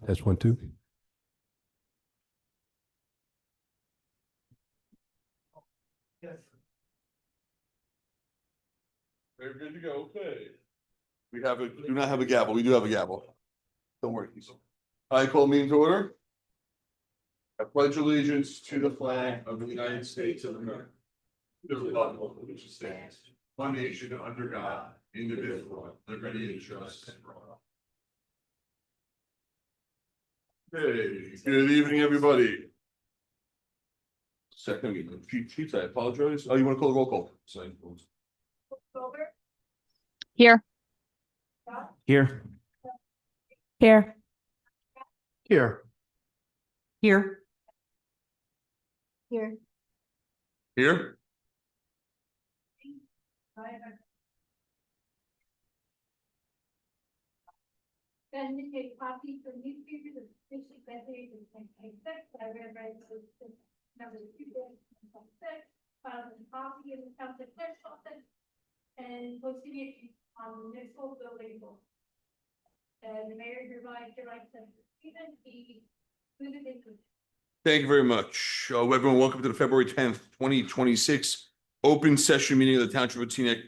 Has 1, 2. Very good to go. Okay. We do not have a gavel. We do have a gavel. Don't worry. I call meeting to order. I pledge allegiance to the flag of the United States of America. To the republic for which it stands, one nation under God, indivisible, liberty and justice for all. Hey, good evening, everybody. Second, cheat, I apologize. Oh, you want to call the roll call? Here. Here. Here. Here. Here. Here. Here? Then we take copies from newspapers of official messages and text. I read resolution number 2-26, filed a copy in the township clerk's office and posted it on the municipal building board. And the mayor hereby directs them to Stephen P. Thank you very much. Everyone, welcome to the February 10th, 2026 open session meeting of the Township of Teaneck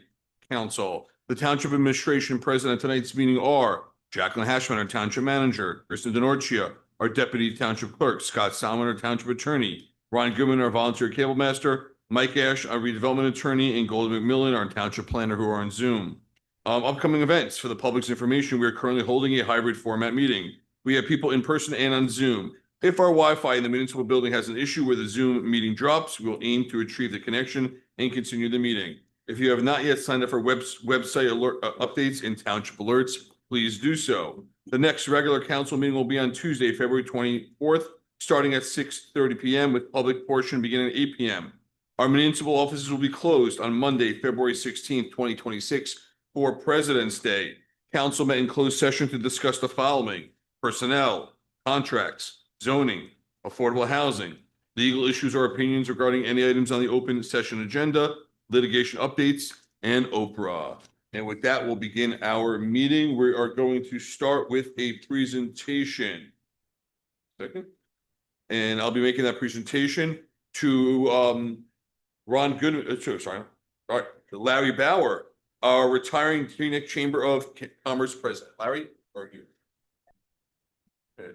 Council. The Township Administration present at tonight's meeting are Jacqueline Hashman, our Township Manager, Kristen DeNorcia, our Deputy Township Clerk, Scott Salmon, our Township Attorney, Ron Goodman, our Volunteer Cable Master, Mike Ash, our Redevelopment Attorney, and Golden McMillan, our Township Planner, who are on Zoom. Upcoming events for the public's information, we are currently holding a hybrid format meeting. We have people in person and on Zoom. If our Wi-Fi in the municipal building has an issue where the Zoom meeting drops, we will aim to retrieve the connection and continue the meeting. If you have not yet signed up for website alert updates and township alerts, please do so. The next regular council meeting will be on Tuesday, February 24th, starting at 6:30 p.m. with public portion beginning at 8 p.m. Our municipal offices will be closed on Monday, February 16th, 2026 for President's Day. Council met in closed session to discuss the following: personnel, contracts, zoning, affordable housing, legal issues or opinions regarding any items on the open session agenda, litigation updates, and Oprah. And with that, we'll begin our meeting. We are going to start with a presentation. Second. And I'll be making that presentation to Ron Goodman, sorry, all right, Larry Bauer, our retiring Teaneck Chamber of Commerce president. Larry, are you? Okay.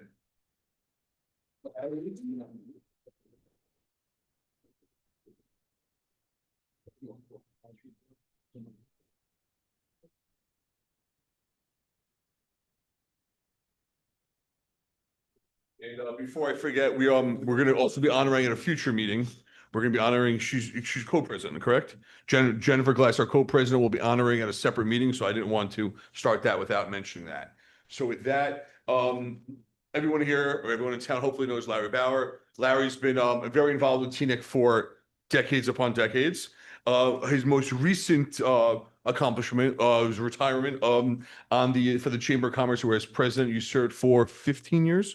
And before I forget, we're going to also be honoring at a future meeting. We're going to be honoring, she's co-president, correct? Jennifer Glass, our co-president, will be honoring at a separate meeting, so I didn't want to start that without mentioning that. So with that, everyone here, or everyone in town hopefully knows Larry Bauer. Larry's been very involved with Teaneck for decades upon decades. His most recent accomplishment was retirement for the Chamber of Commerce, where as president you served for 15 years.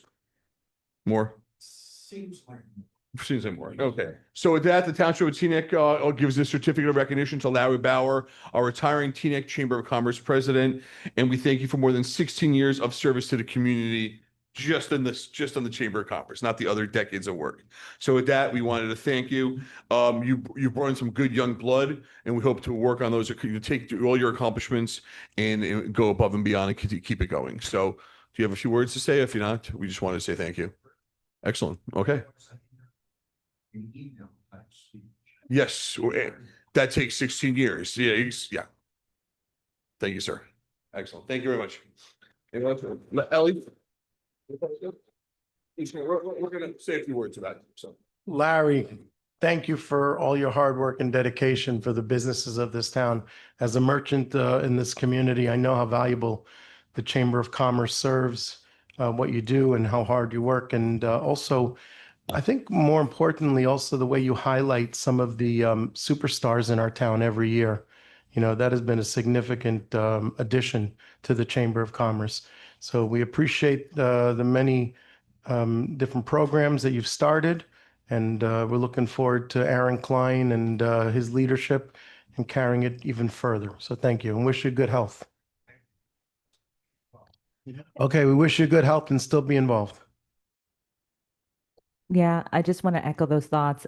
More? Seems like more. Okay. So with that, the Township of Teaneck gives a certificate of recognition to Larry Bauer, our retiring Teaneck Chamber of Commerce president. And we thank you for more than 16 years of service to the community, just on the Chamber of Commerce, not the other decades of work. So with that, we wanted to thank you. You brought in some good young blood, and we hope to work on those, to take all your accomplishments and go above and beyond and keep it going. So do you have a few words to say? If you're not, we just wanted to say thank you. Excellent. Okay. Yes, that takes 16 years. Yeah. Thank you, sir. Excellent. Thank you very much. Ellie? We're going to say a few words about it. So, Larry, thank you for all your hard work and dedication for the businesses of this town. As a merchant in this community, I know how valuable the Chamber of Commerce serves, what you do and how hard you work. And also, I think more importantly, also the way you highlight some of the superstars in our town every year. You know, that has been a significant addition to the Chamber of Commerce. So we appreciate the many different programs that you've started. And we're looking forward to Aaron Klein and his leadership and carrying it even further. So thank you and wish you good health. Okay, we wish you good health and still be involved. Yeah, I just want to echo those thoughts.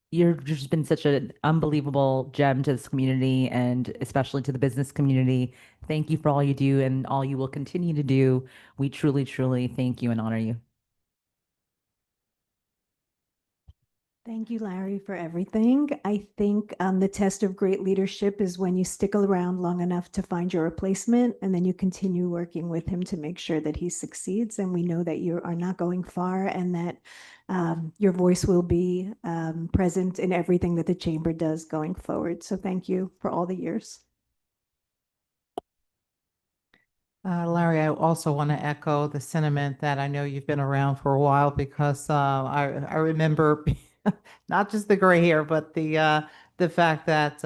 You've just been such an unbelievable gem to this community and especially to the business community. Thank you for all you do and all you will continue to do. We truly, truly thank you and honor you. Thank you, Larry, for everything. I think the test of great leadership is when you stick around long enough to find your replacement, and then you continue working with him to make sure that he succeeds. And we know that you are not going far and that your voice will be present in everything that the chamber does going forward. So thank you for all the years. Larry, I also want to echo the sentiment that I know you've been around for a while because I remember not just the gray hair, but the fact that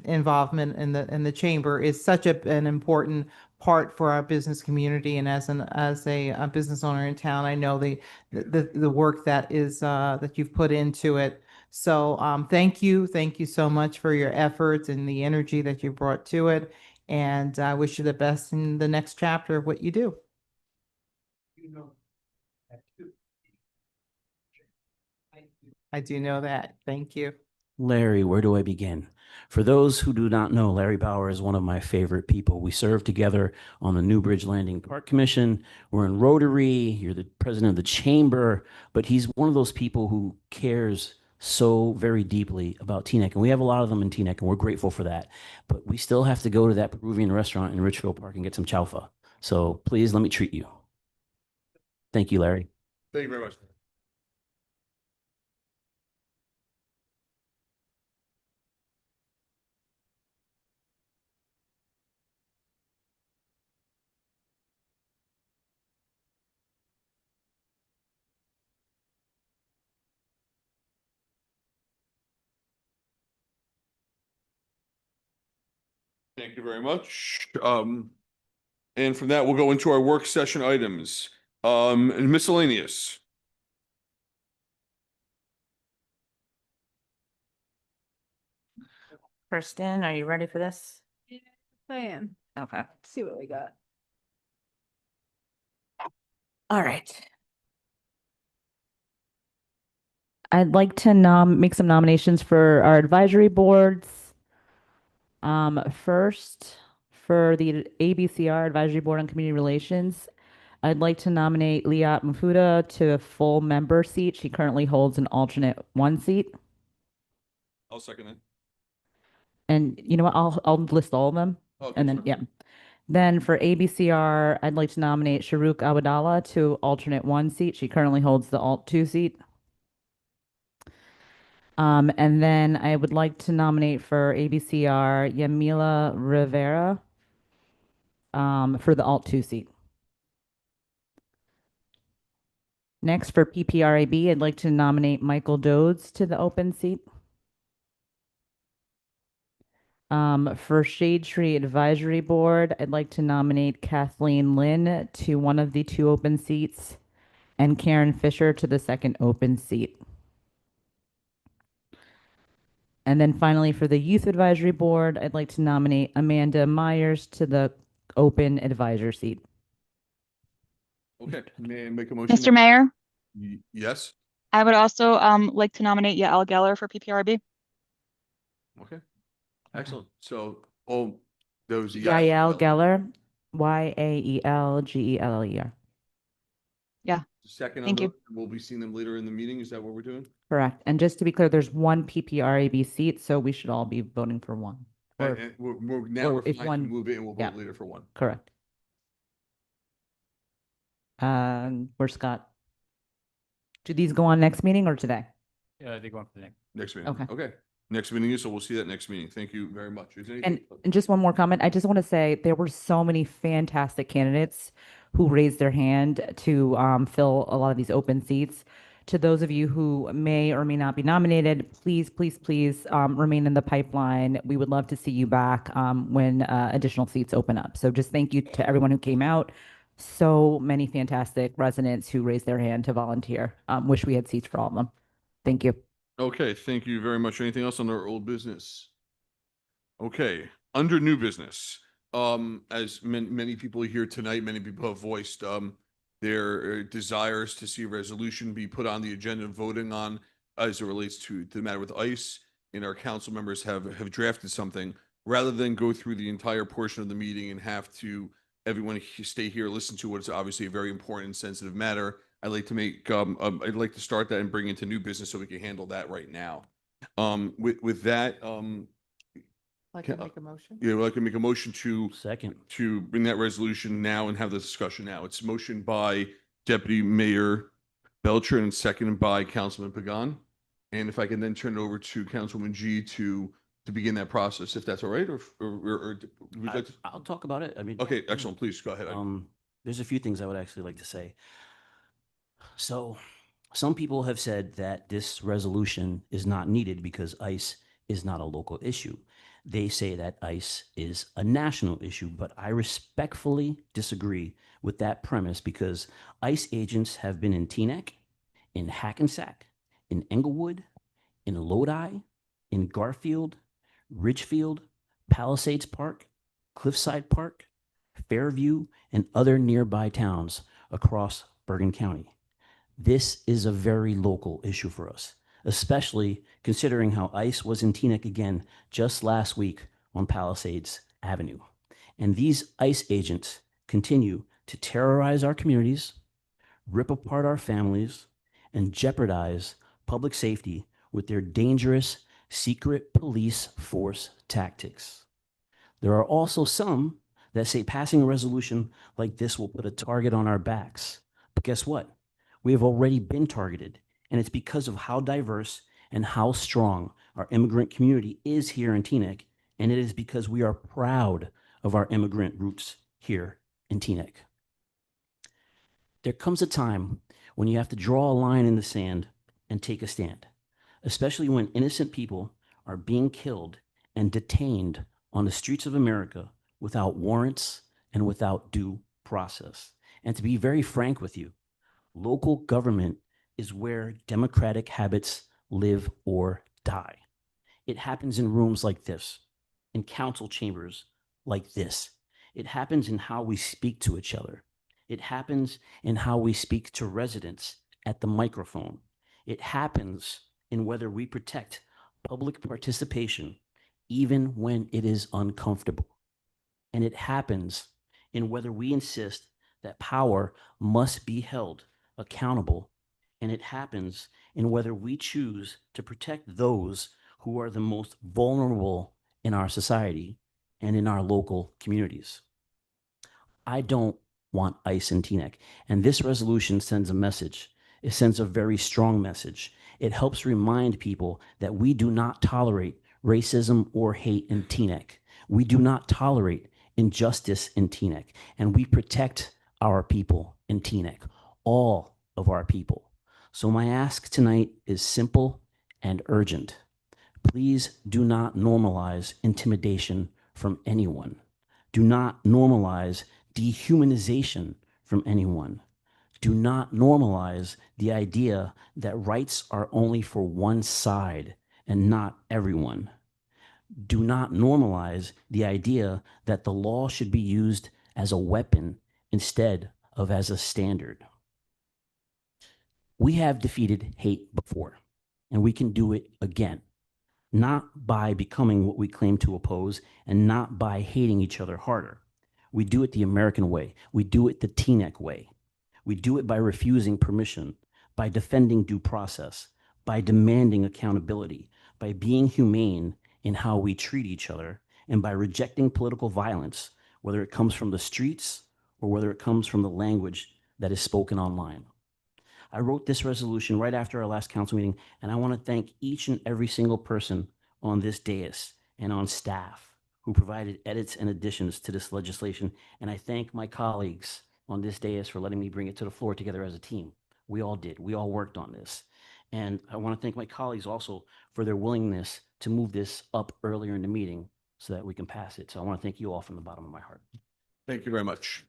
involvement in the chamber is such an important part for our business community. And as a business owner in town, I know the work that is that you've put into it. So thank you so much for your efforts and the energy that you brought to it. And I wish you the best in the next chapter of what you do. I do know that. Thank you. Larry, where do I begin? For those who do not know, Larry Bauer is one of my favorite people. We served together on the Newbridge Landing Park Commission. We're in Rotary. You're the president of the chamber, but he's one of those people who cares so very deeply about Teaneck. And we have a lot of them in Teaneck, and we're grateful for that. But we still have to go to that Peruvian restaurant in Richfield Park and get some chaufa. So please let me treat you. Thank you, Larry. Thank you very much. Thank you very much. And from that, we'll go into our work session items. And miscellaneous. Kirsten, are you ready for this? I am. Okay. Let's see what we got. All right. I'd like to make some nominations for our advisory boards. First, for the ABCR Advisory Board on Community Relations, I'd like to nominate Liat Mafuda to a full member seat. She currently holds an alternate 1 seat. I'll second that. And you know what? I'll list all of them. Okay, And then, sure. yeah. Then for ABCR, I'd like to nominate Sharuk Abadallah to alternate 1 seat. She currently holds the alt 2 seat. And then I would like to nominate for ABCR Yamila Rivera for the alt 2 seat. Next, for PPRAB, I'd like to nominate Michael Dodds to the open seat. For Shade Tree Advisory Board, I'd like to nominate Kathleen Lynn to one of the 2 open seats and Karen Fisher to the 2nd open seat. And then finally, for the Youth Advisory Board, I'd like to nominate Amanda Myers to the open advisor seat. Okay, may I make a motion? Mr. Mayor, Yes, I would also like to nominate Yael Geller for PPRB. okay. Excellent. So all those. Yael Geller, Yaelgeller. Second on Thank you. those, we'll be seeing them later in the meeting. Is that what we're doing? Correct. And just to be clear, there's 1 PPRAB seat, so we should all be voting for 1. Or- And now or we're if fine to one- move it and we'll yeah. vote later for 1. Correct. Where's Scott? Do these go on next meeting or today? Yeah, they go on for the next. Next meeting. Okay. Okay. Next meeting is, so we'll see that next meeting. Thank you very much. Is there And, anything- and just one more comment. I just want to say there were so many fantastic candidates who raised their hand to fill a lot of these open seats. To those of you who may or may not be nominated, please, please, please remain in the pipeline. We would love to see you back when additional seats open up. So just thank you to everyone who came out. So many fantastic residents who raised their hand to volunteer. Wish we had seats for all of them. Thank you. Okay, thank you very much. Anything else on our old business? Okay, under new business, as many people here tonight, many people have voiced their desires to see a resolution be put on the agenda and voting on as it relates to the matter with ICE. And our council members have drafted something rather than go through the entire portion of the meeting and have to everyone stay here, listen to what's obviously a very important and sensitive matter. I'd like to make I'd like to start that and bring into new business so we can handle that right now. With that, Like to make a motion? yeah, I'd like to make a motion Second. to bring that resolution now and have the discussion now. It's motion by Deputy Mayor Belcher and seconded by Councilman Pagan. And if I can then turn it over to Councilwoman G to begin that process, if that's all right, or would you like to? I'll talk about it. I mean. Okay, excellent. Please go ahead. There's a few things I would actually like to say. So some people have said that this resolution is not needed because ICE is not a local issue. They say that ICE is a national issue, but I respectfully disagree with that premise because ICE agents have been in Teaneck, in Hackensack, in Englewood, in Lodi, in Garfield, Ridgefield, Palisades Park, Cliffside Park, Fairview, and other nearby towns across Bergen County. This is a very local issue for us, especially considering how ICE was in Teaneck again just last week on Palisades Avenue. And these ICE agents continue to terrorize our communities, rip apart our families, and jeopardize public safety with their dangerous secret police force tactics. There are also some that say passing a resolution like this will put a target on our backs. But guess what? We have already been targeted, and it's because of how diverse and how strong our immigrant community is here in Teaneck, and it is because we are proud of our immigrant roots here in Teaneck. There comes a time when you have to draw a line in the sand and take a stand, especially when innocent people are being killed and detained on the streets of America without warrants and without due process. And to be very frank with you, local government is where democratic habits live or die. It happens in rooms like this, in council chambers like this. It happens in how we speak to each other. It happens in how we speak to residents at the microphone. It happens in whether we protect public participation even when it is uncomfortable. And it happens in whether we insist that power must be held accountable. And it happens in whether we choose to protect those who are the most vulnerable in our society and in our local communities. I don't want ICE in Teaneck, and this resolution sends a message. It sends a very strong message. It helps remind people that we do not tolerate racism or hate in Teaneck. We do not tolerate injustice in Teaneck, and we protect our people in Teaneck, all of our people. So my ask tonight is simple and urgent. Please do not normalize intimidation from anyone. Do not normalize dehumanization from anyone. Do not normalize the idea that rights are only for one side and not everyone. Do not normalize the idea that the law should be used as a weapon instead of as a standard. We have defeated hate before, and we can do it again, not by becoming what we claim to oppose and not by hating each other harder. We do it the American way. We do it the Teaneck way. We do it by refusing permission, by defending due process, by demanding accountability, by being humane in how we treat each other, and by rejecting political violence, whether it comes from the streets or whether it comes from the language that is spoken online. I wrote this resolution right after our last council meeting, and I want to thank each and every single person on this dais and on staff who provided edits and additions to this legislation. And I thank my colleagues on this dais for letting me bring it to the floor together as a team. We all did. We all worked on this. And I want to thank my colleagues also for their willingness to move this up earlier in the meeting so that we can pass it. So I want to thank you all from the bottom of my heart. Thank you very much.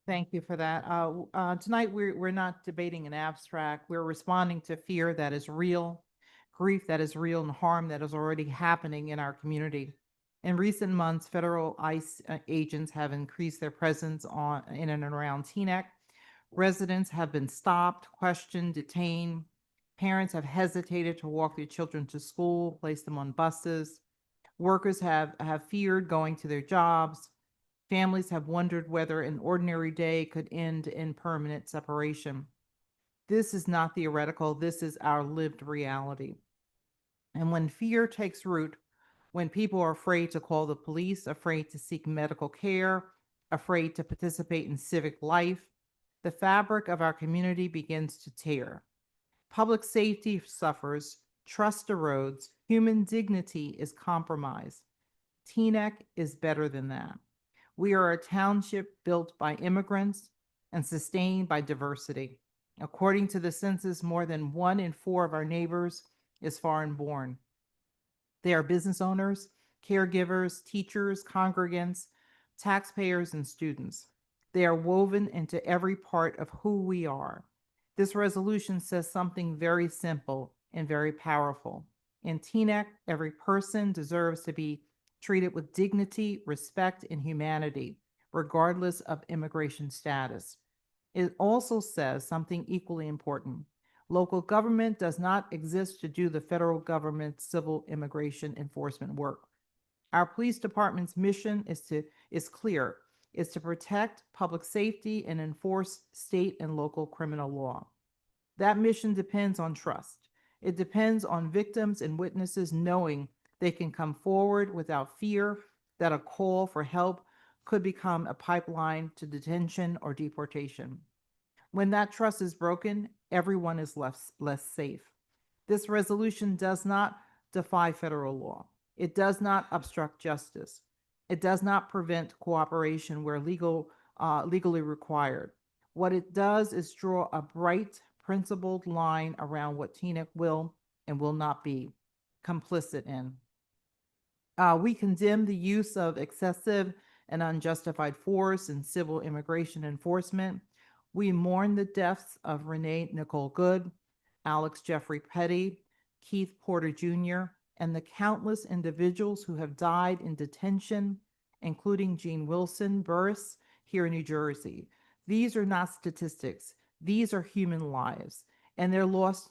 Thank you for that. Tonight, we're not debating an abstract. We're responding to fear that is real, grief that is real, and harm that is already happening in our community. In recent months, federal ICE agents have increased their presence in and around Teaneck. Residents have been stopped, questioned, detained. Parents have hesitated to walk their children to school, place them on buses. Workers have feared going to their jobs. Families have wondered whether an ordinary day could end in permanent separation. This is not theoretical. This is our lived reality. And when fear takes root, when people are afraid to call the police, afraid to seek medical care, afraid to participate in civic life, the fabric of our community begins to tear. Public safety suffers, trust erodes, human dignity is compromised. Teaneck is better than that. We are a township built by immigrants and sustained by diversity. According to the census, more than 1 in 4 of our neighbors is foreign born. They are business owners, caregivers, teachers, congregants, taxpayers, and students. They are woven into every part of who we are. This resolution says something very simple and very powerful. In Teaneck, every person deserves to be treated with dignity, respect, and humanity, regardless of immigration status. It also says something equally important. Local government does not exist to do the federal government's civil immigration enforcement work. Our police department's mission is clear. It's to protect public safety and enforce state and local criminal law. That mission depends on trust. It depends on victims and witnesses knowing they can come forward without fear that a call for help could become a pipeline to detention or deportation. When that trust is broken, everyone is less safe. This resolution does not defy federal law. It does not obstruct justice. It does not prevent cooperation where legally required. What it does is draw a bright, principled line around what Teaneck will and will not be complicit in. We condemn the use of excessive and unjustified force in civil immigration enforcement. We mourn the deaths of Renee Nicole Good, Alex Jeffrey Petty, Keith Porter Jr., and the countless individuals who have died in detention, including Gene Wilson Burris here in New Jersey. These are not statistics. These are human lives, and their loss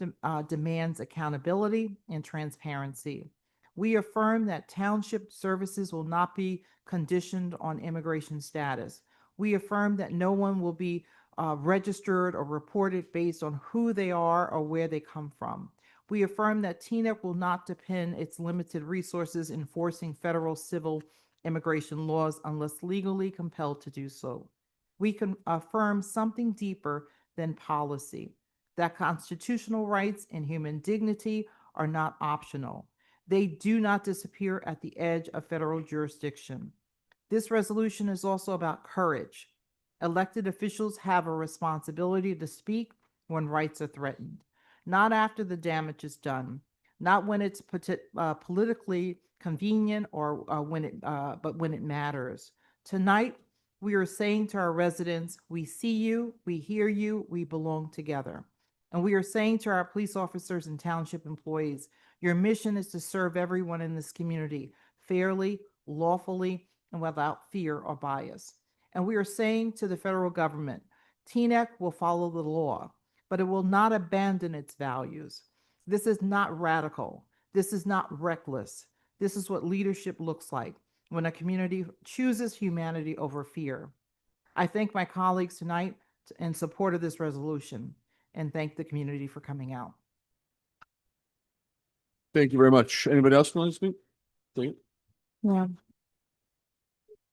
demands accountability and transparency. We affirm that township services will not be conditioned on immigration status. We affirm that no one will be registered or reported based on who they are or where they come from. We affirm that Teaneck will not depend its limited resources enforcing federal civil immigration laws unless legally compelled to do so. We can affirm something deeper than policy, that constitutional rights and human dignity are not optional. They do not disappear at the edge of federal jurisdiction. This resolution is also about courage. Elected officials have a responsibility to speak when rights are threatened, not after the damage is done, not when it's politically convenient or but when it matters. Tonight, we are saying to our residents, we see you, we hear you, we belong together. And we are saying to our police officers and township employees, your mission is to serve everyone in this community fairly, lawfully, and without fear or bias. And we are saying to the federal government, Teaneck will follow the law, but it will not abandon its values. This is not radical. This is not reckless. This is what leadership looks like when a community chooses humanity over fear. I thank my colleagues tonight in support of this resolution and thank the community for coming out. Thank you very much. Anybody else want to speak? Yeah.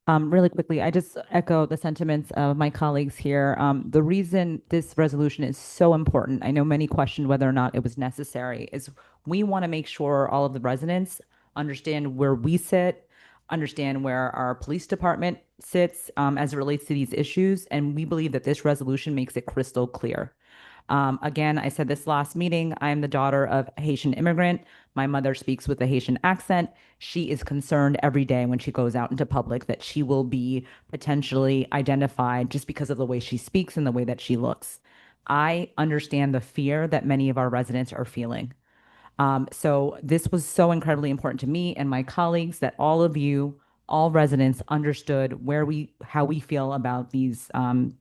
Really quickly, I just echo the sentiments of my colleagues here. The reason this resolution is so important, I know many questioned whether or not it was necessary, is we want to make sure all of the residents understand where we sit, understand where our police department sits as it relates to these issues. And we believe that this resolution makes it crystal clear. Again, I said this last meeting, I am the daughter of a Haitian immigrant. My mother speaks with a Haitian accent. She is concerned every day when she goes out into public that she will be potentially identified just because of the way she speaks and the way that she looks. I understand the fear that many of our residents are feeling. So this was so incredibly important to me and my colleagues that all of you, all residents understood how we feel about these, all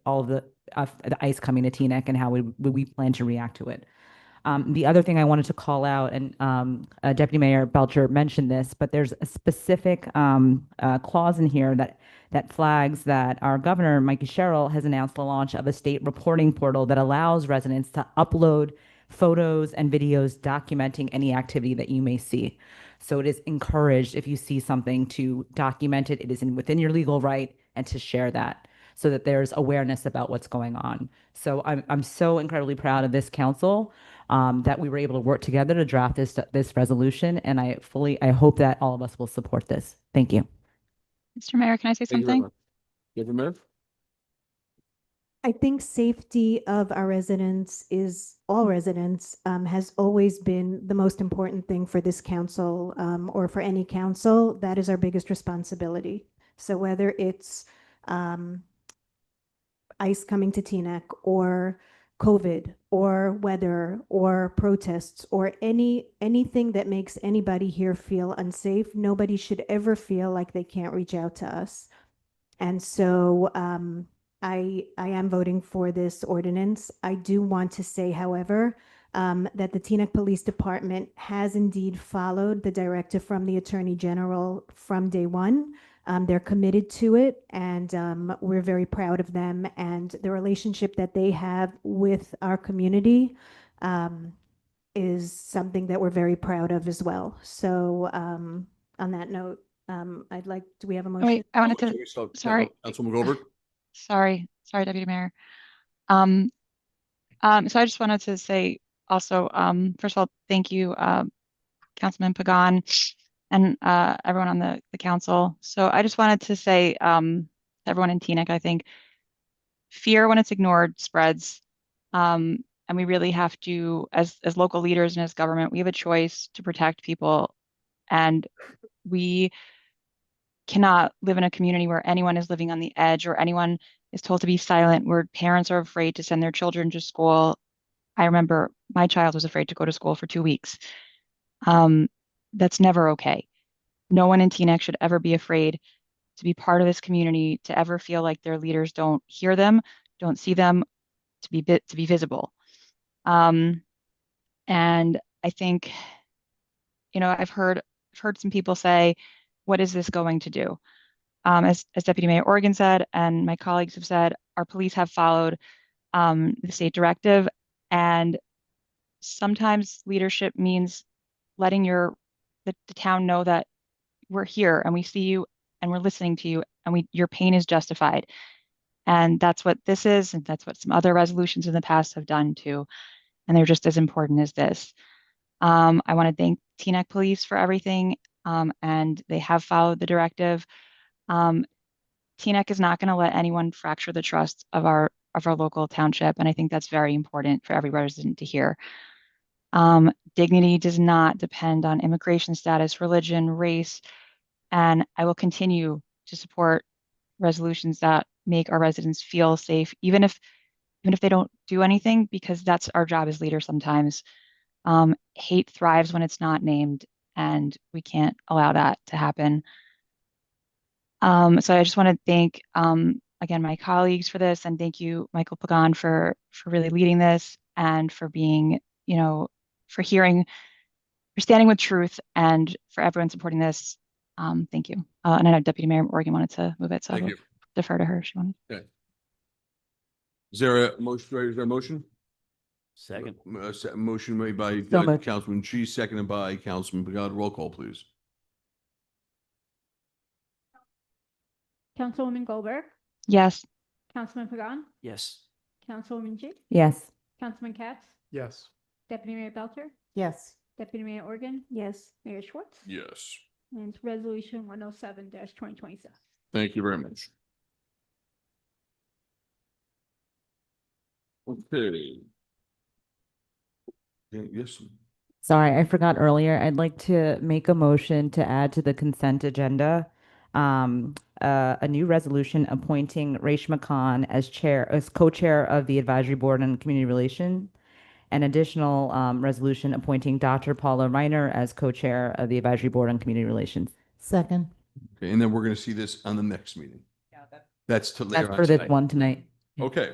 of the ice coming to Teaneck and how we plan to react to it. The other thing I wanted to call out, and Deputy Mayor Belcher mentioned this, but there's a specific clause in here that flags that our governor, Mikey Sherrill, has announced the launch of a state reporting portal that allows residents to upload photos and videos documenting any activity that you may see. So it is encouraged if you see something to document it. It is within your legal right and to share that so that there's awareness about what's going on. So I'm so incredibly proud of this council that we were able to work together to draft this resolution. And I hope that all of us will support this. Thank you. Mr. Mayor, can I say Thank you very something? much. Deputy Mayor? I think safety of our residents all residents, has always been the most important thing for this council, or for any council. That is our biggest responsibility. So whether it's, ICE coming to Teaneck or COVID or weather or protests or anything that makes anybody here feel unsafe, nobody should ever feel like they can't reach out to us. And so I am voting for this ordinance. I do want to say, however, that the Teaneck Police Department has indeed followed the directive from the Attorney General from day one. They're committed to it, and we're very proud of them. And the relationship that they have with our community is something that we're very proud of as well. So on that note, do we have a motion? Wait, I wanted to, sorry. Councilwoman Goldberg? Sorry, Deputy Mayor. So I just wanted to say also, first of all, thank you, Councilman Pagan and everyone on the council. So I just wanted to say, everyone in Teaneck, I think fear when it's ignored spreads. And we really have to, as local leaders and as government, we have a choice to protect people. And we cannot live in a community where anyone is living on the edge or anyone is told to be silent, where parents are afraid to send their children to school. I remember my child was afraid to go to school for 2 weeks. That's never okay. No one in Teaneck should ever be afraid to be part of this community, to ever feel like their leaders don't hear them, don't see them, to be visible. And I think, I've heard some people say, what is this going to do? As Deputy Mayor Organ said, and my colleagues have said, our police have followed the state directive, and sometimes leadership means letting the town know that we're here and we see you and we're listening to you and your pain is justified. And that's what this is, and that's what some other resolutions in the past have done too. And they're just as important as this. I want to thank Teaneck Police for everything, and they have followed the directive. Teaneck is not going to let anyone fracture the trust of our local township, and I think that's very important for every resident to hear. Dignity does not depend on immigration status, religion, race, and I will continue to support resolutions that make our residents feel safe, even if they don't do anything, because that's our job as leaders sometimes. Hate thrives when it's not named, and we can't allow that to happen. So I just want to thank, again, my colleagues for this, and thank you, Michael Pagan, for really leading this and for being, for standing with truth, and for everyone supporting this. Thank you. And I know Deputy Mayor Organ wanted to move it, so Thank I'll you. defer to her if she wanted. Okay. Is there a motion? Is there a motion? Second. Motion made by So moved. Councilman Chi, seconded by Councilman Pagan. Roll call, please. Councilwoman Goldberg, Yes. Councilman Pagan, Yes. Councilwoman G, Yes. Councilman Katz, Yes. Deputy Mayor Belcher, Yes. Deputy Mayor Organ, Yes. Mayor Schwartz. Yes. And it's resolution 107-2027. Thank you very much. Okay. Yes. Sorry, I forgot earlier. I'd like to make a motion to add to the consent agenda a new resolution appointing Reshma Khan as co-chair of the Advisory Board on Community Relations, an additional resolution appointing Dr. Paula Reiner as co-chair of the Advisory Board on Community Relations. Second. Okay, and then we're going to see this on the next meeting. That's to later That's on for this tonight. one tonight. Okay.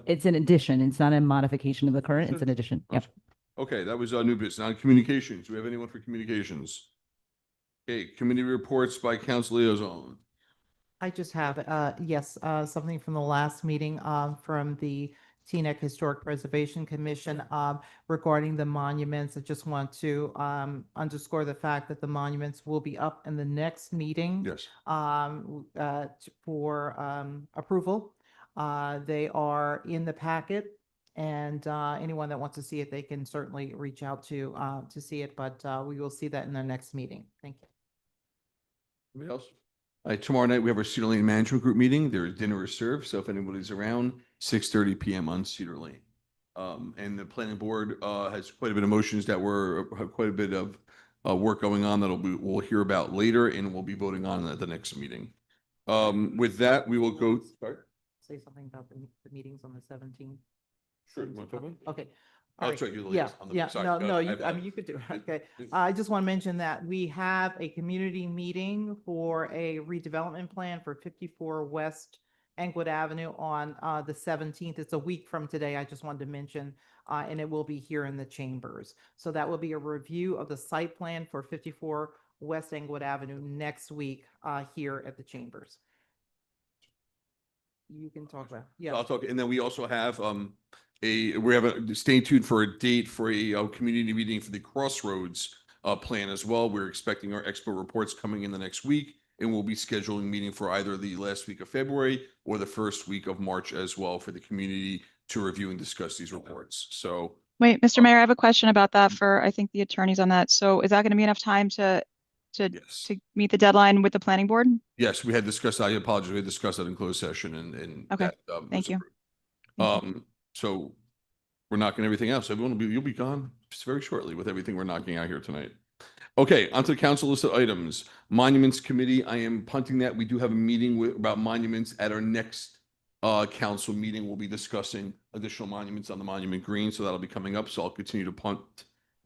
It's an addition. It's not a modification of the current. It's an addition. Yep. Okay, that was new business. On communications, do we have anyone for communications? Okay, committee reports by council liaison. I just have, yes, something from the last meeting, from the Teaneck Historic Preservation Commission, regarding the monuments. I just want to, underscore the fact that the monuments will be up in the next meeting. Yes. For, approval. They are in the packet, and, anyone that wants to see it, they can certainly reach out to see it, but, we will see that in the next meeting. Thank you. Anybody else? All right, tomorrow night we have our Cedar Lane Management Group meeting. There's dinner is served, so if anybody's around, 6:30 p.m. on Cedar Lane. And the planning board has quite a bit of motions that have quite a bit of work going on we'll hear about later, and we'll be voting on at the next meeting. With that, we will go. Sorry? Say something about the meetings on the 17th. Sure. You want to talk about it? Okay. Oh, All that's right, you're the Yeah, liaison on the- yeah, sorry, no, go no, ahead. I mean, you could do, it. Okay. Please. I just want to mention that we have a community meeting for a redevelopment plan for 54 West Englewood Avenue on the 17th. It's a week from today. I just wanted to mention, and it will be here in the chambers. So that will be a review of the site plan for 54 West Englewood Avenue next week here at the chambers. You can talk about, yeah. I'll talk, and then we also have stay tuned for a date for a community meeting for the Crossroads plan as well. We're expecting our expert reports coming in the next week, and we'll be scheduling a meeting for either the last week of February or the first week of March as well for the community to review and discuss these reports. So Wait, Mr. Mayor, I have a question about that for, I think, the attorneys on that. So is that going to be enough time to yes, meet the deadline with the planning board? yes, we had discussed. I apologize. We had discussed that in closed session, and Okay. that, Thank was you. approved. So we're knocking everything out. So you'll be gone just very shortly with everything we're knocking out here tonight. Okay, onto the council list of items. Monuments Committee, I am punting that. We do have a meeting about monuments at our next council meeting. We'll be discussing additional monuments on the Monument Green, so that'll be coming up. So I'll continue to punt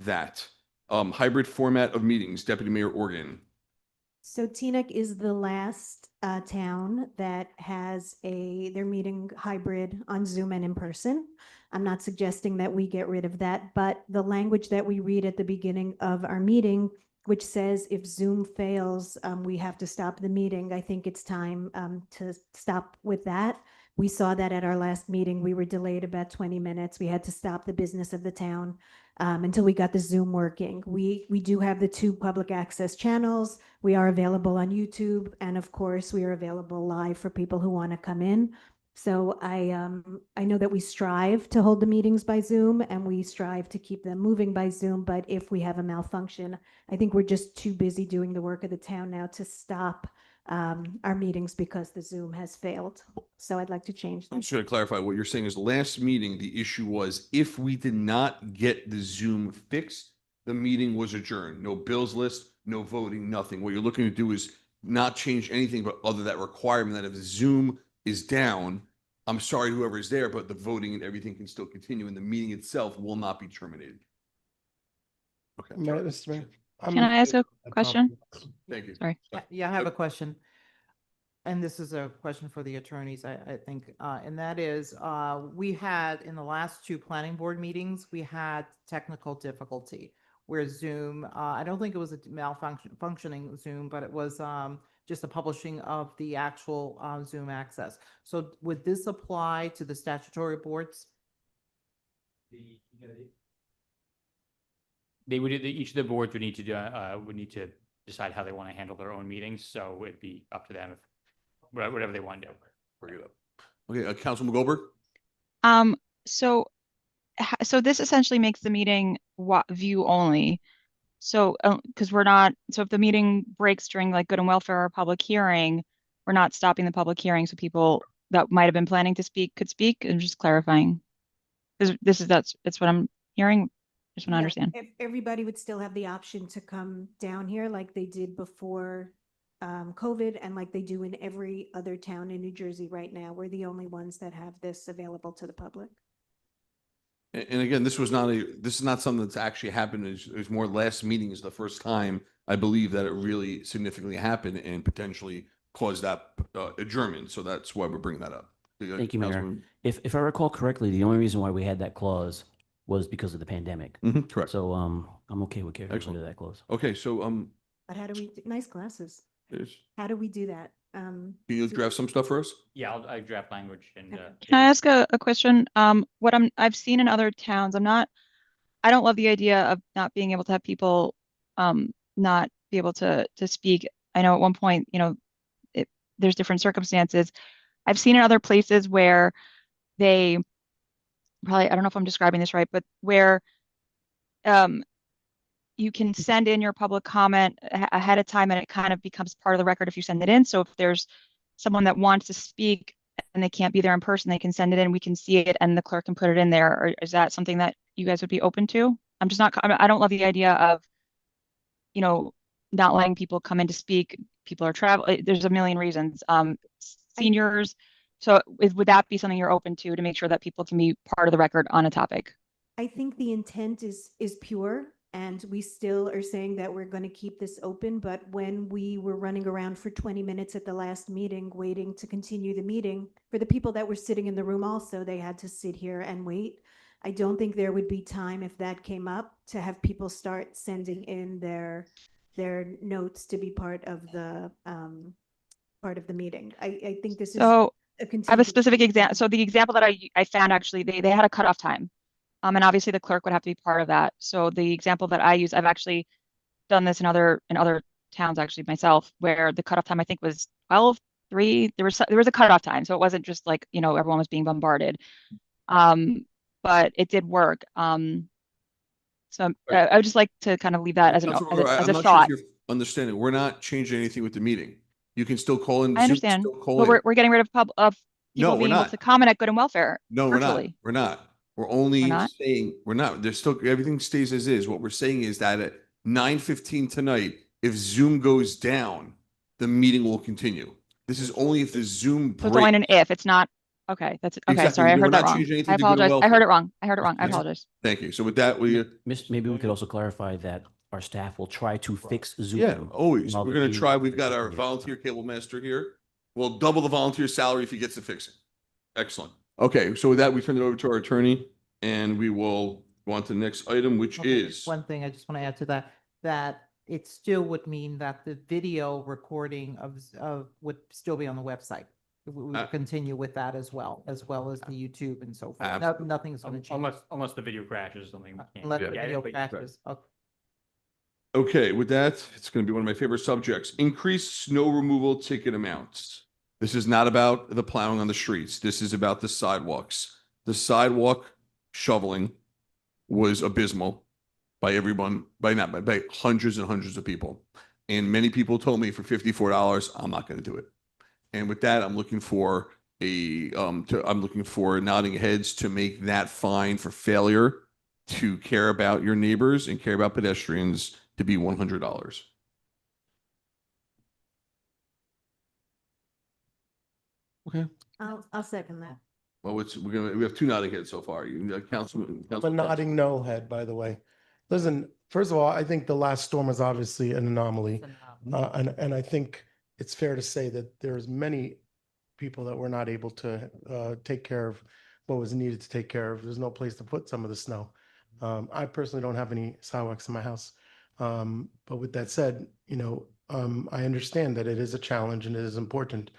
that. Hybrid format of meetings, Deputy Mayor Organ. So Teaneck is the last town that has their meeting hybrid on Zoom and in person. I'm not suggesting that we get rid of that, but the language that we read at the beginning of our meeting, which says if Zoom fails, we have to stop the meeting. I think it's time to stop with that. We saw that at our last meeting. We were delayed about 20 minutes. We had to stop the business of the town until we got the Zoom working. We do have the 2 public access channels. We are available on YouTube, and of course, we are available live for people who want to come in. So I know that we strive to hold the meetings by Zoom, and we strive to keep them moving by Zoom. But if we have a malfunction, I think we're just too busy doing the work of the town now to stop our meetings because the Zoom has failed. So I'd like to change I'm that. just going to clarify what you're saying is last meeting, the issue was if we did not get the Zoom fixed, the meeting was adjourned. No bills list, no voting, nothing. What you're looking to do is not change anything but other that requirement that if Zoom is down, I'm sorry, whoever is there, but the voting and everything can still continue and the meeting itself will not be terminated. Okay. Mr. Mayor, Can I ask a question? Thank you. Sorry. Yeah, I have a question. And this is a question for the attorneys, I think, and that is, we had in the last 2 planning board meetings, we had technical difficulty where Zoom, I don't think it was a functioning Zoom, but it was just the publishing of the actual Zoom access. So would this apply to the statutory boards? Each of the boards would need to decide how they want to handle their own meetings. So it'd be up to them if whatever they want to do. Bring it up. Okay, Councilman Goldberg? So this essentially makes the meeting view only. So, because we're not, so if the meeting breaks during like good and welfare or public hearing, we're not stopping the public hearing. So people that might have been planning to speak could speak. And just clarifying. That's what I'm hearing. Just want to Yeah, understand. Everybody would still have the option to come down here like they did before COVID and like they do in every other town in New Jersey right now. We're the only ones that have this available to the public. And again, this is not something that's actually happened. It's more last meeting is the first time I believe that it really significantly happened and potentially caused that adjournment. So that's why we're bringing that up. Thank you, Mayor. If I recall correctly, the only reason why we had that clause was because of the pandemic. Correct. So I'm okay with getting rid Excellent. of that clause. Okay, so But how do we, nice glasses. is- How do we do that? can you draft some stuff for us? Yeah, I draft language and. Okay. Can I ask a question? What I've seen in other towns, I don't love the idea of not being able to have people, not be able to speak. I know at one point, there's different circumstances. I've seen in other places where they probably, I don't know if I'm describing this right, but where, you can send in your public comment ahead of time and it kind of becomes part of the record if you send it in. So if there's someone that wants to speak and they can't be there in person, they can send it in, we can see it and the clerk can put it in there. Or is that something that you guys would be open to? I don't love the idea of, not letting people come in to speak. People are traveling. There's a million reasons. Seniors. So would that be something you're open to make sure that people can be part of the record on a topic? I think the intent is pure. And we still are saying that we're going to keep this open. But when we were running around for 20 minutes at the last meeting, waiting to continue the meeting, for the people that were sitting in the room also, they had to sit here and wait. I don't think there would be time if that came up to have people start sending in their notes to be part of the meeting. I think this is So a I have a specific example. So the example that I found actually, they had a cutoff time. And obviously the clerk would have to be part of that. So the example that I use, I've actually done this in other towns actually myself, where the cutoff time I think was 12:03. There was a cutoff time, so it wasn't just like everyone was being bombarded. But it did work. So I would just like to kind of leave that as a I'm not sure thought. if you're understanding. We're not changing anything with the meeting. You can still call in. I understand, but we're getting rid of people No, we're being able not. to comment at Good and Welfare. No, virtually. we're not. We're only not? saying, we're not. There's still, everything stays as is. What we're saying is that at 9:15 tonight, if Zoom goes down, the meeting will continue. This is only if the Zoom So it's only breaks. an if. It's not. Okay, that's okay. Exactly. Sorry, I We're heard that not wrong. changing anything I to Good and apologize. I Welfare. heard it wrong. I Yes. apologize. Thank you. So with that, Maybe we could also clarify that our staff will try to fix Zoom. yeah, always. while We're the going to meeting try. We've got our continues. volunteer cable master here. We'll double the volunteer salary if he gets to fix it. Excellent. Okay, so with that, we turn it over to our attorney and we will go on to the next item, which Okay, is. one thing I just want to add to that it still would mean that the video recording of would still be on the website. We would continue with that as well as the YouTube and so forth. Nothing's going to change. Unless the video crashes, something. we can't Unless the get it, video but- crashes. Okay. Okay, with that, it's going to be one of my favorite subjects. Increase snow removal ticket amounts. This is not about the plowing on the streets. This is about the sidewalks. The sidewalk shoveling was abysmal by everyone, by hundreds and hundreds of people. And many people told me for $54, I'm not going to do it. And with that, I'm looking for nodding heads to make that fine for failure to care about your neighbors and care about pedestrians to be $100. Okay. I'll second that. Well, we have two nodding heads so far. Councilman. I'm a nodding no head, by the way. Listen, first of all, I think the last storm was obviously an anomaly. And I think it's fair to say that there's many people that were not able to take care of what was needed to take care of. There's no place to put some of the snow. I personally don't have any sidewalks in my house. But with that said, I understand that it is a challenge and it is important.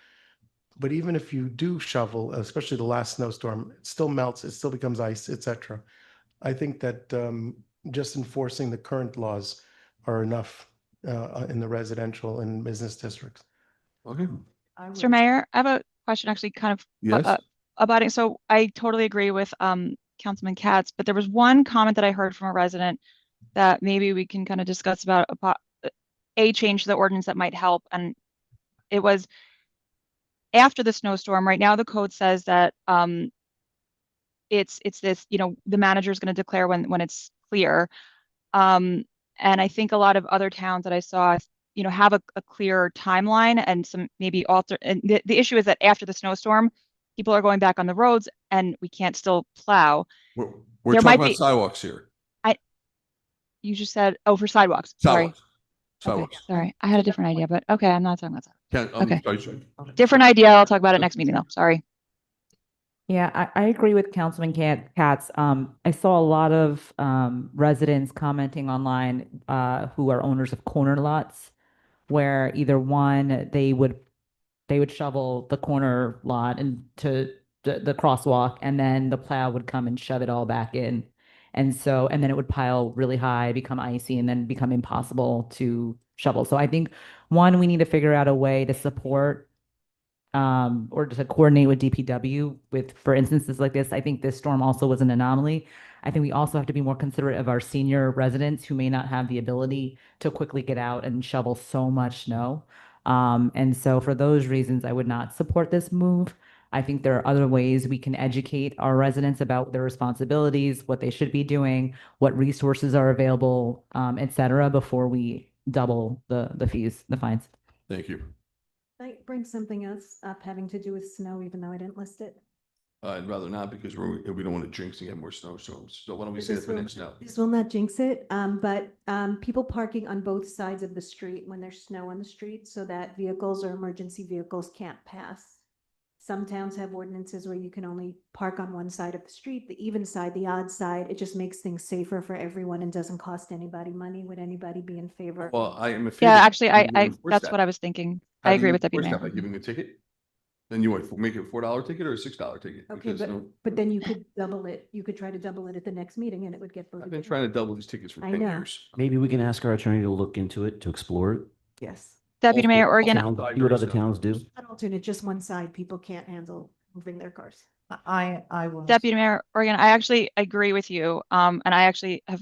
But even if you do shovel, especially the last snowstorm, it still melts, it still becomes ice, etc. I think that just enforcing the current laws are enough in the residential and business districts. Okay. Mr. Mayor, I have a question actually kind of Yes. about it. So I totally agree with Councilman Katz, but there was one comment that I heard from a resident that maybe we can kind of discuss about a change to the ordinance that might help. And it was after the snowstorm. Right now, the code says that it's this, the manager is going to declare when it's clear. And I think a lot of other towns that I saw, have a clear timeline and some maybe alter. And the issue is that after the snowstorm, people are going back on the roads and we can't still plow. We're There talking might about be- sidewalks here. You just said, oh, for sidewalks. Sorry. Sidewalks. Sidewalks. Okay, sorry. I had a different idea, but okay, I'm not talking about that. Okay. Sorry. Different idea. I'll talk about it next meeting though. Sorry. Yeah, I agree with Councilman Katz. I saw a lot of residents commenting online who are owners of corner lots, where either one, they would shovel the corner lot into the crosswalk, and then the plow would come and shove it all back in. And then it would pile really high, become icy, and then become impossible to shovel. So I think, one, we need to figure out a way to support or to coordinate with DPW for instances like this. I think this storm also was an anomaly. I think we also have to be more considerate of our senior residents who may not have the ability to quickly get out and shovel so much snow. And so for those reasons, I would not support this move. I think there are other ways we can educate our residents about their responsibilities, what they should be doing, what resources are available, et cetera, before we double the fees, the fines. Thank you. I bring something else up having to do with snow, even though I didn't list it. I'd rather not because we don't want to jinx and get more snowstorms. So why don't we say that for next now? This will not jinx it, but people parking on both sides of the street when there's snow on the street so that vehicles or emergency vehicles can't pass. Some towns have ordinances where you can only park on one side of the street, the even side, the odd side. It just makes things safer for everyone and doesn't cost anybody money. Would anybody be in favor? Well, I am a. Yeah, actually, that's what I was thinking. I agree with Deputy Mayor. By giving a ticket? Then you want make it $4 ticket or a $6 ticket? Okay, Because, but then you could double it. You could try to double it at the next meeting and it would get voted. I've been in. trying to double these tickets for I 10 know. years. Maybe we can ask our attorney to look into it, to explore it. Yes. Deputy Mayor Oregon, See what other towns do. An alternate, just one side, people can't handle moving their cars. I will. Deputy Mayor Oregon, I actually agree with you. And I actually have,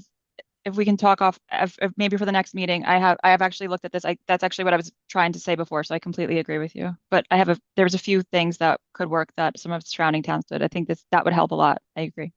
if we can talk off, if maybe for the next meeting, I have actually looked at this. That's actually what I was trying to say before. So I completely agree with you. But there's a few things that could work that some of the surrounding towns did. I think that would help a lot. I agree.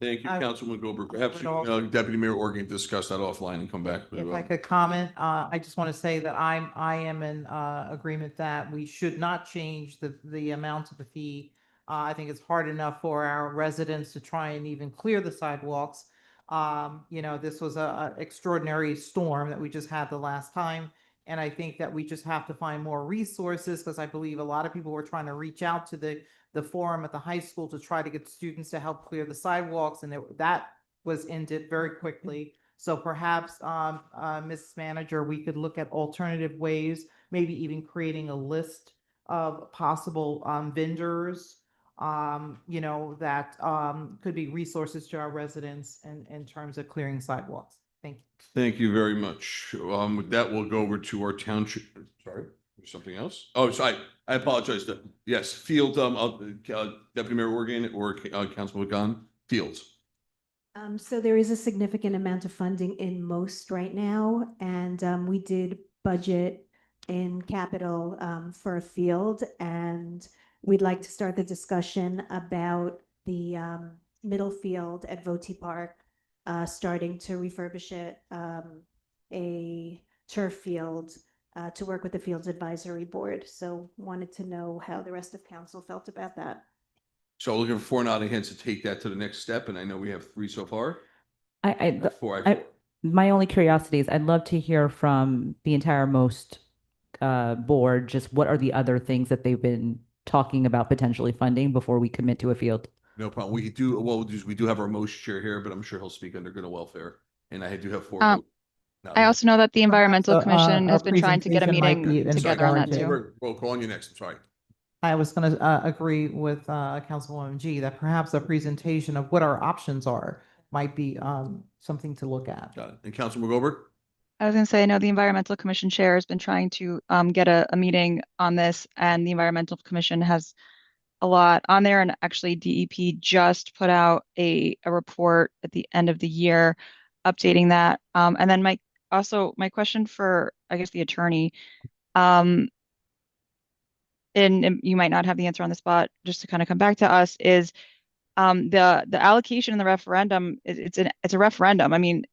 Thank you, I- Councilman Goldberg. Perhaps would also- Deputy Mayor Oregon discuss that offline and come back. If I could comment, I just want to say that I am in agreement that we should not change the amount of the fee. I think it's hard enough for our residents to try and even clear the sidewalks. This was a extraordinary storm that we just had the last time. And I think that we just have to find more resources, because I believe a lot of people were trying to reach out to the forum at the high school to try to get students to help clear the sidewalks, and that was ended very quickly. So perhaps, Mrs. Manager, we could look at alternative ways, maybe even creating a list of possible vendors, that could be resources to our residents in terms of clearing sidewalks. Thank you. Thank you very much. With that, we'll go over to our township. Sorry, there's something else. Oh, sorry. I apologize. Yes, Field, Deputy Mayor Oregon or Councilman McGahn, Fields. So there is a significant amount of funding in most right now, and we did budget in capital for a field, and we'd like to start the discussion about the middle field at Voti Park, starting to refurbish it, a turf field, to work with the Fields Advisory Board. So wanted to know how the rest of council felt about that. So looking for 4 nodding heads to take that to the next step, and I know we have 3 so far. Four. My only curiosity is I'd love to hear from the entire most board, just what are the other things that they've been talking about potentially funding before we commit to a field? No problem. We do have our motion chair here, but I'm sure he'll speak under good and welfare. And I do have 4. I also know that the Environmental Perhaps, Commission a has been trying to get a presentation might meeting be in together on that regard to- too. We'll call on you next. I'm sorry. I was going to agree with Councilwoman G that perhaps a presentation of what our options are might be something to look at. Got it. And Councilman Goldberg? I was going to say, I know the Environmental Commission chair has been trying to get a meeting on this, and the Environmental Commission has a lot on there. And actually, DEP just put out a report at the end of the year updating that. And then my question for, I guess, the attorney, and you might not have the answer on the spot, just to kind of come back to us, is the allocation in the referendum, it's a referendum. I mean,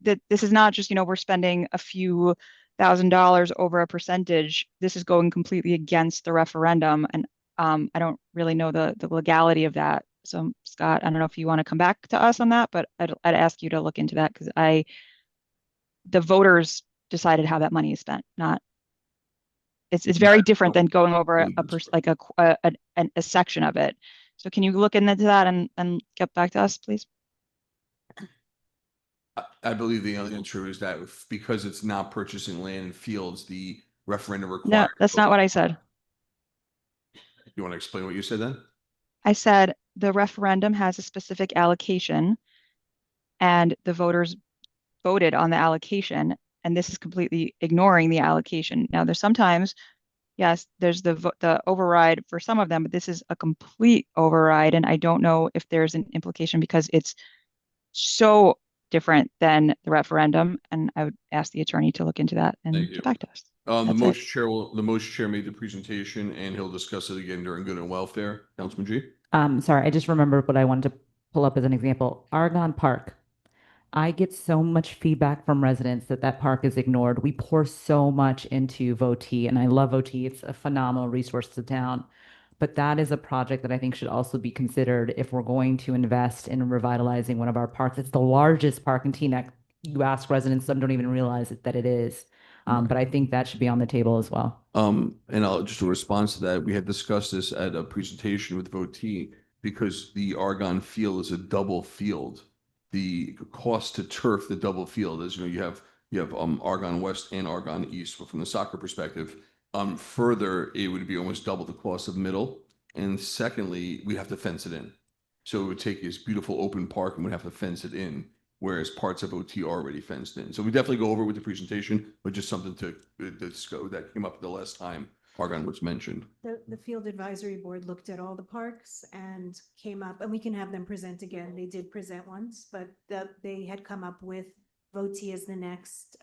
this is not just, we're spending a few $1,000s over a percentage. This is going completely against the referendum. And I don't really know the legality of that. So Scott, I don't know if you want to come back to us on that, but I'd ask you to look into that, because the voters decided how that money is spent, not, it's very different than going over a section of it. So can you look into that and get back to us, please? I believe the answer is that because it's not purchasing land and fields, the referendum No, required. that's not what I said. You want to explain what you said then? I said the referendum has a specific allocation and the voters voted on the allocation, and this is completely ignoring the allocation. Now, there's sometimes, yes, there's the override for some of them, but this is a complete override, and I don't know if there's an implication because it's so different than the referendum, and I would ask the attorney to look into that and Thank you. get back to us. The That's it. motion chair made the presentation and he'll discuss it again during good and welfare. Councilman G. Sorry, I just remembered what I wanted to pull up as an example. Argonne Park. I get so much feedback from residents that park is ignored. We pour so much into Votee, and I love Votee. It's a phenomenal resource to town. But that is a project that I think should also be considered if we're going to invest in revitalizing one of our parks. It's the largest park in Teaneck. You ask residents, some don't even realize that it is. But I think that should be on the table as well. And I'll just a response to that. We had discussed this at a presentation with Votee because the Argonne field is a double field. The cost to turf the double field is, you have Argonne West and Argonne East, but from the soccer perspective. Further, it would be almost double the cost of middle. And secondly, we have to fence it in. So it would take this beautiful open park and we'd have to fence it in, whereas parts of OT are already fenced in. So we definitely go over with the presentation, but just something that came up the last time Argonne was mentioned. The Field Advisory Board looked at all the parks and came up, and we can have them present again. They did present once, but they had come up with Votee as the next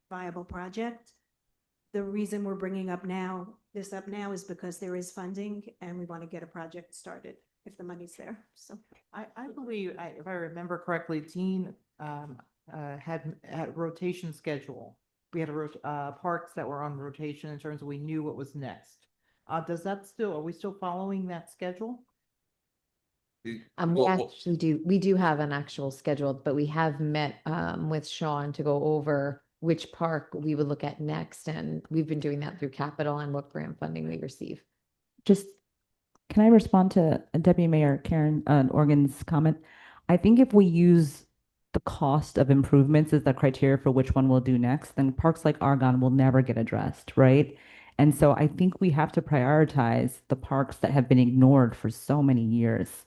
viable project. The reason we're bringing this up now is because there is funding and we want to get a project started if the money's there. So I believe, if I remember correctly, Dean had rotation schedule. We had parks that were on rotation in terms of we knew what was next. Are we still following that schedule? We do have an actual schedule, but we have met with Sean to go over which park we would look at next. And we've been doing that through capital and what grant funding we receive. Just, can I respond to Deputy Mayor Karen Organ's comment? I think if we use the cost of improvements as the criteria for which one we'll do next, then parks like Argonne will never get addressed, right? And so I think we have to prioritize the parks that have been ignored for so many years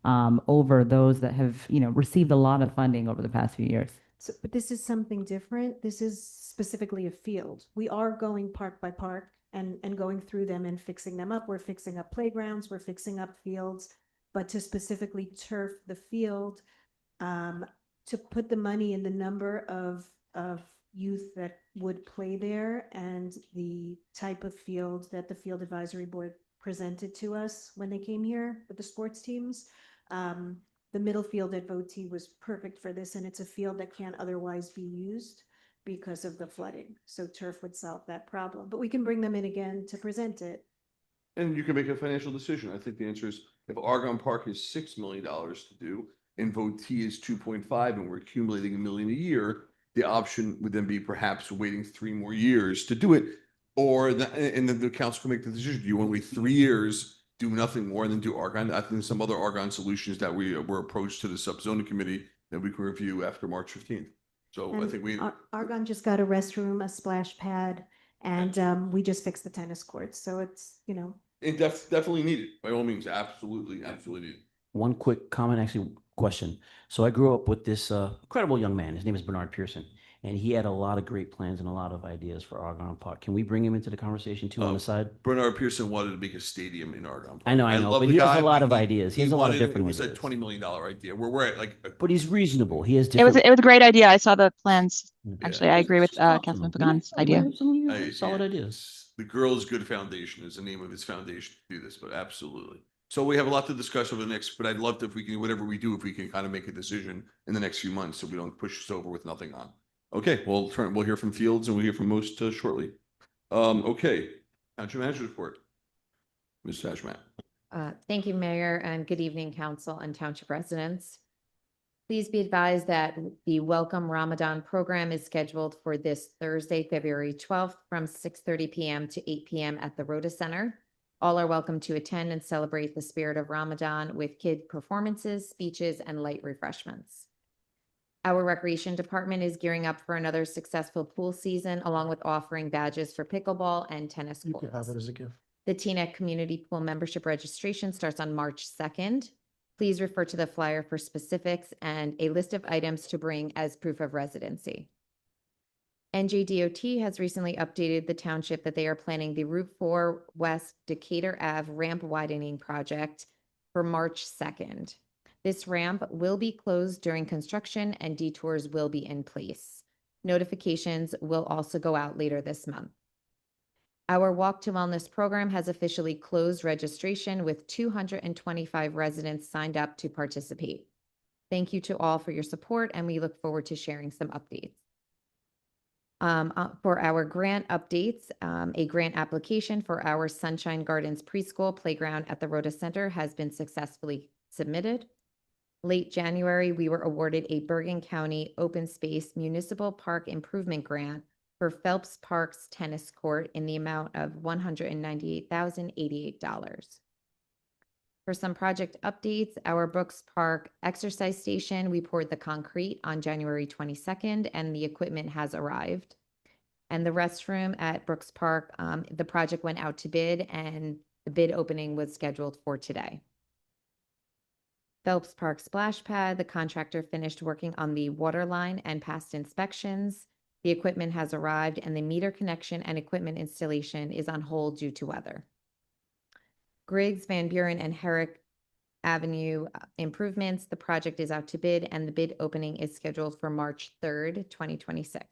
over those that have, received a lot of funding over the past few years. So, but this is something different. This is specifically a field. We are going park by park and going through them and fixing them up. We're fixing up playgrounds, we're fixing up fields, but to specifically turf the field, to put the money in the number of youth that would play there and the type of field that the Field Advisory Board presented to us when they came here with the sports teams. The middle field at Votee was perfect for this, and it's a field that can't otherwise be used because of the flooding. So turf would solve that problem, but we can bring them in again to present it. And you can make a financial decision. I think the answer is if Argonne Park is $6 million to do and Votee is 2.5 and we're accumulating $1 million a year, the option would then be perhaps waiting 3 more years to do it. And then the council can make the decision. Do you want to wait 3 years, do nothing more than do Argonne? I think there's some other Argonne solutions that we were approached to the subzoning committee that we can review after March 15th. So I think Argonne just got a restroom, a splash pad, and we just fixed the tennis courts. So it's, it definitely needed, by all means. Absolutely needed. One quick comment, actually question. So I grew up with this incredible young man. His name is Bernard Pearson. And he had a lot of great plans and a lot of ideas for Argonne Park. Can we bring him into the conversation too on Oh, the side? Bernard Pearson wanted to make a stadium in Argonne Park. I know, love but the he has guy, a lot but of ideas. He has a lot of different It was a ideas. $20 million idea. We're at like. But he's reasonable. He has It was different. a great idea. I saw the plans. Yeah. Actually, I agree with Just talk to Councilman him. He might- Pagan's he might idea. have some solid ideas. The Girls Good Foundation is the name of his foundation to do this, but absolutely. So we have a lot to discuss over the next, but I'd love to, if we can, whatever we do, if we can kind of make a decision in the next few months, so we don't push this over with nothing on. Okay, we'll hear from Fields and we'll hear from most shortly. Okay, Township Manager's report. Ms. Hashmat. Thank you, Mayor, and good evening, Council and Township residents. Please be advised that the Welcome Ramadan program is scheduled for this Thursday, February 12th from 6:30 p.m. to 8 p.m. at the Rhoda Center. All are welcome to attend and celebrate the spirit of Ramadan with kid performances, speeches, and light refreshments. Our Recreation Department is gearing up for another successful pool season, along with offering badges for pickleball and tennis You can have courts. it as a gift. The Teaneck Community Pool membership registration starts on March 2nd. Please refer to the flyer for specifics and a list of items to bring as proof of residency. NJDOT has recently updated the township that they are planning the Route 4 West Decatur Ave ramp widening project for March 2nd. This ramp will be closed during construction and detours will be in place. Notifications will also go out later this month. Our Walk to Wellness program has officially closed registration with 225 residents signed up to participate. Thank you to all for your support, and we look forward to sharing some updates. For our grant updates, a grant application for our Sunshine Gardens preschool playground at the Rhoda Center has been successfully submitted. Late January, we were awarded a Bergen County Open Space Municipal Park Improvement Grant for Phelps Park's tennis court in the amount of $198,088. For some project updates, our Brooks Park exercise station, we poured the concrete on January 22nd and the equipment has arrived. And the restroom at Brooks Park, the project went out to bid and the bid opening was scheduled for today. Phelps Park splash pad, the contractor finished working on the water line and passed inspections. The equipment has arrived and the meter connection and equipment installation is on hold due to weather. Griggs, Van Buren, and Herrick Avenue improvements, the project is out to bid and the bid opening is scheduled for March 3rd, 2026.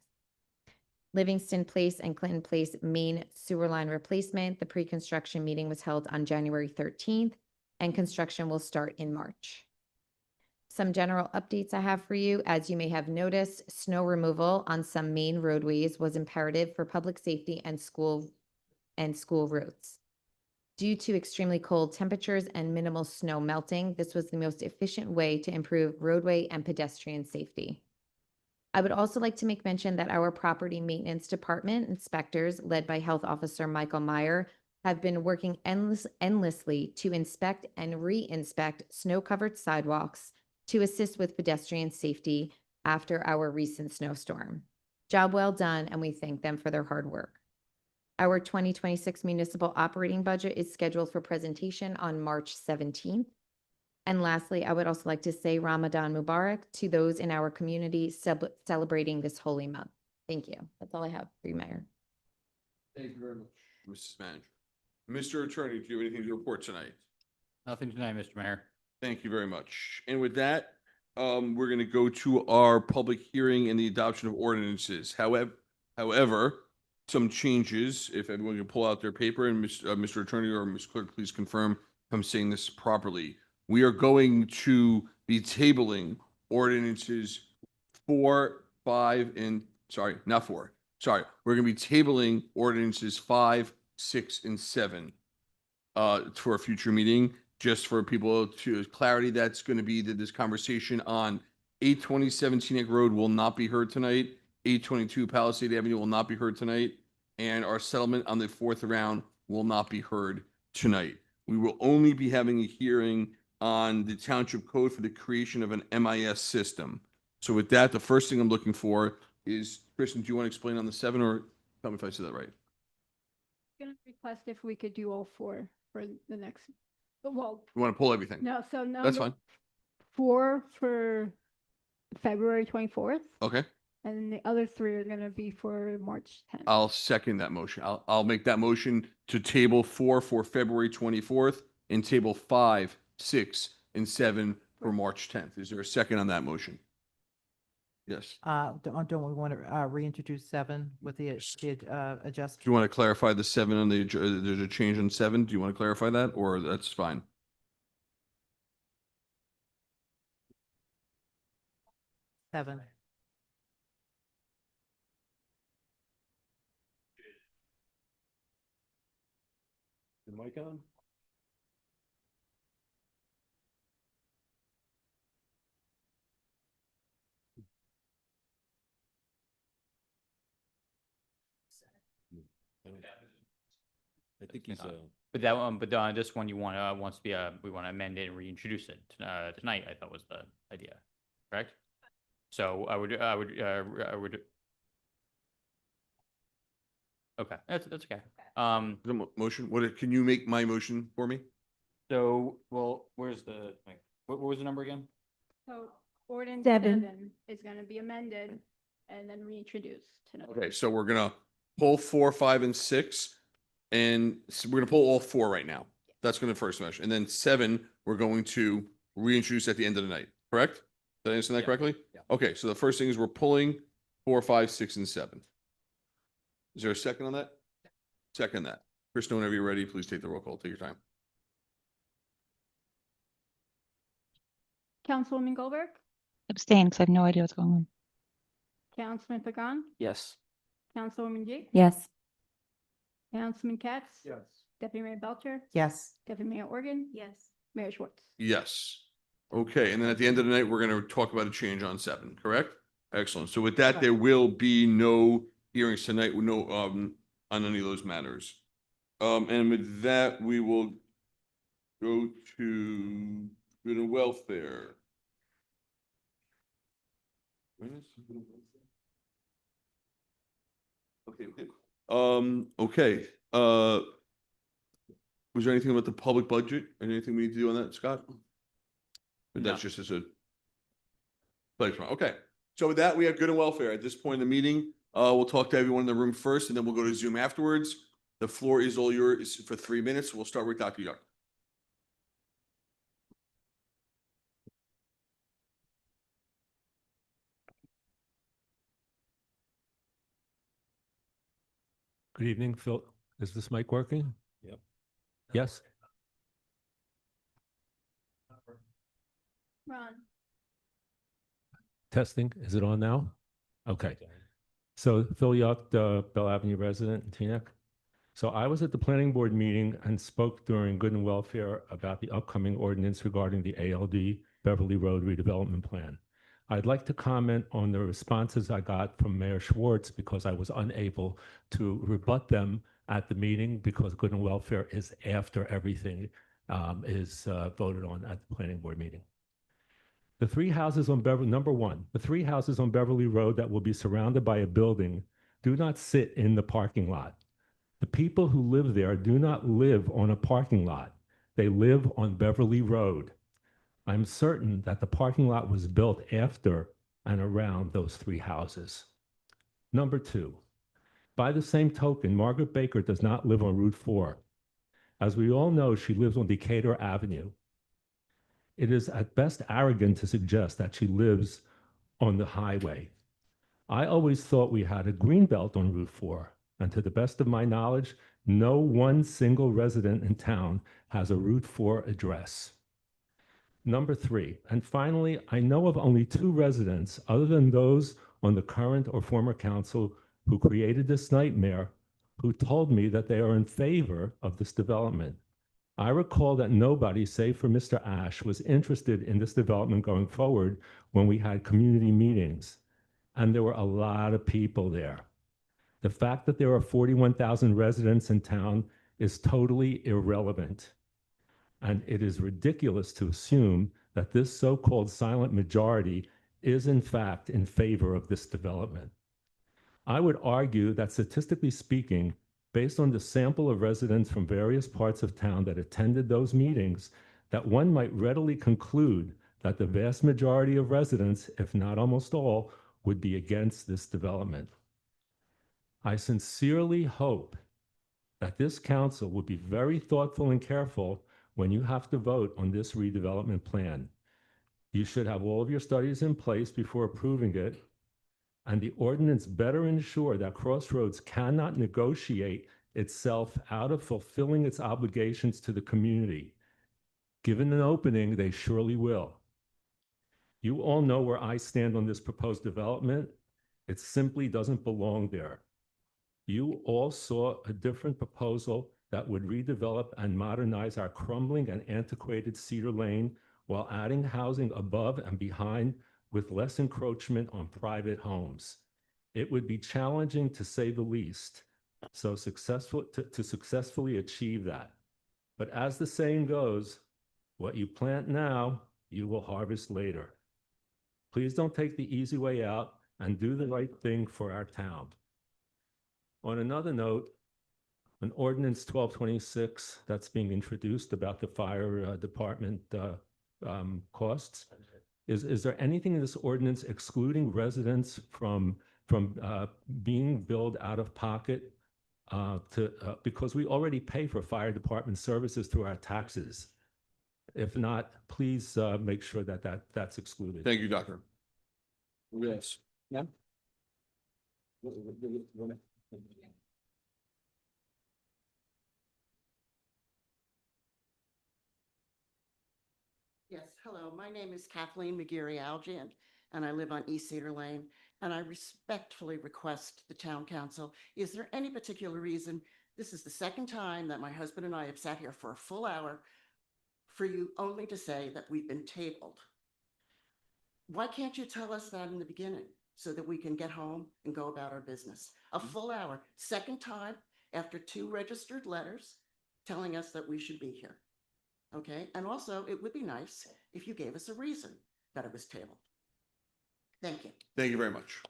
Livingston Place and Clinton Place main sewer line replacement, the pre-construction meeting was held on January 13th and construction will start in March. Some general updates I have for you. As you may have noticed, snow removal on some main roadways was imperative for public safety and school routes. Due to extremely cold temperatures and minimal snow melting, this was the most efficient way to improve roadway and pedestrian safety. I would also like to make mention that our property maintenance department inspectors, led by Health Officer Michael Meyer, have been working endlessly to inspect and re-inspect snow-covered sidewalks to assist with pedestrian safety after our recent snowstorm. Job well done, and we thank them for their hard work. Our 2026 municipal operating budget is scheduled for presentation on March 17th. And lastly, I would also like to say Ramadan Mubarak to those in our community celebrating this holy month. Thank you. That's all I have for you, Mayor. Thank you very much, Mrs. Manager. Mr. Attorney, do you have anything to report tonight? Nothing tonight, Mr. Mayor. Thank you very much. And with that, we're going to go to our public hearing and the adoption of ordinances. However, some changes, if everyone can pull out their paper and Mr. Attorney or Ms. Clerk, please confirm if I'm saying this properly. We are going to be tabling ordinances 4, 5, and sorry, not 4. Sorry, we're going to be tabling ordinances 5, 6, and 7 for a future meeting. Just for people to clarity, that's going to be that this conversation on 827 Teaneck Road will not be heard tonight. 822 Palisade Avenue will not be heard tonight. And our settlement on the 4th round will not be heard tonight. We will only be having a hearing on the township code for the creation of an MIS system. So with that, the first thing I'm looking for is, Kristen, do you want to explain on the 7 or tell me if I said that right? I'm going to request if we could do all 4 for the next, well, You want to pull everything? no, so That's fine. 4 for February 24th, Okay. And the other three are gonna be for March 10th. I'll second that motion. I'll make that motion to table 4 for February 24th and table 5, 6, and 7 for March 10th. Is there a second on that motion? Yes. Don't we want to reintroduce 7 with the Do you adjustment? want to clarify the 7 on the, there's a change on 7? Do you want to clarify that, or that's fine? Seven. The mic on? I think he's, But that one, but this one you want, wants to be, we want to amend it and reintroduce it, tonight, I thought was the idea, correct? So I would, okay, that's okay. The motion, can you make my motion for me? So, well, where's the, like, what was the number again? So ordinance 7. 7 is gonna be amended and then reintroduced tonight. Okay, so we're gonna pull 4, 5, and 6, and we're gonna pull all 4 right now. That's gonna first motion, and then 7, we're going to reintroduce at the end of the night, correct? Did I understand that Yeah. correctly? Yeah. Okay, so the first thing is we're pulling 4, 5, 6, and 7. Is there a second on that? Second that. Kristen, whenever you're ready, please take the roll call. Take your time. Councilwoman Goldberg, Abstain, because I have no idea what's going on. Councilman Pagan, Yes. Councilwoman G, Yes. Councilman Katz. yes. Deputy Mayor Belcher, Yes. Deputy Mayor Organ. Yes. Mayor Schwartz. Yes. Okay, and then at the end of the night, we're gonna talk about a change on 7, correct? Excellent. So with that, there will be no hearings tonight, with no, on any of those matters. And with that, we will go to good and welfare. Okay, okay, was there anything about the public budget? Anything we need to do on that, Scott? But that's just as a place, okay. So with that, we have good and welfare. At this point in the meeting, we'll talk to everyone in the room first, and then we'll go to Zoom afterwards. The floor is all yours for 3 minutes. We'll start with Dr. Young. Good evening, Phil. Is this mic working? Yep. Yes? Ron. Testing. Is it on now? Okay. So Phil Yuck, the Bell Avenue resident in Teaneck. So I was at the planning board meeting and spoke during Good and Welfare about the upcoming ordinance regarding the ALD Beverly Road redevelopment plan. I'd like to comment on the responses I got from Mayor Schwartz because I was unable to rebut them at the meeting because Good and Welfare is after everything is voted on at the planning board meeting. The 3 houses on Beverly, number 1, the 3 houses on Beverly Road that will be surrounded by a building do not sit in the parking lot. The people who live there do not live on a parking lot. They live on Beverly Road. I'm certain that the parking lot was built after and around those 3 houses. Number 2, by the same token, Margaret Baker does not live on Route 4. As we all know, she lives on Decatur Avenue. It is at best arrogant to suggest that she lives on the highway. I always thought we had a green belt on Route 4, and to the best of my knowledge, no one single resident in town has a Route 4 address. Number 3, and finally, I know of only 2 residents other than those on the current or former council who created this nightmare who told me that they are in favor of this development. I recall that nobody, save for Mr. Ash, was interested in this development going forward when we had community meetings, and there were a lot of people there. The fact that there are 41,000 residents in town is totally irrelevant. And it is ridiculous to assume that this so-called silent majority is in fact in favor of this development. I would argue that statistically speaking, based on the sample of residents from various parts of town that attended those meetings, that one might readily conclude that the vast majority of residents, if not almost all, would be against this development. I sincerely hope that this council will be very thoughtful and careful when you have to vote on this redevelopment plan. You should have all of your studies in place before approving it, and the ordinance better ensure that Crossroads cannot negotiate itself out of fulfilling its obligations to the community. Given an opening, they surely will. You all know where I stand on this proposed development. It simply doesn't belong there. You all saw a different proposal that would redevelop and modernize our crumbling and antiquated Cedar Lane while adding housing above and behind with less encroachment on private homes. It would be challenging to say the least, so to successfully achieve that. But as the saying goes, what you plant now, you will harvest later. Please don't take the easy way out and do the right thing for our town. On another note, an ordinance 1226 that's being introduced about the fire department costs. Is there anything in this ordinance excluding residents from being billed out of pocket because we already pay for fire department services through our taxes? If not, please make sure that that's excluded. Thank you, Doctor. Yes. Yeah. Yes, hello, my name is Kathleen McGeary-Algian, and I live on East Cedar Lane. And I respectfully request the town council, is there any particular reason? This is the second time that my husband and I have sat here for a full hour for you only to say that we've been tabled. Why can't you tell us that in the beginning so that we can get home and go about our business? A full hour, second time after 2 registered letters telling us that we should be here. Okay, and also it would be nice if you gave us a reason that it was tabled. Thank you. Thank you very much.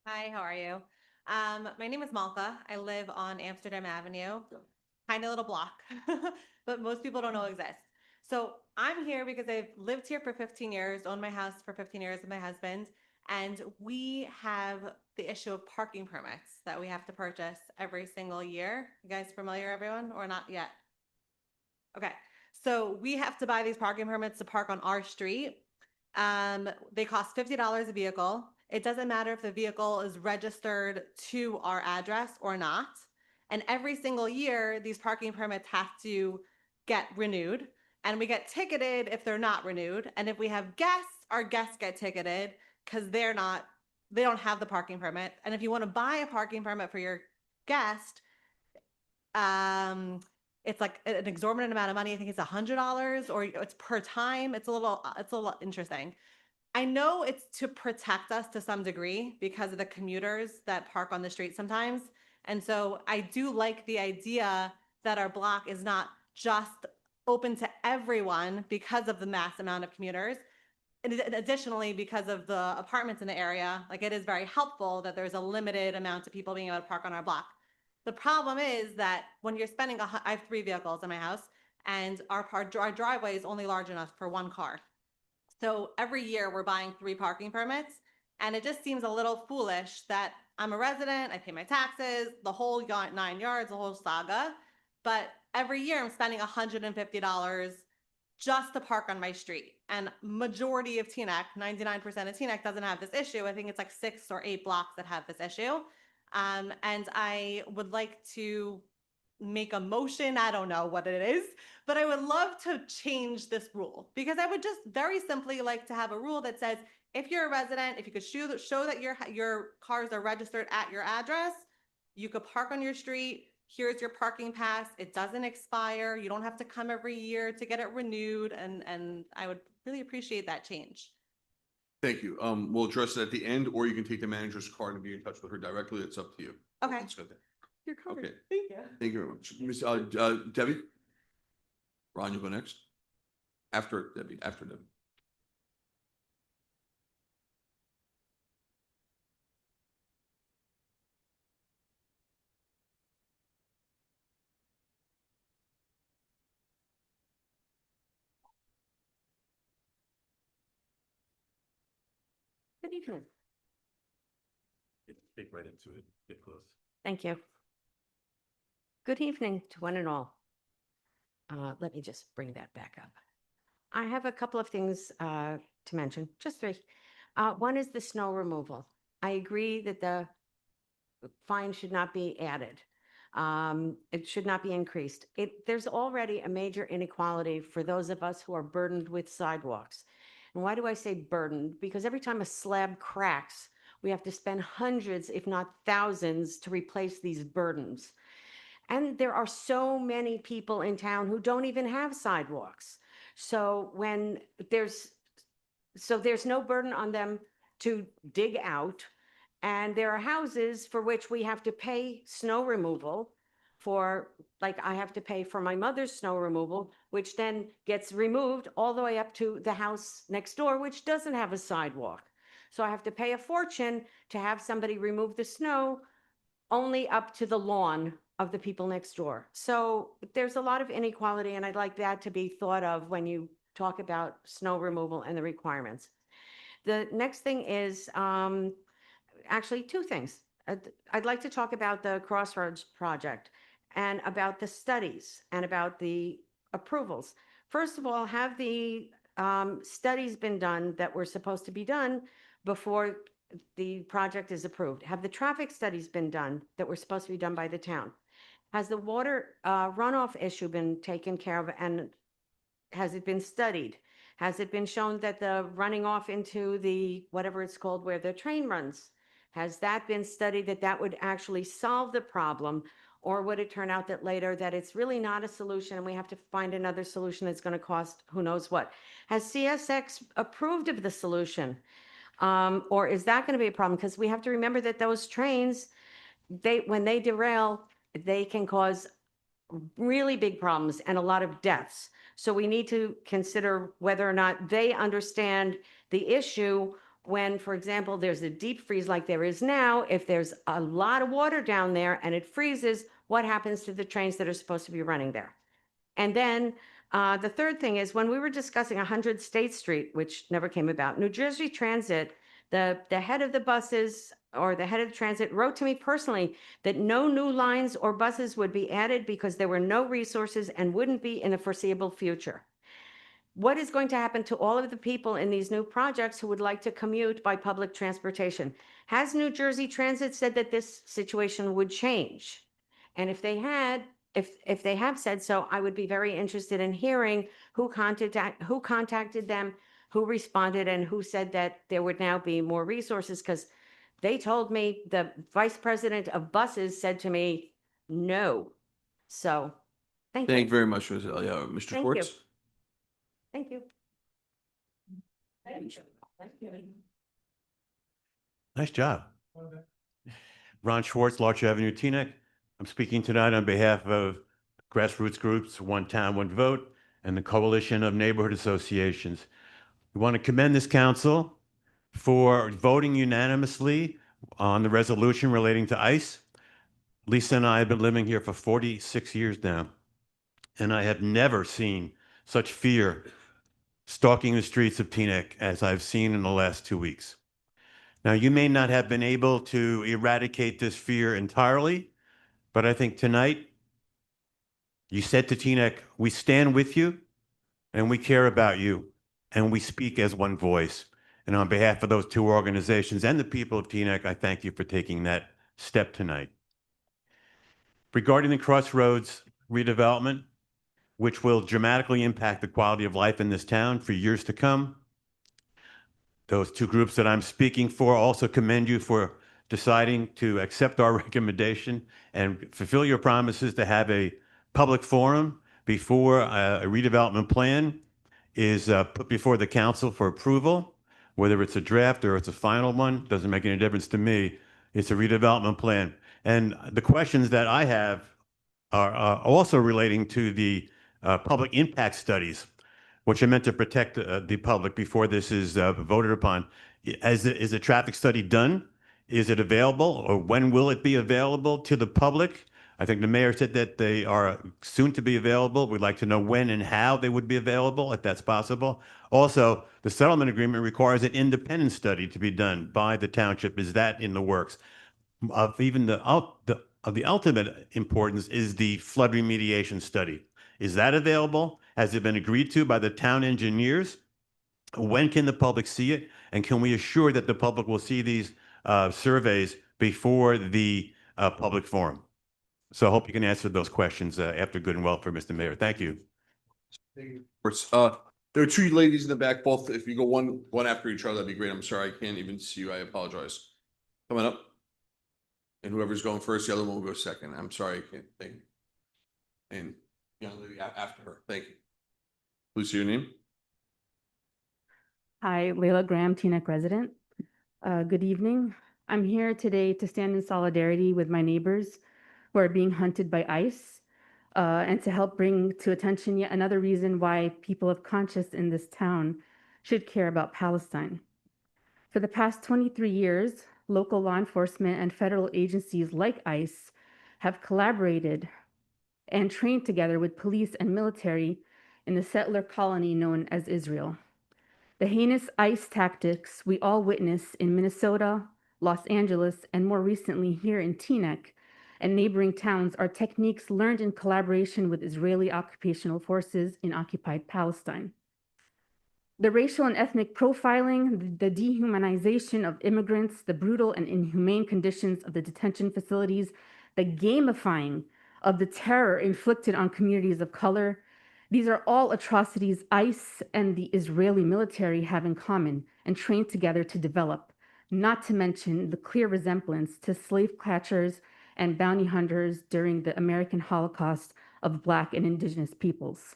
Hi, how are you? My name is Malka. I live on Amsterdam Avenue, tiny little block, but most people don't know exists. So I'm here because I've lived here for 15 years, owned my house for 15 years with my husband, and we have the issue of parking permits that we have to purchase every single year. You guys familiar, everyone, or not yet? Okay, so we have to buy these parking permits to park on our street. They cost $50 a vehicle. It doesn't matter if the vehicle is registered to our address or not. And every single year, these parking permits have to get renewed. And we get ticketed if they're not renewed. And if we have guests, our guests get ticketed because they don't have the parking permit. And if you want to buy a parking permit for your guest, it's like an exorbitant amount of money. I think it's $100 or it's per time. It's a little interesting. I know it's to protect us to some degree because of the commuters that park on the street sometimes. And so I do like the idea that our block is not just open to everyone because of the mass amount of commuters. And additionally, because of the apartments in the area, like it is very helpful that there's a limited amount of people being able to park on our block. The problem is that when you're spending, I have 3 vehicles in my house and our driveway is only large enough for 1 car. So every year we're buying 3 parking permits and it just seems a little foolish that I'm a resident, I pay my taxes, the whole 9 yards, the whole saga. But every year I'm spending $150 just to park on my street. And majority of Teaneck, 99% of Teaneck doesn't have this issue. I think it's like 6 or 8 blocks that have this issue. And I would like to make a motion. I don't know what it is, but I would love to change this rule because I would just very simply like to have a rule that says, if you're a resident, if you could show that your cars are registered at your address, you could park on your street. Here's your parking pass. It doesn't expire. You don't have to come every year to get it renewed. And I would really appreciate that change. Thank you. We'll address it at the end, or you can take the manager's card and be in touch with her directly. It's up to you. Okay. That's good. You're covered. Okay. Thank you. Thank you very much. Miss Debbie? Ron, you go next. After Debbie. evening. Get right into it. Get close. Thank you. Good evening to one and all. Let me just bring that back up. I have a couple of things to mention, just three. One is the snow removal. I agree that the fine should not be added. It should not be increased. There's already a major inequality for those of us who are burdened with sidewalks. And why do I say burdened? Because every time a slab cracks, we have to spend hundreds, if not thousands, to replace these burdens. And there are so many people in town who don't even have sidewalks. So there's no burden on them to dig out. And there are houses for which we have to pay snow removal for, like I have to pay for my mother's snow removal, which then gets removed all the way up to the house next door, which doesn't have a sidewalk. So I have to pay a fortune to have somebody remove the snow only up to the lawn of the people next door. So there's a lot of inequality, and I'd like that to be thought of when you talk about snow removal and the requirements. The next thing is actually two things. I'd like to talk about the Crossroads project and about the studies and about the approvals. First of all, have the studies been done that were supposed to be done before the project is approved? Have the traffic studies been done that were supposed to be done by the town? Has the water runoff issue been taken care of, and has it been studied? Has it been shown that the running off into the, whatever it's called, where the train runs, has that been studied, that would actually solve the problem? Or would it turn out that later that it's really not a solution and we have to find another solution that's going to cost who knows what? Has CSX approved of the solution? Or is that going to be a problem? Because we have to remember that those trains, when they derail, they can cause really big problems and a lot of deaths. So we need to consider whether or not they understand the issue when, for example, there's a deep freeze like there is now. If there's a lot of water down there and it freezes, what happens to the trains that are supposed to be running there? And then the third thing is, when we were discussing 100 State Street, which never came about, New Jersey Transit, the head of the buses or the head of the transit wrote to me personally that no new lines or buses would be added because there were no resources and wouldn't be in the foreseeable future. What is going to happen to all of the people in these new projects who would like to commute by public transportation? Has New Jersey Transit said that this situation would change? And if they have said so, I would be very interested in hearing who contacted them, who responded, and who said that there would now be more resources, because they told me, the vice president of buses said to me, no. So, thank you. Thank you very much, Ms. Elliott. Mr. Thank Schwartz? Thank you. Nice job. Ron Schwartz, Larch Avenue, Teaneck. I'm speaking tonight on behalf of grassroots groups, One Town, One Vote, and the Coalition of Neighborhood Associations. We want to commend this council for voting unanimously on the resolution relating to ICE. Lisa and I have been living here for 46 years now, and I have never seen such fear stalking the streets of Teaneck as I've seen in the last 2 weeks. Now, you may not have been able to eradicate this fear entirely, but I think tonight you said to Teaneck, we stand with you and we care about you and we speak as one voice. And on behalf of those two organizations and the people of Teaneck, I thank you for taking that step tonight. Regarding the Crossroads redevelopment, which will dramatically impact the quality of life in this town for years to come, those two groups that I'm speaking for also commend you for deciding to accept our recommendation and fulfill your promises to have a public forum before a redevelopment plan is put before the council for approval. Whether it's a draft or it's a final one, doesn't make any difference to me. It's a redevelopment plan. And the questions that I have are also relating to the public impact studies, which are meant to protect the public before this is voted upon. Is a traffic study done? Is it available, or when will it be available to the public? I think the mayor said that they are soon to be available. We'd like to know when and how they would be available, if that's possible. Also, the settlement agreement requires an independent study to be done by the township. Is that in the works? Of even of the ultimate importance is the flood remediation study. Is that available? Has it been agreed to by the town engineers? When can the public see it? And can we assure that the public will see these surveys before the public forum? So I hope you can answer those questions after good and well for Mr. Mayor. Thank you. There are two ladies in the back, both, if you go one after each other, that'd be great. I'm sorry, I can't even see you. I apologize. Coming up. And whoever's going first, the other one will go second. I'm sorry, I can't think. And young lady after her. Thank you. Please say your name. Hi, Layla Graham, Teaneck resident. Good evening. I'm here today to stand in solidarity with my neighbors who are being hunted by ICE and to help bring to attention yet another reason why people of conscience in this town should care about Palestine. For the past 23 years, local law enforcement and federal agencies like ICE have collaborated and trained together with police and military in the settler colony known as Israel. The heinous ICE tactics we all witness in Minnesota, Los Angeles, and more recently here in Teaneck and neighboring towns are techniques learned in collaboration with Israeli occupational forces in occupied Palestine. The racial and ethnic profiling, the dehumanization of immigrants, the brutal and inhumane conditions of the detention facilities, the gamifying of the terror inflicted on communities of color, these are all atrocities ICE and the Israeli military have in common and trained together to develop, not to mention the clear resemblance to slave catchers and bounty hunters during the American Holocaust of Black and Indigenous peoples.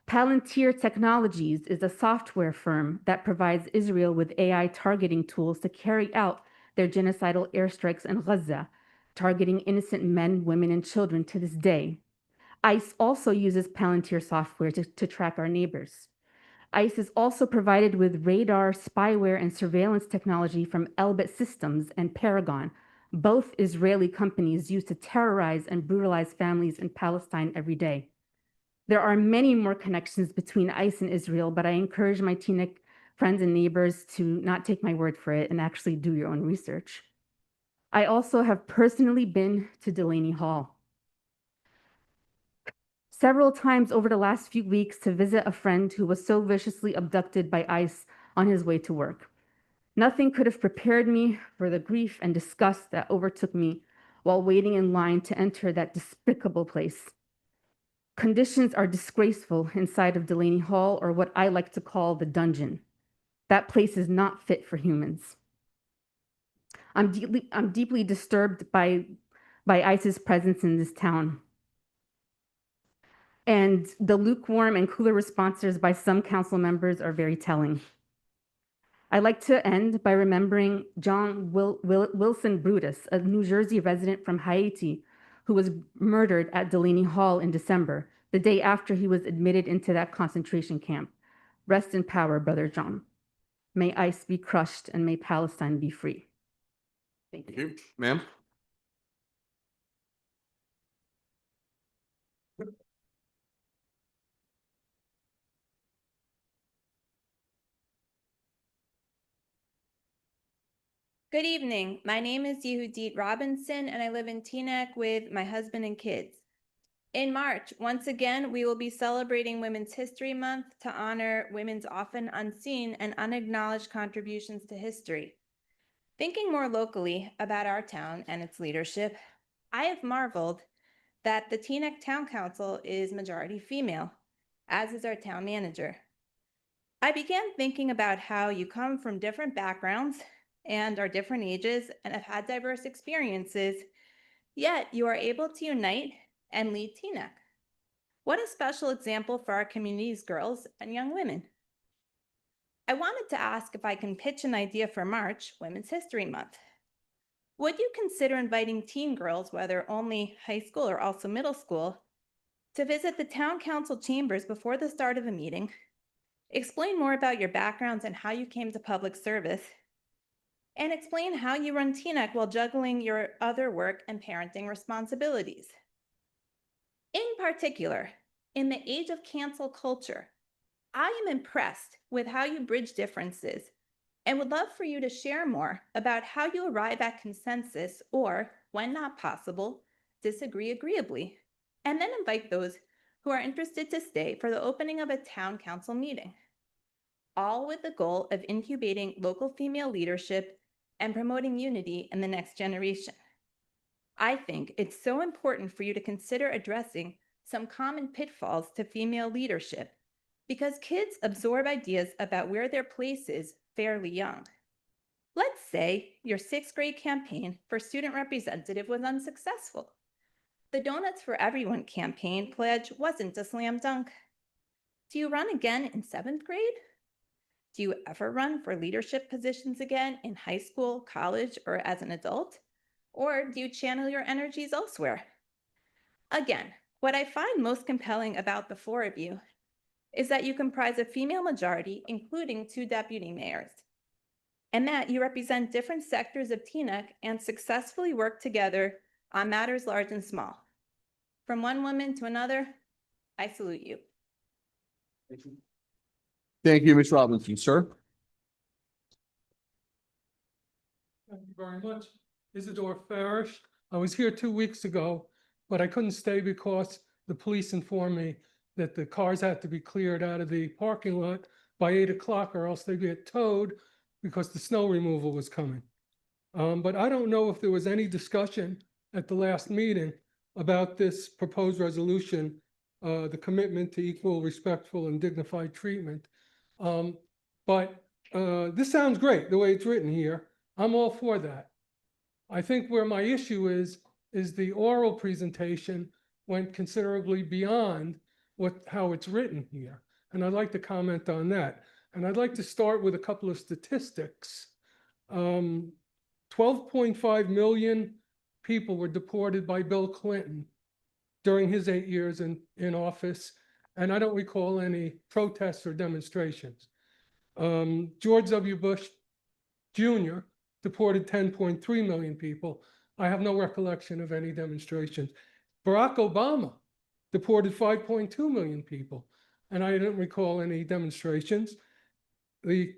Palantir Technologies is a software firm that provides Israel with AI targeting tools to carry out their genocidal airstrikes in Gaza, targeting innocent men, women, and children to this day. ICE also uses Palantir software to track our neighbors. ICE is also provided with radar, spyware, and surveillance technology from Elbit Systems and Paragon, both Israeli companies used to terrorize and brutalize families in Palestine every day. There are many more connections between ICE and Israel, but I encourage my Teaneck friends and neighbors to not take my word for it and actually do your own research. I also have personally been to Delaney Hall several times over the last few weeks to visit a friend who was so viciously abducted by ICE on his way to work. Nothing could have prepared me for the grief and disgust that overtook me while waiting in line to enter that despicable place. Conditions are disgraceful inside of Delaney Hall, or what I like to call the dungeon. That place is not fit for humans. I'm deeply disturbed by ICE's presence in this town. And the lukewarm and cooler responses by some council members are very telling. I'd like to end by remembering John Wilson Brutus, a New Jersey resident from Haiti, who was murdered at Delaney Hall in December, the day after he was admitted into that concentration camp. Rest in power, Brother John. May ICE be crushed and may Palestine be free. Thank you. Ma'am. Good evening. My name is Yehudit Robinson, and I live in Teaneck with my husband and kids. In March, once again, we will be celebrating Women's History Month to honor women's often unseen and unacknowledged contributions to history. Thinking more locally about our town and its leadership, I have marveled that the Teaneck Town Council is majority female, as is our town manager. I began thinking about how you come from different backgrounds and are different ages and have had diverse experiences, yet you are able to unite and lead Teaneck. What a special example for our community's girls and young women. I wanted to ask if I can pitch an idea for March, Women's History Month. Would you consider inviting teen girls, whether only high school or also middle school, to visit the town council chambers before the start of a meeting, explain more about your backgrounds and how you came to public service, and explain how you run Teaneck while juggling your other work and parenting responsibilities? In particular, in the age of cancel culture, I am impressed with how you bridge differences and would love for you to share more about how you arrive at consensus or, when not possible, disagree agreeably, and then invite those who are interested to stay for the opening of a town council meeting, all with the goal of incubating local female leadership and promoting unity in the next generation. I think it's so important for you to consider addressing some common pitfalls to female leadership because kids absorb ideas about where their place is fairly young. Let's say your 6th grade campaign for student representative was unsuccessful. The Donuts for Everyone campaign pledge wasn't a slam dunk. Do you run again in 7th grade? Do you ever run for leadership positions again in high school, college, or as an adult? Or do you channel your energies elsewhere? Again, what I find most compelling about the 4 of you is that you comprise a female majority, including 2 deputy mayors, and that you represent different sectors of Teaneck and successfully work together on matters large and small. From one woman to another, I salute you. Thank you, Ms. Robinson. Sir? Thank you very much. Isidore Farish. I was here 2 weeks ago, but I couldn't stay because the police informed me that the cars had to be cleared out of the parking lot by 8 o'clock or else they'd get towed because the snow removal was coming. But I don't know if there was any discussion at the last meeting about this proposed resolution, the commitment to equal, respectful, and dignified treatment. But this sounds great, the way it's written here. I'm all for that. I think where my issue is the oral presentation went considerably beyond how it's written here. And I'd like to comment on that. And I'd like to start with a couple of statistics. 12.5 million people were deported by Bill Clinton during his 8 years in office. And I don't recall any protests or demonstrations. George W. Bush Jr. deported 10.3 million people. I have no recollection of any demonstrations. Barack Obama deported 5.2 million people, and I didn't recall any demonstrations. The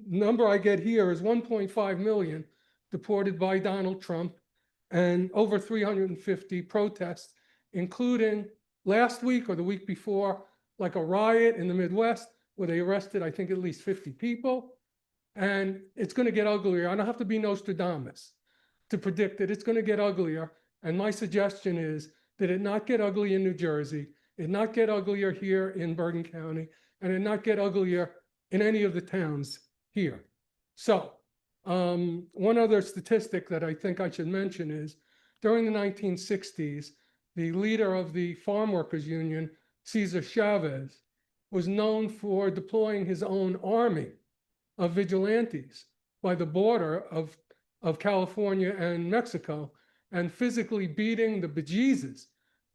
number I get here is 1.5 million deported by Donald Trump and over 350 protests, including last week or the week before, like a riot in the Midwest where they arrested, I think, at least 50 people. And it's going to get uglier. I don't have to be Nostradamus to predict that it's going to get uglier. And my suggestion is that it not get ugly in New Jersey, it not get uglier here in Bergen County, and it not get uglier in any of the towns here. So one other statistic that I think I should mention is during the 1960s, the leader of the Farm Workers Union, Cesar Chavez, was known for deploying his own army of vigilantes by the border of California and Mexico and physically beating the bejesus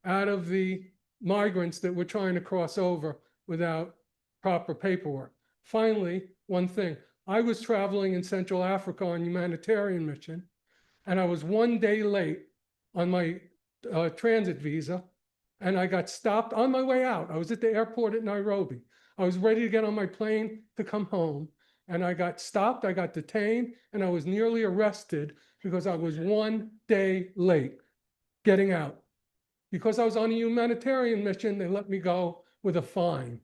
out of the migrants that were trying to cross over without proper paperwork. Finally, one thing, I was traveling in Central Africa on humanitarian mission, and I was 1 day late on my transit visa, and I got stopped on my way out. I was at the airport at Nairobi. I was ready to get on my plane to come home, and I got stopped, I got detained, and I was nearly arrested because I was 1 day late getting out. Because I was on a humanitarian mission, they let me go with a fine,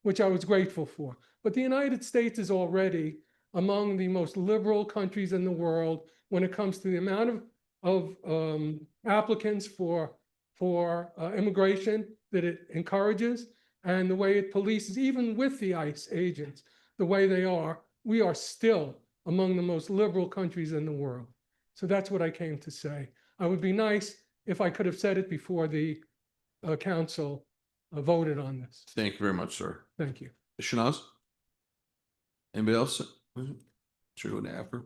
which I was grateful for. But the United States is already among the most liberal countries in the world when it comes to the amount of applicants for immigration that it encourages and the way it polices, even with the ICE agents, the way they are. We are still among the most liberal countries in the world. So that's what I came to say. I would be nice if I could have said it before the council voted on this. Thank you very much, sir. Thank you. Shanaz? Anybody else? Should we go to after?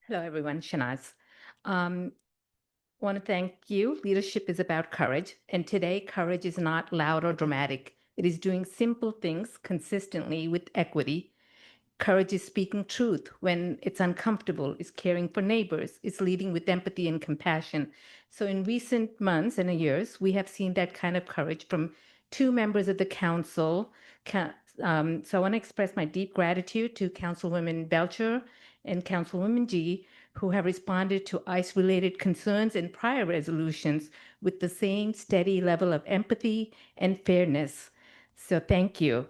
Hello, everyone. Shanaz. Want to thank you. Leadership is about courage. And today, courage is not loud or dramatic. It is doing simple things consistently with equity Courage is speaking truth when it's uncomfortable, is caring for neighbors, is leading with empathy and compassion. So in recent months and years, we have seen that kind of courage from two members of the council. So I want to express my deep gratitude to Councilwoman Belcher and Councilwoman G, who have responded to ICE-related concerns in prior resolutions with the same steady level of empathy and fairness. So thank you.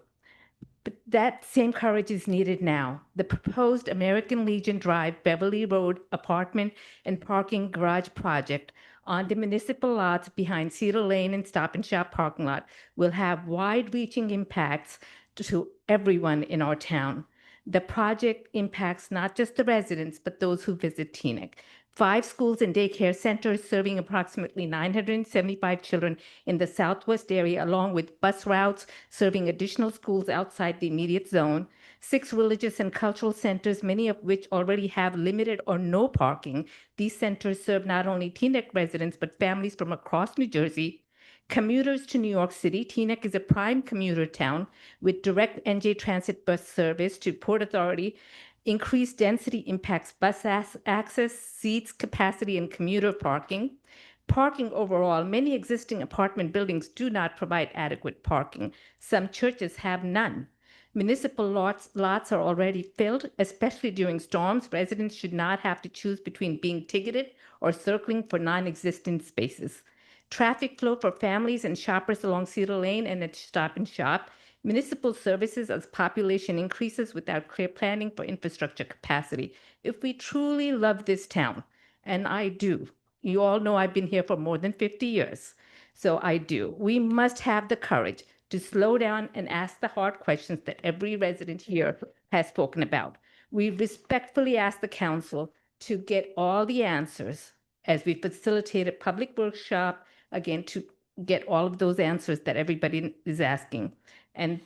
But that same courage is needed now. The proposed American Legion Drive Beverly Road apartment and parking garage project on the municipal lots behind Cedar Lane and Stop and Shop parking lot will have wide-reaching impacts to everyone in our town. The project impacts not just the residents, but those who visit Teaneck. 5 schools and daycare centers serving approximately 975 children in the southwest area, along with bus routes serving additional schools outside the immediate zone. 6 religious and cultural centers, many of which already have limited or no parking. These centers serve not only Teaneck residents, but families from across New Jersey. Commuters to New York City. Teaneck is a prime commuter town with direct NJ Transit bus service to Port Authority. Increased density impacts bus access, seats, capacity, and commuter parking. Parking overall, many existing apartment buildings do not provide adequate parking. Some churches have none. Municipal lots are already filled, especially during storms. Residents should not have to choose between being ticketed or circling for non-existent spaces. Traffic flow for families and shoppers along Cedar Lane and at Stop and Shop. Municipal services as population increases without clear planning for infrastructure capacity. If we truly love this town, and I do, you all know I've been here for more than 50 years, so I do, we must have the courage to slow down and ask the hard questions that every resident here has spoken about. We respectfully ask the council to get all the answers as we facilitate a public workshop, again, to get all of those answers that everybody is asking, and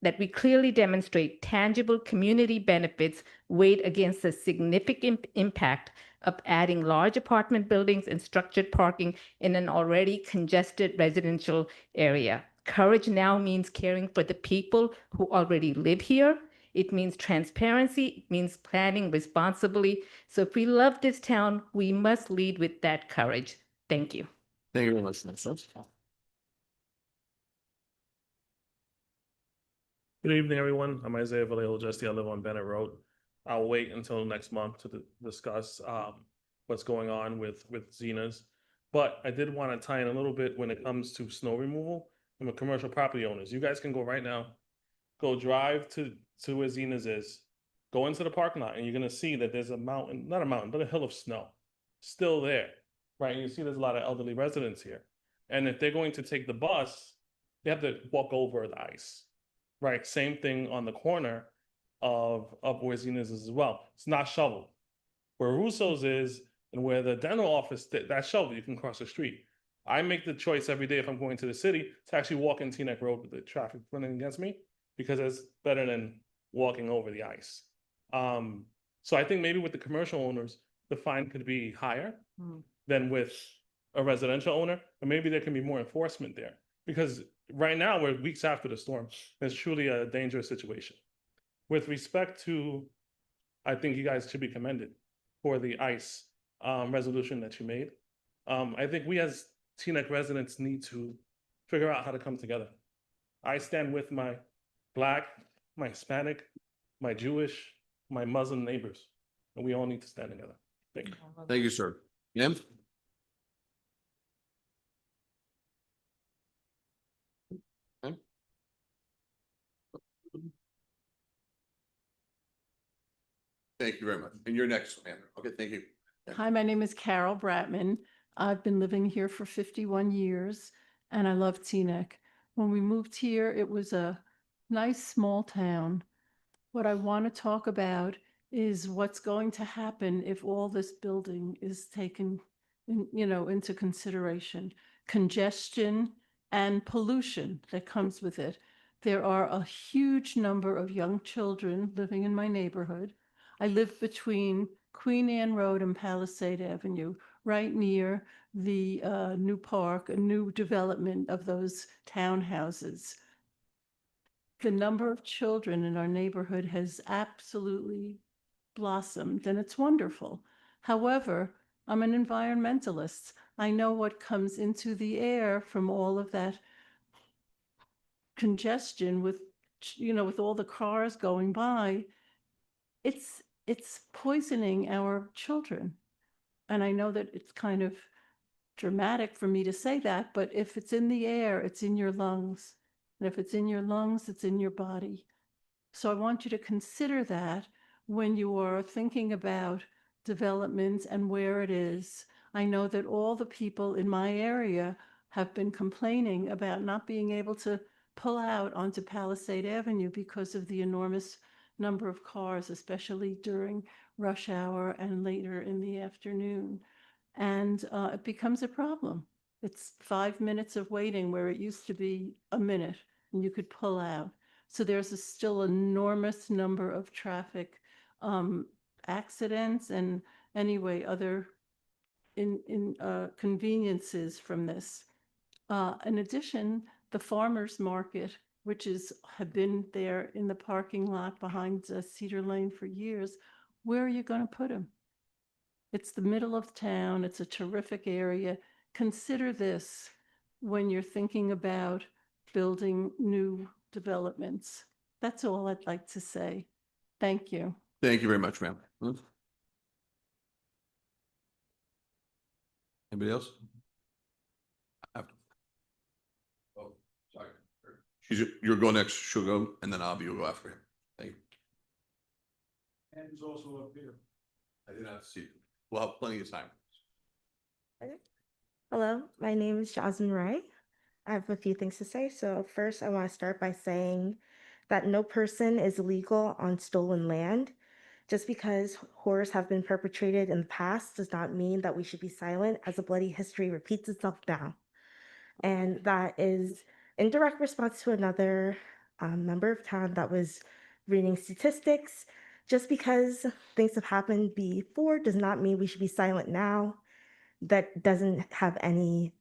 that we clearly demonstrate tangible community benefits weighed against the significant impact of adding large apartment buildings and structured parking in an already congested residential area. Courage now means caring for the people who already live here. It means transparency. It means planning responsibly. So if we love this town, we must lead with that courage. Thank you. Thank you very much. Good evening, everyone. I'm Isaiah Vallejo Justy. I live on Bennett Road. I'll wait until next month to discuss what's going on with Zenas. But I did want to tie in a little bit when it comes to snow removal from the commercial property owners. You guys can go right now, go drive to where Zenas is, go into the parking lot, and you're going to see that there's a mountain, not a mountain, but a hill of snow still there, right? And you see there's a lot of elderly residents here. And if they're going to take the bus, they have to walk over the ice. Right, same thing on the corner of where Zenas is as well. It's not shoveled. Where Russo's is and where the dental office, that's shoveled, you can cross the street. I make the choice every day if I'm going to the city to actually walk in Teaneck Road with the traffic running against me, because it's better than walking over the ice. So I think maybe with the commercial owners, the fine could be higher than with a residential owner, or maybe there can be more enforcement there. Because right now, we're weeks after the storm. It's truly a dangerous situation. With respect to, I think you guys should be commended for the ICE resolution that you made. I think we as Teaneck residents need to figure out how to come together. I stand with my Black, my Hispanic, my Jewish, my Muslim neighbors, and we all need to stand together. Thank you. Thank you, sir. Yam? Thank you very much. And you're next, Amanda. Okay, thank you. Hi, my name is Carol Bratman. I've been living here for 51 years and I love Teaneck. When we moved here, it was a nice small town. What I want to talk about is what's going to happen if all this building is taken into consideration. Congestion and pollution that comes with it. There are a huge number of young children living in my neighborhood. I live between Queen Anne Road and Palisade Avenue, right near the new park, a new development of those townhouses. the number of children in our neighborhood has absolutely blossomed, and it's wonderful. However, I'm an environmentalist. I know what comes into the air from all of that congestion with, with all the cars going by. It's poisoning our children. And I know that it's kind of dramatic for me to say that, but if it's in the air, it's in your lungs. And if it's in your lungs, it's in your body. So I want you to consider that when you are thinking about development and where it is. I know that all the people in my area have been complaining about not being able to pull out onto Palisade Avenue because of the enormous number of cars, especially during rush hour and later in the afternoon. And it becomes a problem. It's 5 minutes of waiting where it used to be a minute and you could pull out. So there's still enormous number of traffic accidents and anyway, other conveniences from this. In addition, the farmers market, which have been there in the parking lot behind Cedar Lane for years, where are you going to put them? It's the middle of town. It's a terrific area. Consider this when you're thinking about building new developments. That's all I'd like to say. Thank you. Thank you very much, ma'am. Anybody else? Oh, sorry. You're going next. She'll go, and then Avi will go after him. Thank you. And he's also up here. I did not see. We'll have plenty of time. Hello, my name is Jasmine Ray. I have a few things to say. So first, I want to start by saying that no person is illegal on stolen land. Just because horrors have been perpetrated in the past does not mean that we should be silent as a bloody history repeats itself now. And that is in direct response to another member of town that was reading statistics. Just because things have happened before does not mean we should be silent now. That doesn't have any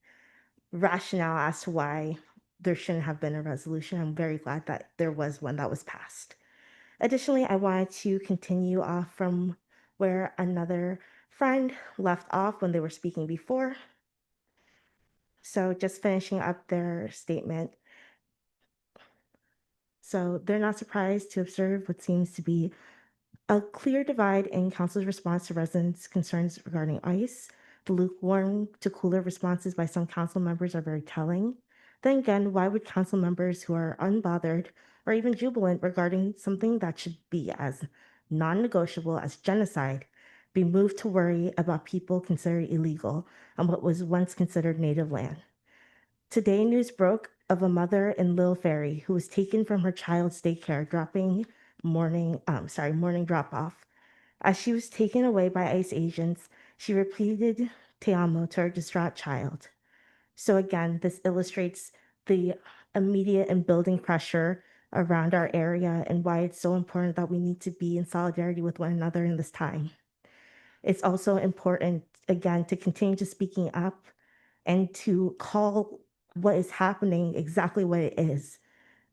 rationale as to why there shouldn't have been a resolution. I'm very glad that there was one that was passed. Additionally, I wanted to continue off from where another friend left off when they were speaking before. So just finishing up their statement. So they're not surprised to observe what seems to be a clear divide in council's response to residents' concerns regarding ICE. The lukewarm to cooler responses by some council members are very telling. Then again, why would council members who are unbothered or even jubilant regarding something that should be as non-negotiable as genocide be moved to worry about people considered illegal on what was once considered native land? Today, news broke of a mother in Little Ferry who was taken from her child's daycare morning drop-off. As she was taken away by ICE agents, she repeated "Te amo" to her distraught child. So again, this illustrates the immediate and building pressure around our area and why it's so important that we need to be in solidarity with one another in this time. It's also important, again, to continue to speaking up and to call what is happening exactly what it is.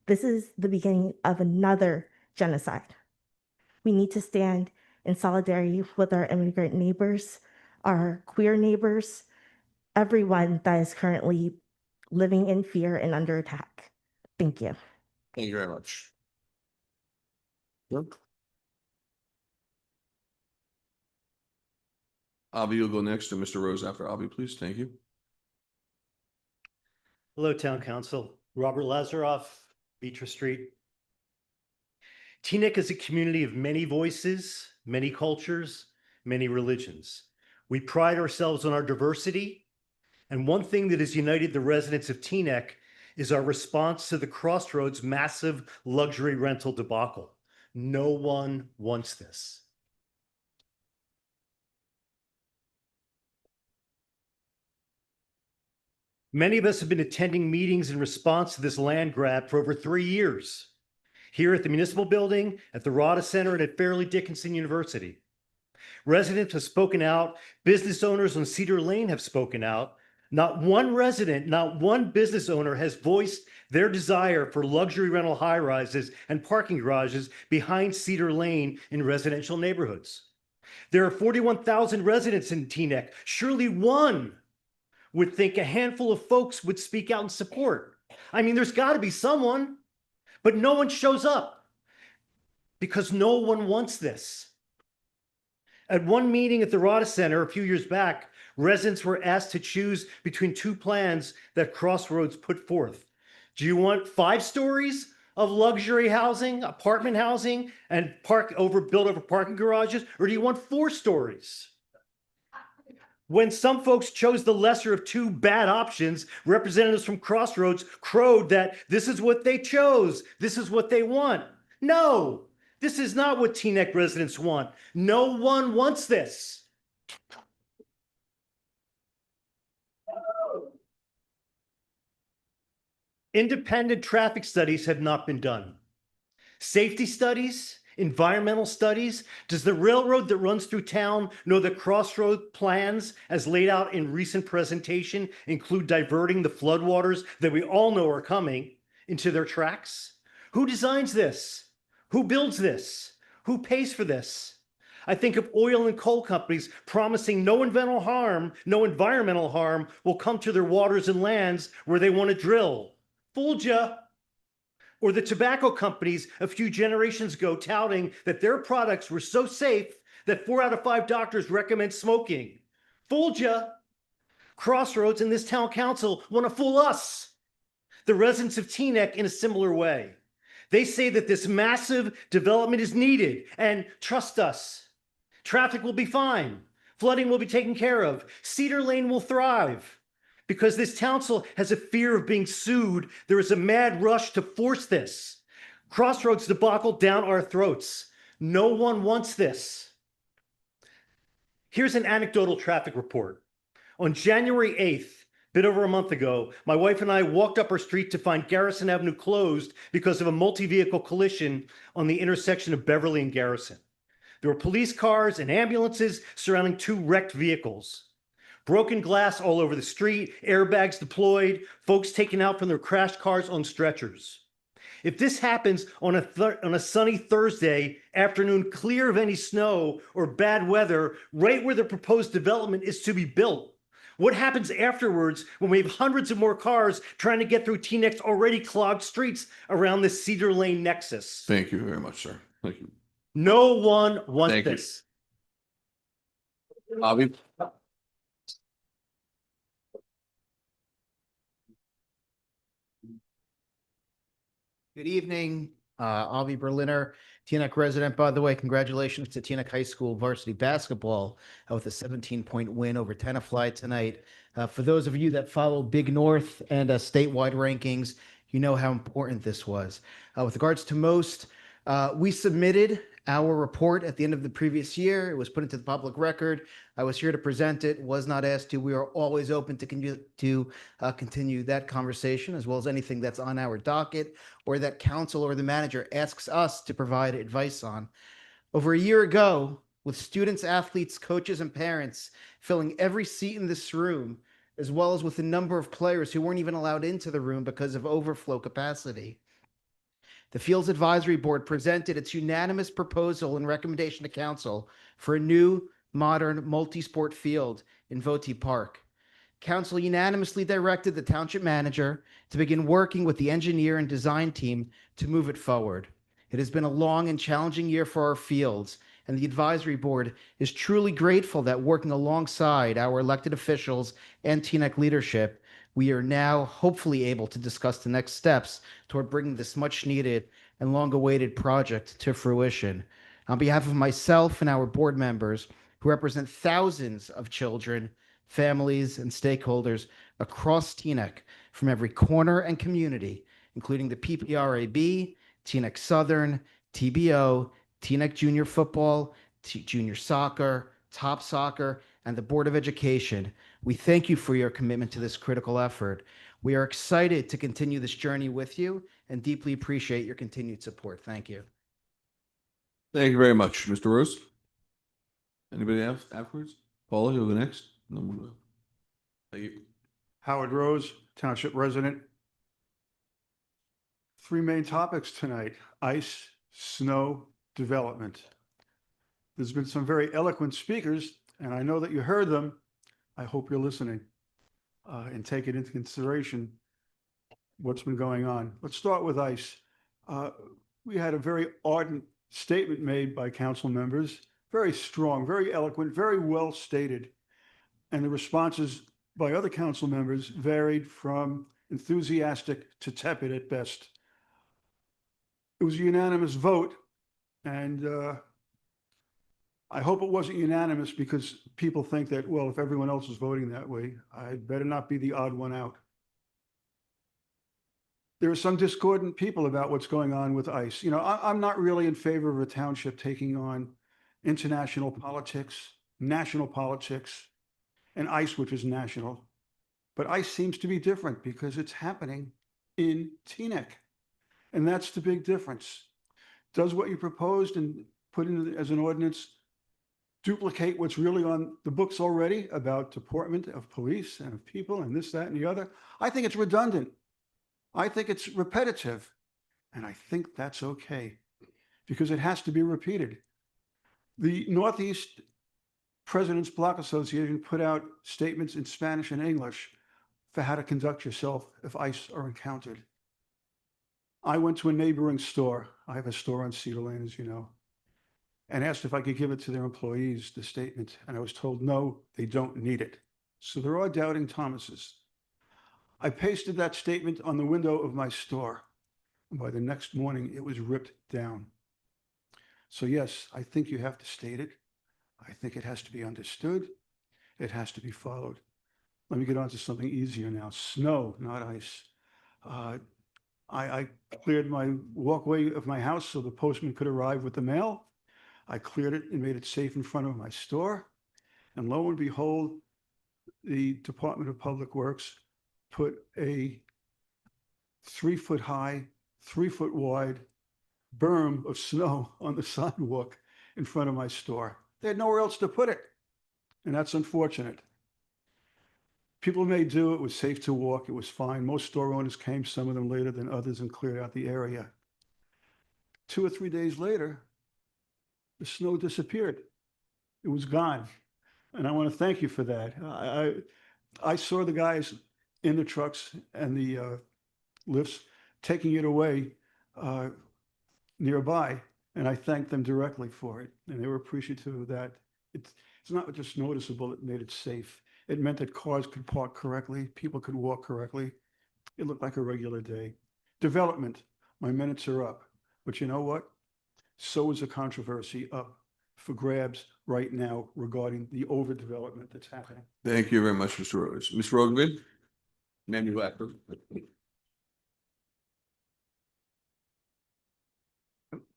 This is the beginning of another genocide. We need to stand in solidarity with our immigrant neighbors, our queer neighbors, everyone that is currently living in fear and under attack. Thank you. Thank you very much. Sure. Avi will go next to Mr. Rose after Avi, please. Thank you. Hello, Town Council. Robert Lazaroff, Beatrice Street. Teaneck is a community of many voices, many cultures, many religions. We pride ourselves on our diversity, and one thing that has united the residents of Teaneck is our response to the Crossroads massive luxury rental debacle. No one wants this. Many of us have been attending meetings in response to this land grab for over 3 years, here at the Municipal Building, at the Rada Center, and at Fairleigh Dickinson University. Residents have spoken out, business owners on Cedar Lane have spoken out, Not one resident, not one business owner has voiced their desire for luxury rental high rises and parking garages behind Cedar Lane in residential neighborhoods. There are 41,000 residents in Teaneck. Surely one would think a handful of folks would speak out in support. I mean, there's got to be someone, but no one shows up because no one wants this. At one meeting at the Rada Center a few years back, residents were asked to choose between two plans that Crossroads put forth. Do you want 5 stories of luxury housing, apartment housing, and built over parking garages, or do you want 4 stories? When some folks chose the lesser of 2 bad options, representatives from Crossroads crowed that this is what they chose, this is what they want. No, this is not what Teaneck residents want. No one wants this. Independent traffic studies have not been done. Safety studies, environmental studies. Does the railroad that runs through town know that Crossroad plans, as laid out in recent presentation, include diverting the floodwaters that we all know are coming into their tracks? Who designs this? Who builds this? Who pays for this? I think of oil and coal companies promising no environmental harm will come to their waters and lands where they want to drill. Fooled ya. Or the tobacco companies a few generations ago touting that their products were so safe that 4 out of 5 doctors recommend smoking. Fooled ya. Crossroads and this town council want to fool us, the residents of Teaneck, in a similar way. They say that this massive development is needed, and trust us, traffic will be fine. Flooding will be taken care of. Cedar Lane will thrive. Because this council has a fear of being sued, there is a mad rush to force this. Crossroads debacle down our throats. No one wants this. Here's an anecdotal traffic report. On January 8th, a bit over a month ago, my wife and I walked up our street to find Garrison Avenue closed because of a multi-vehicle collision on the intersection of Beverly and Garrison. There were police cars and ambulances surrounding 2 wrecked vehicles. Broken glass all over the street, airbags deployed, folks taken out from their crashed cars on stretchers. If this happens on a sunny Thursday afternoon, clear of any snow or bad weather, right where the proposed development is to be built, what happens afterwards when we have hundreds of more cars trying to get through Teaneck's already clogged streets around the Cedar Lane nexus? Thank you very much, sir. Thank you. No one wants Thank you. this. Avi? Good evening, Avi Berliner, Teaneck resident. By the way, congratulations to Teaneck High School varsity basketball with a 17-point win over Tenafly tonight. For those of you that follow Big North and statewide rankings, you know how important this was. With regards to most, we submitted our report at the end of the previous year. It was put into the public record. I was here to present it, was not asked to. We are always open to continue that conversation, as well as anything that's on our docket or that council or the manager asks us to provide advice on. Over a year ago, with students, athletes, coaches, and parents filling every seat in this room, as well as with a number of players who weren't even allowed into the room because of overflow capacity, the Fields Advisory Board presented its unanimous proposal and recommendation to council for a new, modern, multi-sport field in Voti Park. Council unanimously directed the township manager to begin working with the engineer and design team to move it forward. It has been a long and challenging year for our fields, and the advisory board is truly grateful that working alongside our elected officials and Teaneck leadership, we are now hopefully able to discuss the next steps toward bringing this much needed and long-awaited project to fruition. On behalf of myself and our board members, who represent thousands of children, families, and stakeholders across Teaneck from every corner and community, including the PPRAB, Teaneck Southern, TBO, Teaneck Junior Football, Junior Soccer, Top Soccer, and the Board of Education, we thank you for your commitment to this critical effort. We are excited to continue this journey with you and deeply appreciate your continued support. Thank you. Thank you very much. Mr. Rose? Anybody else afterwards? Paula, you'll go next. No, we'll go. Thank you. Howard Rose, Township resident. Three main topics tonight: ice, snow, development. There's been some very eloquent speakers, and I know that you heard them. I hope you're listening and take it into consideration what's been going on. Let's start with ice. We had a very ardent statement made by council members, very strong, very eloquent, very well stated. And the responses by other council members varied from enthusiastic to tepid at best. It was a unanimous vote, and I hope it wasn't unanimous because people think that, well, if everyone else is voting that way, I'd better not be the odd one out. There are some discordant people about what's going on with ICE. You know, I'm not really in favor of a township taking on international politics, national politics, and ICE, which is national. But ICE seems to be different because it's happening in Teaneck. And that's the big difference. Does what you proposed and put in as an ordinance duplicate what's really on the books already about deportment of police and of people and this, that, and the other? I think it's redundant. I think it's repetitive. And I think that's okay because it has to be repeated. The Northeast President's Block Association put out statements in Spanish and English for how to conduct yourself if ICE are encountered. I went to a neighboring store. I have a store on Cedar Lane, as you know, and asked if I could give it to their employees, the statement. And I was told, no, they don't need it. So there are doubting Thomases. I pasted that statement on the window of my store. And by the next morning, it was ripped down. So yes, I think you have to state it. I think it has to be understood. It has to be followed. Let me get on to something easier now. Snow, not ice. I cleared my walkway of my house so the postman could arrive with the mail. I cleared it and made it safe in front of my store. And lo and behold, the Department of Public Works put a 3-foot high, 3-foot wide berm of snow on the sidewalk in front of my store. They had nowhere else to put it. And that's unfortunate. People may do, it was safe to walk, it was fine. Most store owners came, some of them later than others, and cleared out the area. 2 or 3 days later, the snow disappeared. It was gone. And I want to thank you for that. I saw the guys in the trucks and the lifts taking it away nearby, and I thanked them directly for it. And they were appreciative of that. It's not just noticeable, it made it safe. It meant that cars could park correctly, people could walk correctly. It looked like a regular day. Development, my minutes are up. But you know what? So is a controversy up for grabs right now regarding the overdevelopment that's happening. Thank you very much, Mr. Rose. Ms. Rogan, Manuel Acker.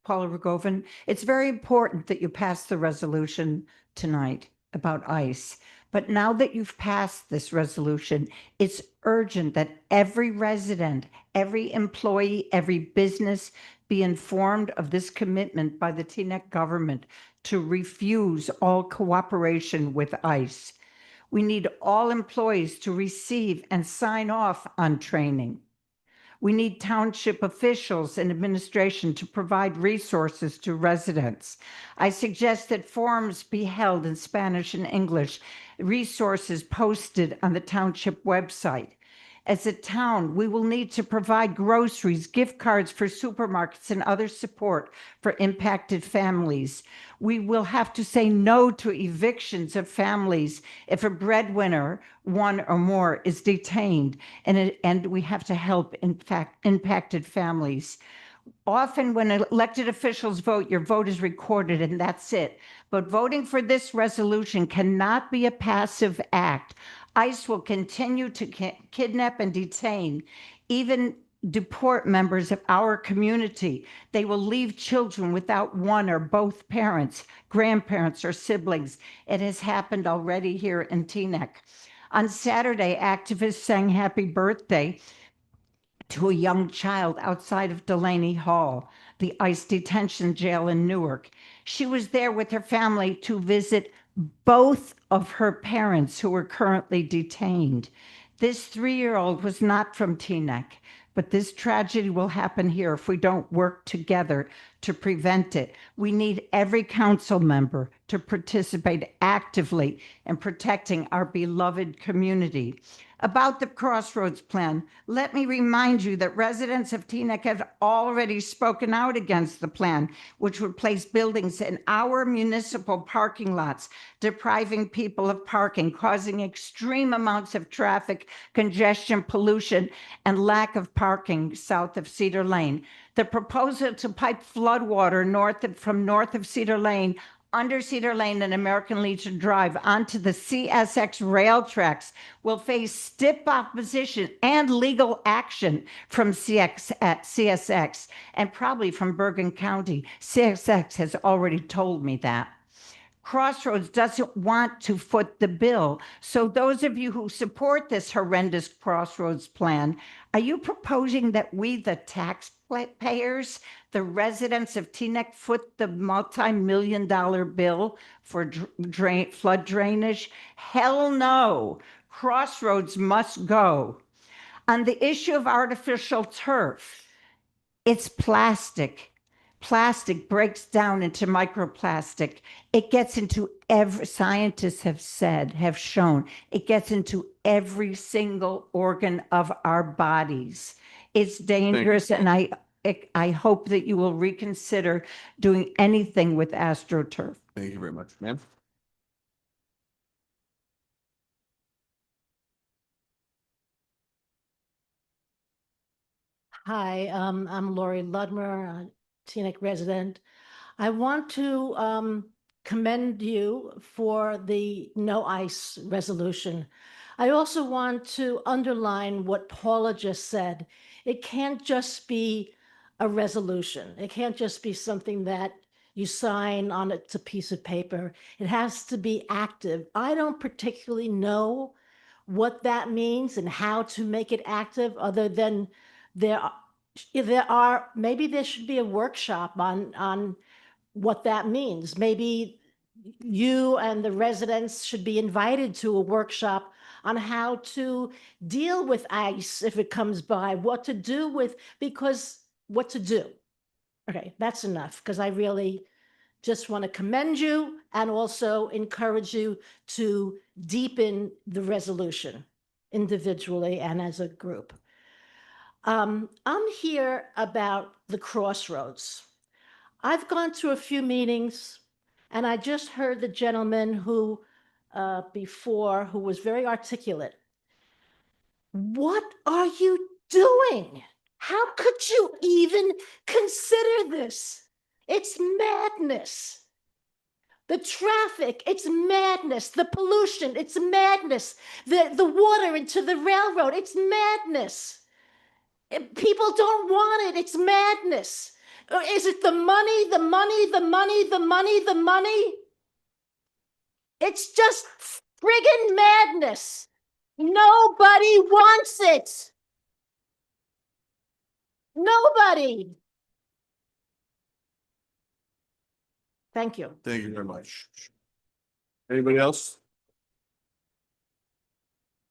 Paula Rogovan, it's very important that you pass the resolution tonight about ICE. But now that you've passed this resolution, it's urgent that every resident, every employee, every business be informed of this commitment by the Teaneck government to refuse all cooperation with ICE. We need all employees to receive and sign off on training. We need township officials and administration to provide resources to residents. I suggest that forums be held in Spanish and English, resources posted on the township website. As a town, we will need to provide groceries, gift cards for supermarkets, and other support for impacted families. We will have to say no to evictions of families if a breadwinner, one or more, is detained, and we have to help impacted families. Often when elected officials vote, your vote is recorded and that's it. But voting for this resolution cannot be a passive act. ICE will continue to kidnap and detain, even deport members of our community. They will leave children without one or both parents, grandparents, or siblings. It has happened already here in Teaneck. On Saturday, activists sang happy birthday to a young child outside of Delaney Hall, the ICE detention jail in Newark. She was there with her family to visit both of her parents who were currently detained. This 3-year-old was not from Teaneck, but this tragedy will happen here if we don't work together to prevent it. We need every council member to participate actively in protecting our beloved community. About the Crossroads Plan, let me remind you that residents of Teaneck have already spoken out against the plan, which would place buildings in our municipal parking lots, depriving people of parking, causing extreme amounts of traffic, congestion, pollution, and lack of parking south of Cedar Lane. The proposal to pipe floodwater from north of Cedar Lane under Cedar Lane and American Legion Drive onto the CSX rail tracks will face stiff opposition and legal action from CSX and probably from Bergen County. CSX has already told me that. Crossroads doesn't want to foot the bill. So those of you who support this horrendous Crossroads plan, are you proposing that we, the taxpayers, the residents of Teaneck, foot the multi-million-dollar bill for flood drainage? Hell no. Crossroads must go. On the issue of artificial turf, it's plastic. Plastic breaks down into microplastic. It gets into scientists have shown, it gets into every single organ of our bodies. It's dangerous, and I hope that you will reconsider doing anything with AstroTurf. Thank you very much, ma'am. Hi, I'm Lori Ludmer, a Teaneck resident. I want to commend you for the no ice resolution. I also want to underline what Paula just said. It can't just be a resolution. It can't just be something that you sign on it's a piece of paper. It has to be active. I don't particularly know what that means and how to make it active, other than maybe there should be a workshop on what that means. Maybe you and the residents should be invited to a workshop on how to deal with ice if it comes by, what to do. Okay, that's enough, because I really just want to commend you and also encourage you to deepen the resolution individually and as a group. I'm here about the Crossroads. I've gone to a few meetings, and I just heard the gentleman who was very articulate. What are you doing? How could you even consider this? It's madness. The traffic, it's madness. The pollution, it's madness. The water into the railroad, it's madness. People don't want it. It's madness. Is it the money, the money, the money, the money, the money? It's just friggin' madness. Nobody wants it. Nobody. Thank you. Thank you very much. Anybody else?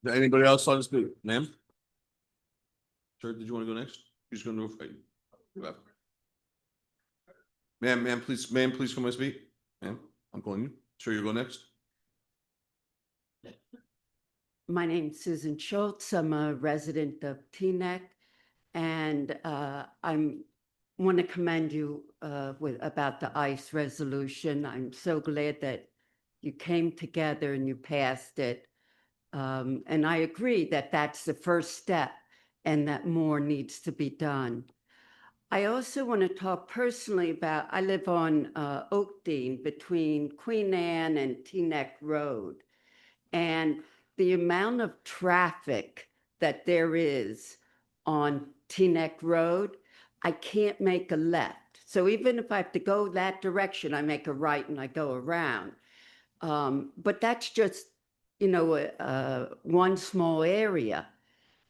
Anybody else on this speak? Ma'am? Sir, did you want to go next? Who's going to go? Ma'am, please come and speak. Ma'am, I'm calling you. Sir, you go next. My name's Susan Schultz. I'm a resident of Teaneck, and I'm want to commend you about the ICE resolution. I'm so glad that you came together and you passed it. And I agree that that's the first step and that more needs to be done. I also want to talk personally about, I live on Oakdean between Queen Anne and Teaneck Road. And the amount of traffic that there is on Teaneck Road, I can't make a left. So even if I have to go that direction, I make a right and I go around. But that's just, one small area.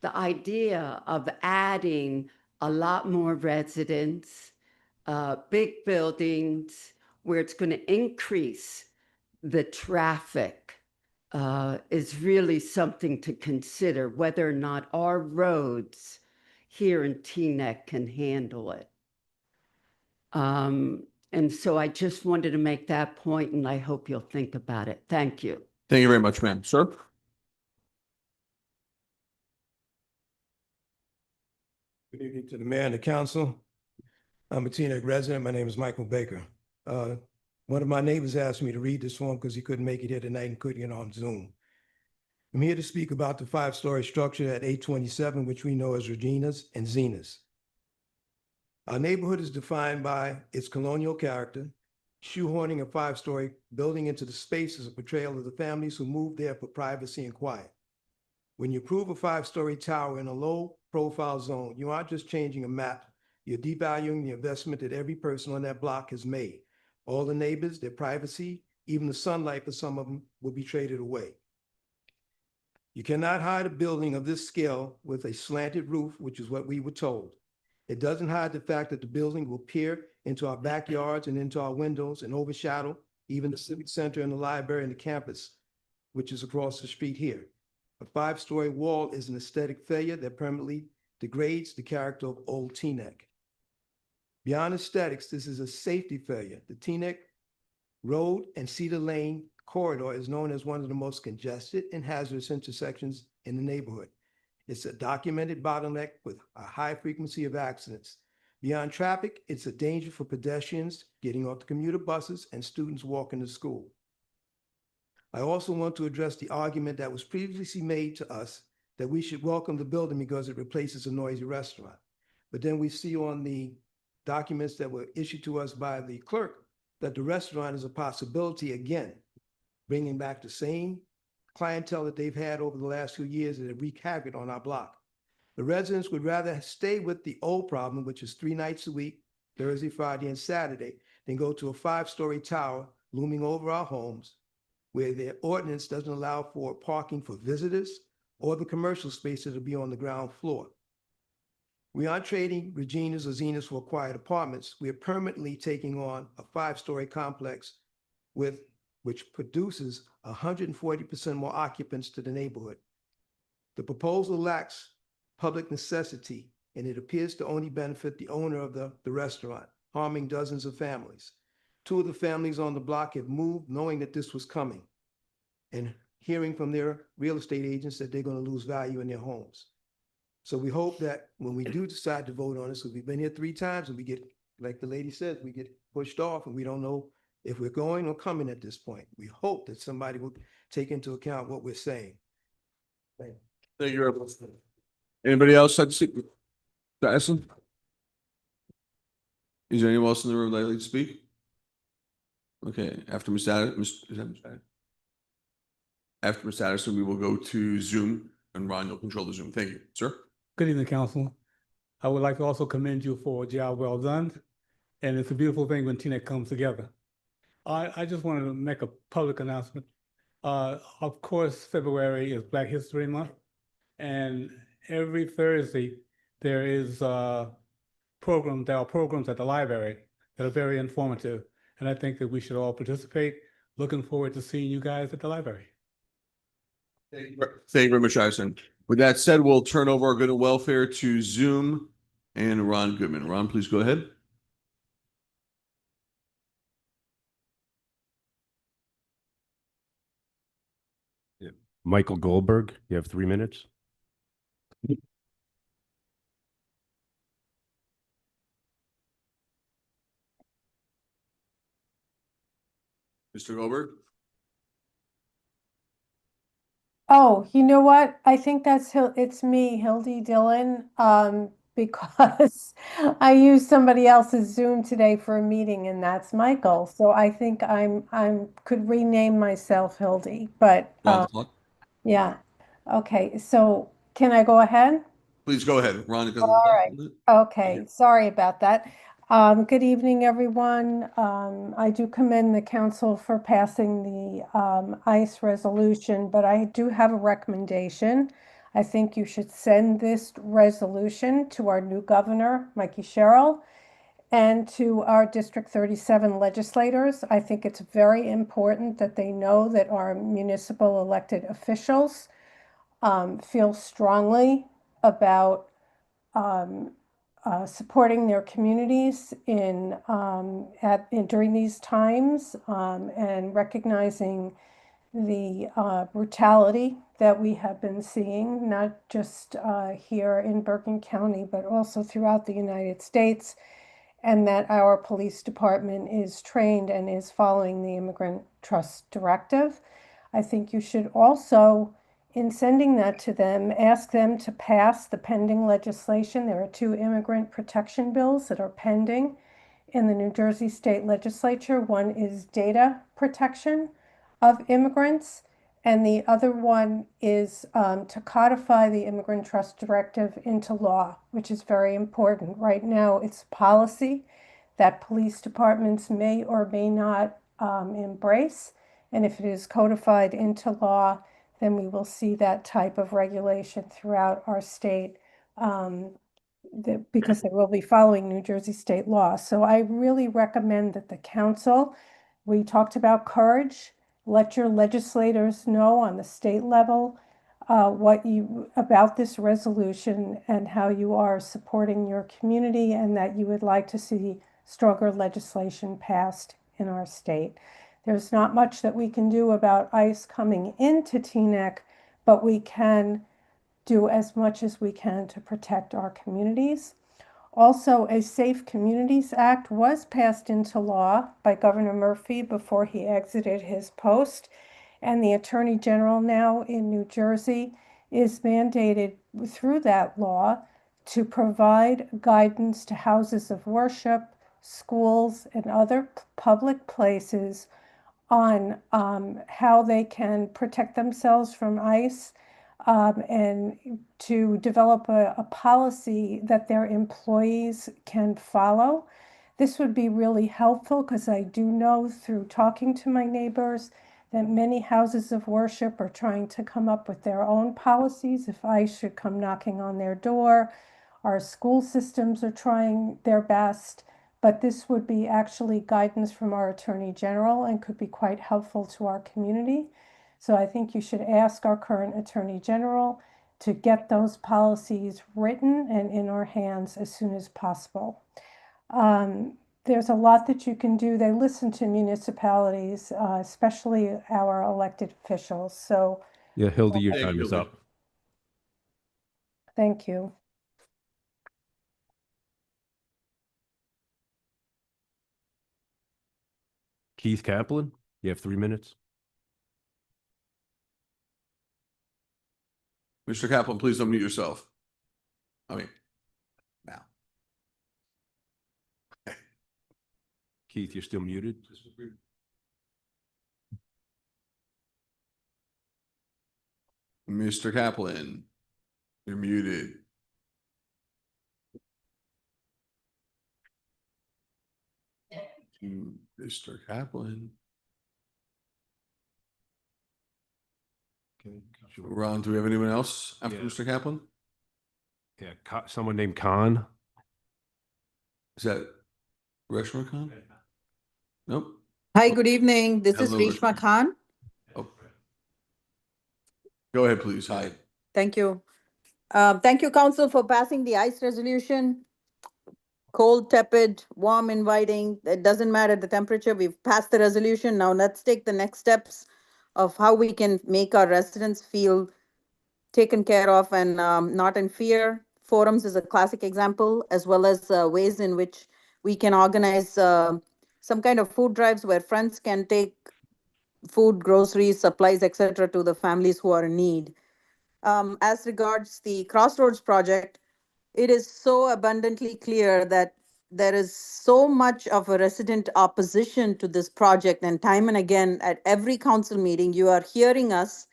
The idea of adding a lot more residents, big buildings, where it's going to increase the traffic is really something to consider, whether or not our roads here in Teaneck can handle it. And so I just wanted to make that point, and I hope you'll think about it. Thank you. Thank you very much, ma'am. Sir? Good evening to the mayor and the council. I'm a Teaneck resident. My name is Michael Baker. One of my neighbors asked me to read this form because he couldn't make it here tonight and couldn't get on Zoom. I'm here to speak about the 5-story structure at 827, which we know as Regina's and Zena's. Our neighborhood is defined by its colonial character, shoehorning a 5-story building into the space as a portrayal of the families who moved there for privacy and quiet. When you approve a 5-story tower in a low-profile zone, you aren't just changing a map, you're devaluing the investment that every person on that block has made. All the neighbors, their privacy, even the sunlight for some of them will be traded away. You cannot hide a building of this scale with a slanted roof, which is what we were told. It doesn't hide the fact that the building will peer into our backyards and into our windows and overshadow even the civic center and the library and the campus, which is across the street here. A 5-story wall is an aesthetic failure that permanently degrades the character of Old Teaneck. Beyond aesthetics, this is a safety failure. The Teaneck Road and Cedar Lane corridor is known as one of the most congested and hazardous intersections in the neighborhood. It's a documented bottleneck with a high frequency of accidents. Beyond traffic, it's a danger for pedestrians getting off the commuter buses and students walking to school. I also want to address the argument that was previously made to us that we should welcome the building because it replaces a noisy restaurant. But then we see on the documents that were issued to us by the clerk that the restaurant is a possibility again, bringing back the same clientele that they've had over the last few years that have wreaked havoc on our block. The residents would rather stay with the old problem, which is 3 nights a week, Thursday, Friday, and Saturday, than go to a 5-story tower looming over our homes, where their ordinance doesn't allow for parking for visitors or the commercial spaces to be on the ground floor. We aren't trading Regina's or Zena's for quiet apartments. We are permanently taking on a 5-story complex which produces 140% more occupants to the neighborhood. The proposal lacks public necessity, and it appears to only benefit the owner of the restaurant, harming dozens of families. 2 of the families on the block have moved knowing that this was coming and hearing from their real estate agents that they're going to lose value in their homes. So we hope that when we do decide to vote on this, because we've been here 3 times and we get, like the lady said, we get pushed off and we don't know if we're going or coming at this point. We hope that somebody will take into account what we're saying. Thank you. Thank you very much. Anybody else like to speak? Dyson? Is there anyone else in the room that would like to speak? Okay, after Ms. Addison, after Ms. Addison, we will go to Zoom, and Ron, you'll control the Zoom. Thank you, sir. Good evening, council. I would like to also commend you for a job well done. And it's a beautiful thing when Teaneck comes together. I just wanted to make a public announcement. Of course, February is Black History Month. And every Thursday, there are programs at the library that are very informative. And I think that we should all participate. Looking forward to seeing you guys at the library. Thank you very much, Dyson. With that said, we'll turn over our good and welfare to Zoom and Ron Goodman. Ron, please go ahead. Michael Goldberg, you have 3 minutes. Mr. Goldberg? Oh, you know what? I think it's me, Hildy Dillon, because I used somebody else's Zoom today for a meeting and that's Michael. So I think could rename myself Hildy, but yeah. Okay, so can I go ahead? Please go ahead, Ron. All right. Okay, sorry about that. Good evening, everyone. I do commend the council for passing the ICE resolution, but I do have a recommendation. I think you should send this resolution to our new governor, Mikey Sherrill, and to our District 37 legislators. I think it's very important that they know that our municipal elected officials feel strongly about supporting their communities during these times and recognizing the brutality that we have been seeing, not just here in Bergen County, but also throughout the United States, and that our police department is trained and is following the Immigrant Trust Directive. I think you should also, in sending that to them, ask them to pass the pending legislation. There are 2 immigrant protection bills that are pending in the New Jersey State Legislature. One is data protection of immigrants, and the other one is to codify the Immigrant Trust Directive into law, which is very important. Right now, it's policy that police departments may or may not embrace, and if it is codified into law, then we will see that type of regulation throughout our state because they will be following New Jersey state law. So I really recommend that the council, we talked about courage, let your legislators know on the state level about this resolution and how you are supporting your community and that you would like to see stronger legislation passed in our state. There's not much that we can do about ICE coming into Teaneck, but we can do as much as we can to protect our communities. Also, a Safe Communities Act was passed into law by Governor Murphy before he exited his post, and the Attorney General now in New Jersey is mandated through that law to provide guidance to houses of worship, schools, and other public places on how they can protect themselves from ICE and to develop a policy that their employees can follow. This would be really helpful because I do know through talking to my neighbors that many houses of worship are trying to come up with their own policies if ICE should come knocking on their door. Our school systems are trying their best, but this would be actually guidance from our Attorney General and could be quite helpful to our community. So I think you should ask our current Attorney General to get those policies written and in our hands as soon as possible. There's a lot that you can do. They listen to municipalities, especially our elected officials. So Yeah, Hilda, your Thank you, time is Hilda. up. thank you. Keith Kaplan, you have 3 minutes. Mr. Kaplan, please unmute yourself. Now. Keith, you're still muted. Mr. Kaplan, you're muted. Mr. Kaplan. Ron, do we have anyone else after Yeah. Mr. Kaplan? Yeah, someone named Khan. Is that Reshma Khan? Nope. Hi, good evening. This is Hello, Reshma Khan. Oh. Go ahead, please. Hi. Thank you. Thank you, Council, for passing the ICE resolution. Cold, tepid, warm, inviting, it doesn't matter the temperature. We've passed the resolution. Now let's take the next steps of how we can make our residents feel taken care of and not in fear. Forums is a classic example, as well as ways in which we can organize some kind of food drives where friends can take food, groceries, supplies, etc. to the families who are in need. As regards the Crossroads project, it is so abundantly clear that there is so much of a resident opposition to this project, and time and again at every council meeting, you are hearing us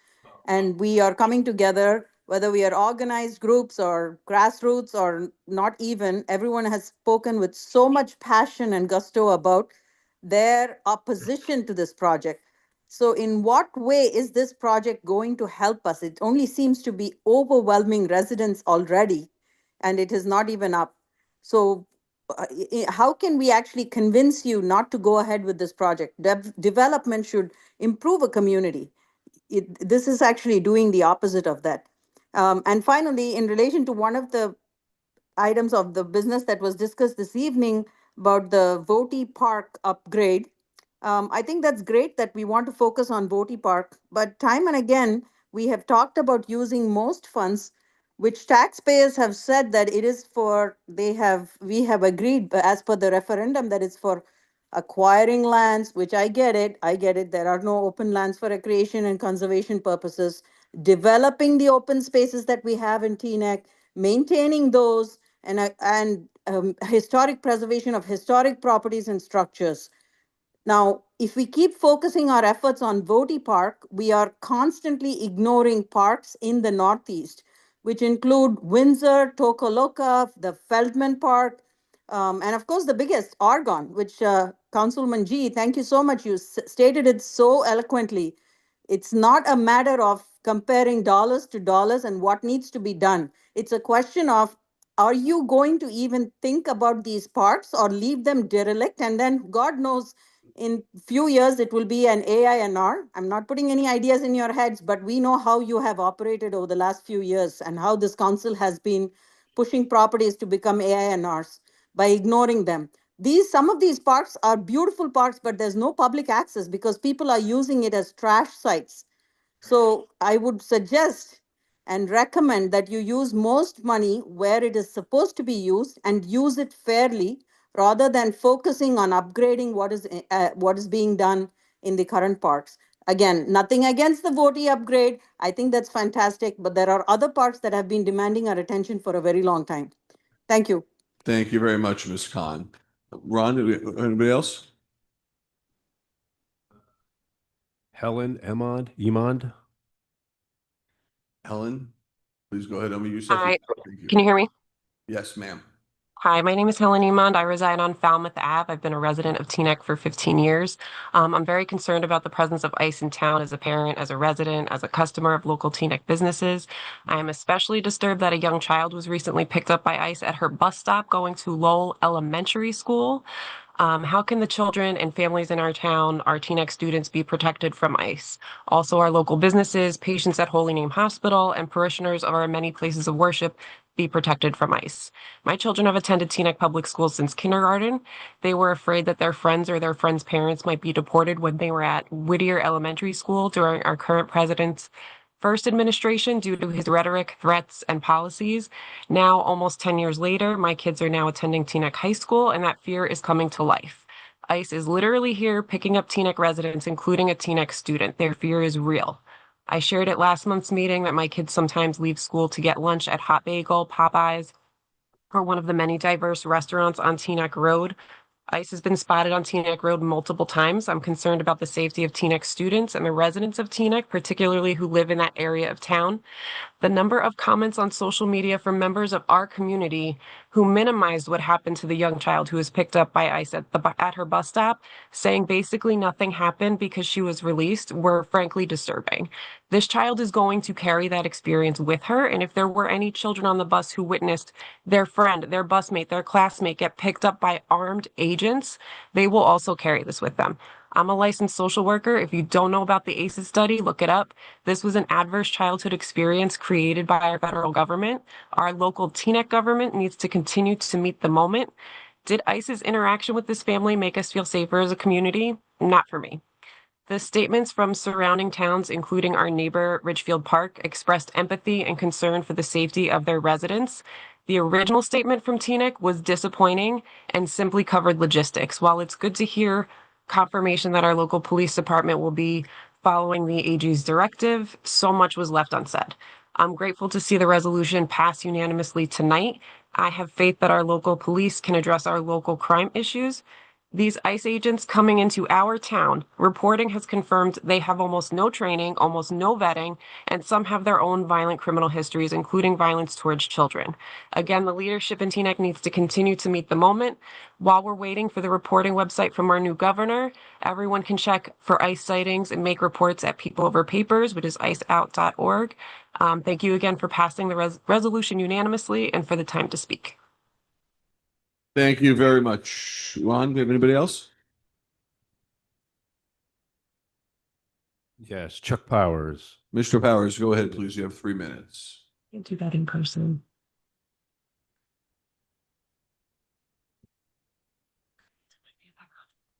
and we are coming together, whether we are organized groups or grassroots or not even, everyone has spoken with so much passion and gusto about their opposition to this project. So in what way is this project going to help us? It only seems to be overwhelming residents already, and it is not even up. So how can we actually convince you not to go ahead with this project? Development should improve a community. This is actually doing the opposite of that. And finally, in relation to one of the items of the business that was discussed this evening about the Voti Park upgrade, I think that's great that we want to focus on Voti Park, but time and again, we have talked about using most funds, which taxpayers have said that it is for, we have agreed as per the referendum that it's for acquiring lands, which I get it. There are no open lands for recreation and conservation purposes, developing the open spaces that we have in Teaneck, maintaining those, and historic preservation of historic properties and structures. Now, if we keep focusing our efforts on Voti Park, we are constantly ignoring parks in the Northeast, which include Windsor, Tokoloka, the Feldman Park, and of course the biggest, Argonne, which Councilman G, thank you so much. You stated it so eloquently. It's not a matter of comparing dollars to dollars and what needs to be done. It's a question of, are you going to even think about these parks or leave them derelict? And then God knows, in few years, it will be an AINR. I'm not putting any ideas in your heads, but we know how you have operated over the last few years and how this council has been pushing properties to become AINRs by ignoring them. Some of these parks are beautiful parks, but there's no public access because people are using it as trash sites. So I would suggest and recommend that you use most money where it is supposed to be used and use it fairly, rather than focusing on upgrading what is being done in the current parks. Again, nothing against the Voti upgrade. I think that's fantastic, but there are other parks that have been demanding our attention for a very long time. Thank you. Thank you very much, Ms. Khan. Ron, anybody else? Helen Emond. Helen, please go ahead. Unmute yourself. Hi, Thank you. can you hear me? Yes, ma'am. Hi, my name is Helen Emond. I reside on Falmouth Ave. I've been a resident of Teaneck for 15 years. I'm very concerned about the presence of ICE in town as a parent, as a resident, as a customer of local Teaneck businesses. I am especially disturbed that a young child was recently picked up by ICE at her bus stop going to Lowell Elementary School. How can the children and families in our town, our Teaneck students, be protected from ICE? Also, our local businesses, patients at Holy Name Hospital, and parishioners of our many places of worship be protected from ICE. My children have attended Teaneck Public Schools since kindergarten. They were afraid that their friends or their friends' parents might be deported when they were at Whittier Elementary School during our current president's first administration due to his rhetoric, threats, and policies. Now, almost 10 years later, my kids are now attending Teaneck High School, and that fear is coming to life. ICE is literally here picking up Teaneck residents, including a Teaneck student. Their fear is real. I shared at last month's meeting that my kids sometimes leave school to get lunch at Hot Bagel, Popeyes, or one of the many diverse restaurants on Teaneck Road. ICE has been spotted on Teaneck Road multiple times. I'm concerned about the safety of Teaneck students and the residents of Teaneck, particularly who live in that area of town. The number of comments on social media from members of our community who minimized what happened to the young child who was picked up by ICE at her bus stop, saying basically nothing happened because she was released, were frankly disturbing. This child is going to carry that experience with her, and if there were any children on the bus who witnessed their friend, their busmate, their classmate get picked up by armed agents, they will also carry this with them. I'm a licensed social worker. If you don't know about the ACEs study, look it up. This was an adverse childhood experience created by our federal government. Our local Teaneck government needs to continue to meet the moment. Did ICE's interaction with this family make us feel safer as a community? Not for me. The statements from surrounding towns, including our neighbor Ridgefield Park, expressed empathy and concern for the safety of their residents. The original statement from Teaneck was disappointing and simply covered logistics. While it's good to hear confirmation that our local police department will be following the AG's directive, so much was left unsaid. I'm grateful to see the resolution pass unanimously tonight. I have faith that our local police can address our local crime issues. These ICE agents coming into our town, reporting has confirmed they have almost no training, almost no vetting, and some have their own violent criminal histories, including violence towards children. Again, the leadership in Teaneck needs to continue to meet the moment. While we're waiting for the reporting website from our new governor, everyone can check for ICE sightings and make reports at People Over Papers, which is iceout.org. Thank you again for passing the resolution unanimously and for the time to speak. Thank you very much. Juan, do you have anybody else? Yes, Chuck Powers. Mr. Powers, go ahead, please. You have 3 minutes. Can't do that in person.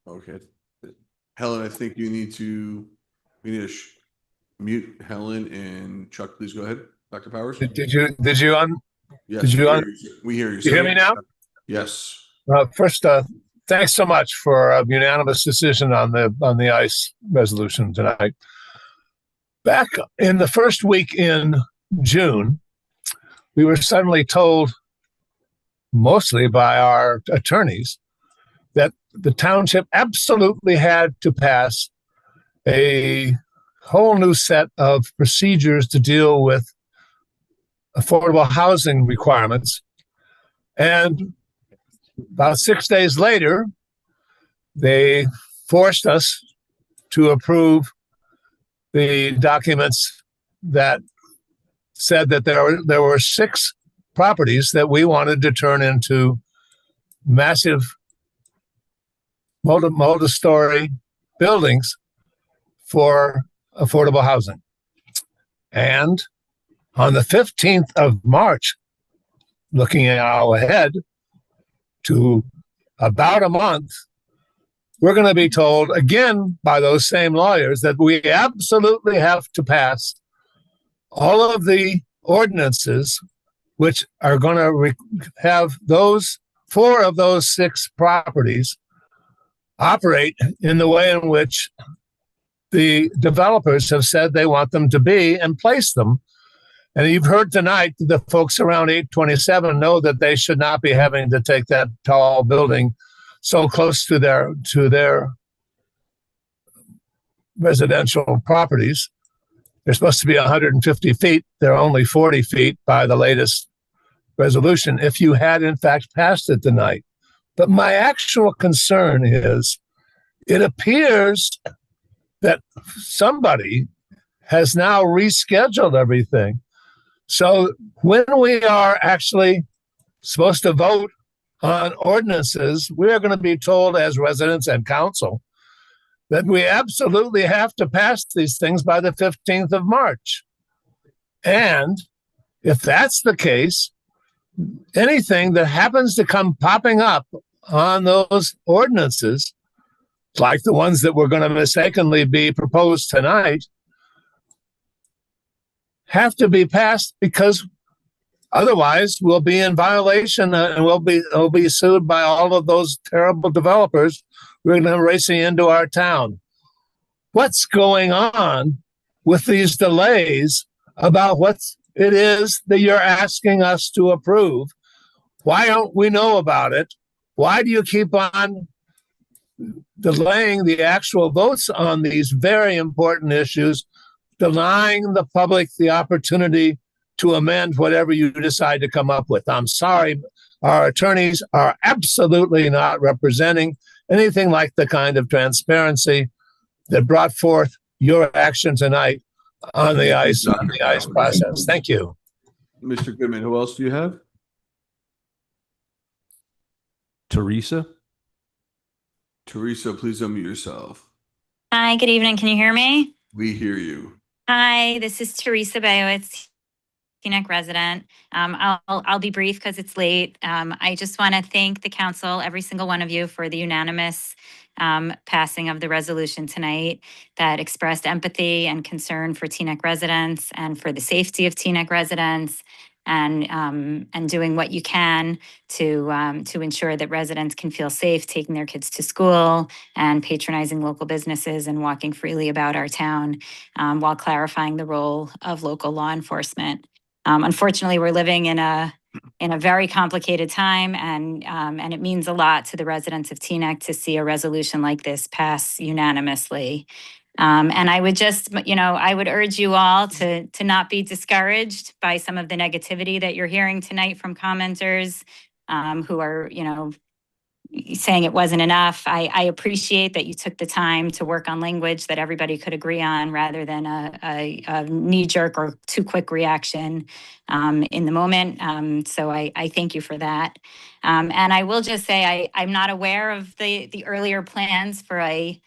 Okay. Helen, I think we need to mute Helen and Chuck, please go ahead. Dr. Powers? Did you Yes, did you we hear you. you hear me now? Yes. First, thanks so much for a unanimous decision on the ICE resolution tonight. Back in the first week in June, we were suddenly told, mostly by our attorneys, that the township absolutely had to pass a whole new set of procedures to deal with affordable housing requirements. And about 6 days later, they forced us to approve the documents that said that there were 6 properties that we wanted to turn into massive multi-story buildings for affordable housing. And on the 15th of March, looking ahead to about a month, we're going to be told again by those same lawyers that we absolutely have to pass all of the ordinances which are going to have those 4 of those 6 properties operate in the way in which the developers have said they want them to be and place them. And you've heard tonight the folks around 827 know that they should not be having to take that tall building so close to their residential properties. They're supposed to be 150 feet. They're only 40 feet by the latest resolution, if you had in fact passed it tonight. But my actual concern is, it appears that somebody has now rescheduled everything. So when we are actually supposed to vote on ordinances, we are going to be told as residents and council that we absolutely have to pass these things by the 15th of March. And if that's the case, anything that happens to come popping up on those ordinances, like the ones that were going to mistakenly be proposed tonight, have to be passed, because otherwise we'll be in violation and we'll be sued by all of those terrible developers we're going to racing into our town. What's going on with these delays about what it is that you're asking us to approve? Why don't we know about it? Why do you keep on delaying the actual votes on these very important issues, denying the public the opportunity to amend whatever you decide to come up with? I'm sorry, our attorneys are absolutely not representing anything like the kind of transparency that brought forth your action tonight on the ICE process. Thank you. Mr. Goodman, who else do you have? Teresa. Teresa, please unmute yourself. Hi, good evening. Can you hear me? We hear you. Hi, this is Teresa Bayowitz, Teaneck resident. I'll be brief because it's late. I just want to thank the council, every single one of you, for the unanimous passing of the resolution tonight that expressed empathy and concern for Teaneck residents and for the safety of Teaneck residents, and doing what you can to ensure that residents can feel safe taking their kids to school and patronizing local businesses and walking freely about our town, while clarifying the role of local law enforcement. Unfortunately, we're living in a very complicated time, and it means a lot to the residents of Teaneck to see a resolution like this pass unanimously. And I would just, I would urge you all to not be discouraged by some of the negativity that you're hearing tonight from commenters who are, saying it wasn't enough. I appreciate that you took the time to work on language that everybody could agree on rather than a knee-jerk or too quick reaction in the moment. So I thank you for that. And I will just say I'm not aware of the earlier plans for a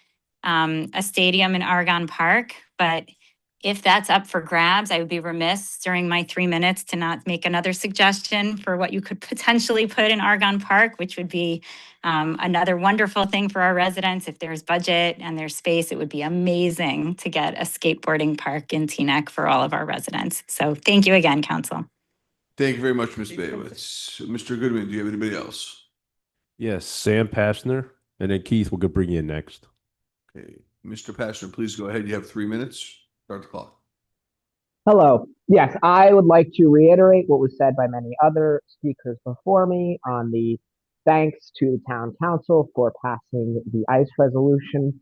stadium in Argonne Park, but if that's up for grabs, I would be remiss during my 3 minutes to not make another suggestion for what you could potentially put in Argonne Park, which would be another wonderful thing for our residents. If there's budget and there's space, it would be amazing to get a skateboarding park in Teaneck for all of our residents. So thank you again, Council. Thank you very much, Ms. Bayowitz. Mr. Goodman, do you have anybody else? Yes, Sam Pashner, and then Keith will bring you in next. Okay, Mr. Pashner, please go ahead. You have 3 minutes. Start the clock. Hello. Yes, I would like to reiterate what was said by many other speakers before me on the thanks to the town council for passing the ICE resolution.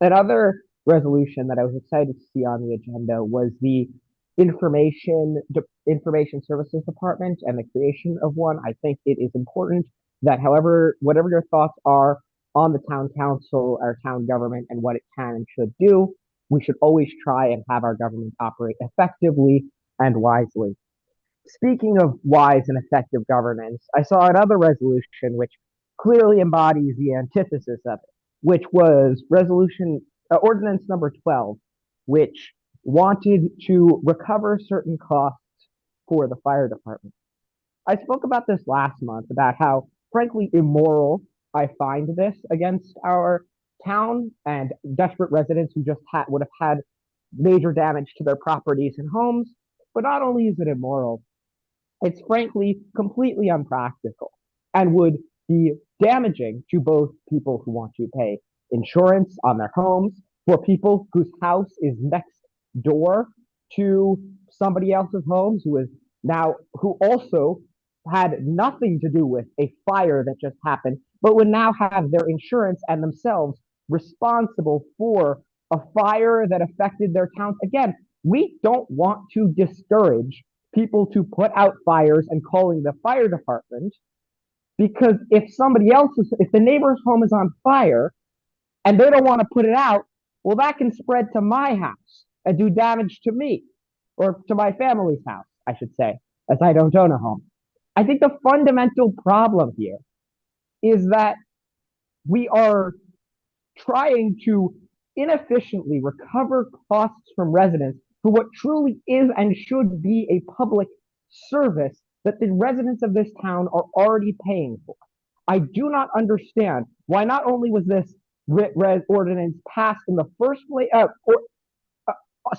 Another resolution that I was excited to see on the agenda was the Information Services Department and the creation of one. I think it is important that whatever your thoughts are on the town council, our town government, and what it can and should do, we should always try and have our government operate effectively and wisely. Speaking of wise and effective governance, I saw another resolution which clearly embodies the antithesis of it, which was ordinance number 12, which wanted to recover certain costs for the fire department. I spoke about this last month about how, frankly, immoral I find this against our town and desperate residents who just would have had major damage to their properties and homes. But not only is it immoral, it's frankly completely unpractical and would be damaging to both people who want to pay insurance on their homes, for people whose house is next door to somebody else's homes who also had nothing to do with a fire that just happened, but would now have their insurance and themselves responsible for a fire that affected their towns. Again, we don't want to discourage people to put out fires and calling the fire department, because if the neighbor's home is on fire and they don't want to put it out, well, that can spread to my house and do damage to me, or to my family's house, I should say, as I don't own a home. I think the fundamental problem here is that we are trying to inefficiently recover costs from residents for what truly is and should be a public service that the residents of this town are already paying for. I do not understand why not only was this ordinance passed in the first place,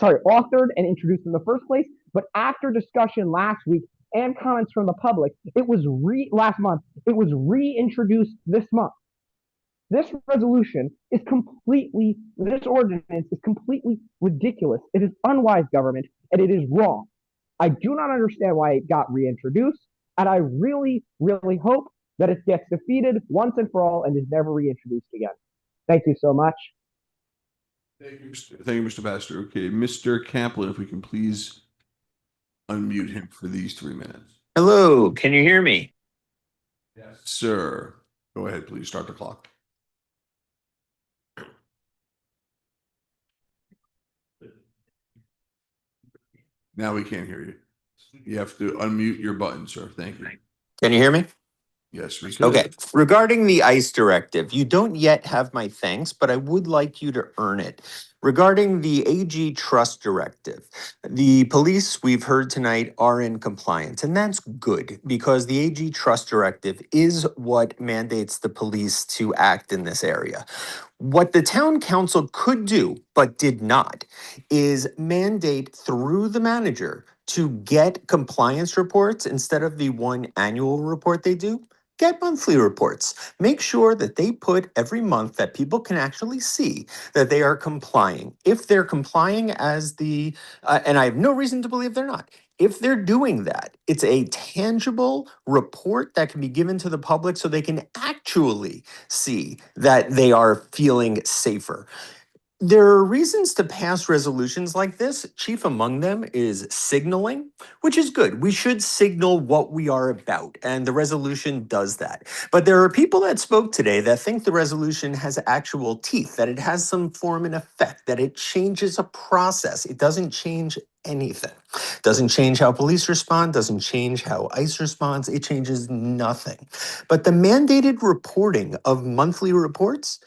authored and introduced in the first place, but after discussion last week and comments from the public, it was reintroduced this month. This ordinance is completely ridiculous. It is unwise government, and it is wrong. I do not understand why it got reintroduced, and I really, really hope that it gets defeated once and for all and is never reintroduced again. Thank you so much. Thank you, Mr. Pastor. Okay, Mr. Kaplan, if we can please unmute him for these 3 minutes. Hello, can you hear me? Yes, sir. Go ahead, please. Start the clock. Now we can't hear you. You have to unmute your button, sir. Thank you. Can you hear me? Yes, we can. Okay. Regarding the ICE directive, you don't yet have my thanks, but I would like you to earn it. Regarding the AG Trust Directive, the police, we've heard tonight, are in compliance, and that's good because the AG Trust Directive is what mandates the police to act in this area. What the town council could do, but did not, is mandate through the manager to get compliance reports instead of the one annual report they do. Get monthly reports. Make sure that they put every month that people can actually see that they are complying. If they're complying as and I have no reason to believe they're not. If they're doing that, it's a tangible report that can be given to the public so they can actually see that they are feeling safer. There are reasons to pass resolutions like this. Chief among them is signaling, which is good. We should signal what we are about, and the resolution does that. But there are people that spoke today that think the resolution has actual teeth, that it has some form and effect, that it changes a process. It doesn't change anything. Doesn't change how police respond, doesn't change how ICE responds, it changes nothing. But the mandated reporting of monthly reports,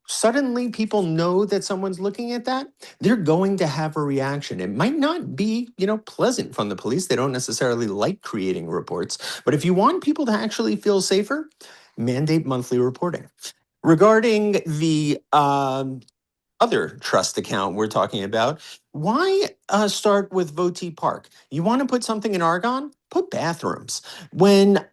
suddenly people know that someone's looking at that, they're going to have a reaction. It might not be, pleasant from the police. They don't necessarily like creating reports. But if you want people to actually feel safer, mandate monthly reporting. Regarding the other trust account we're talking about, why start with Voti Park? You want to put something in Argonne? Put bathrooms. When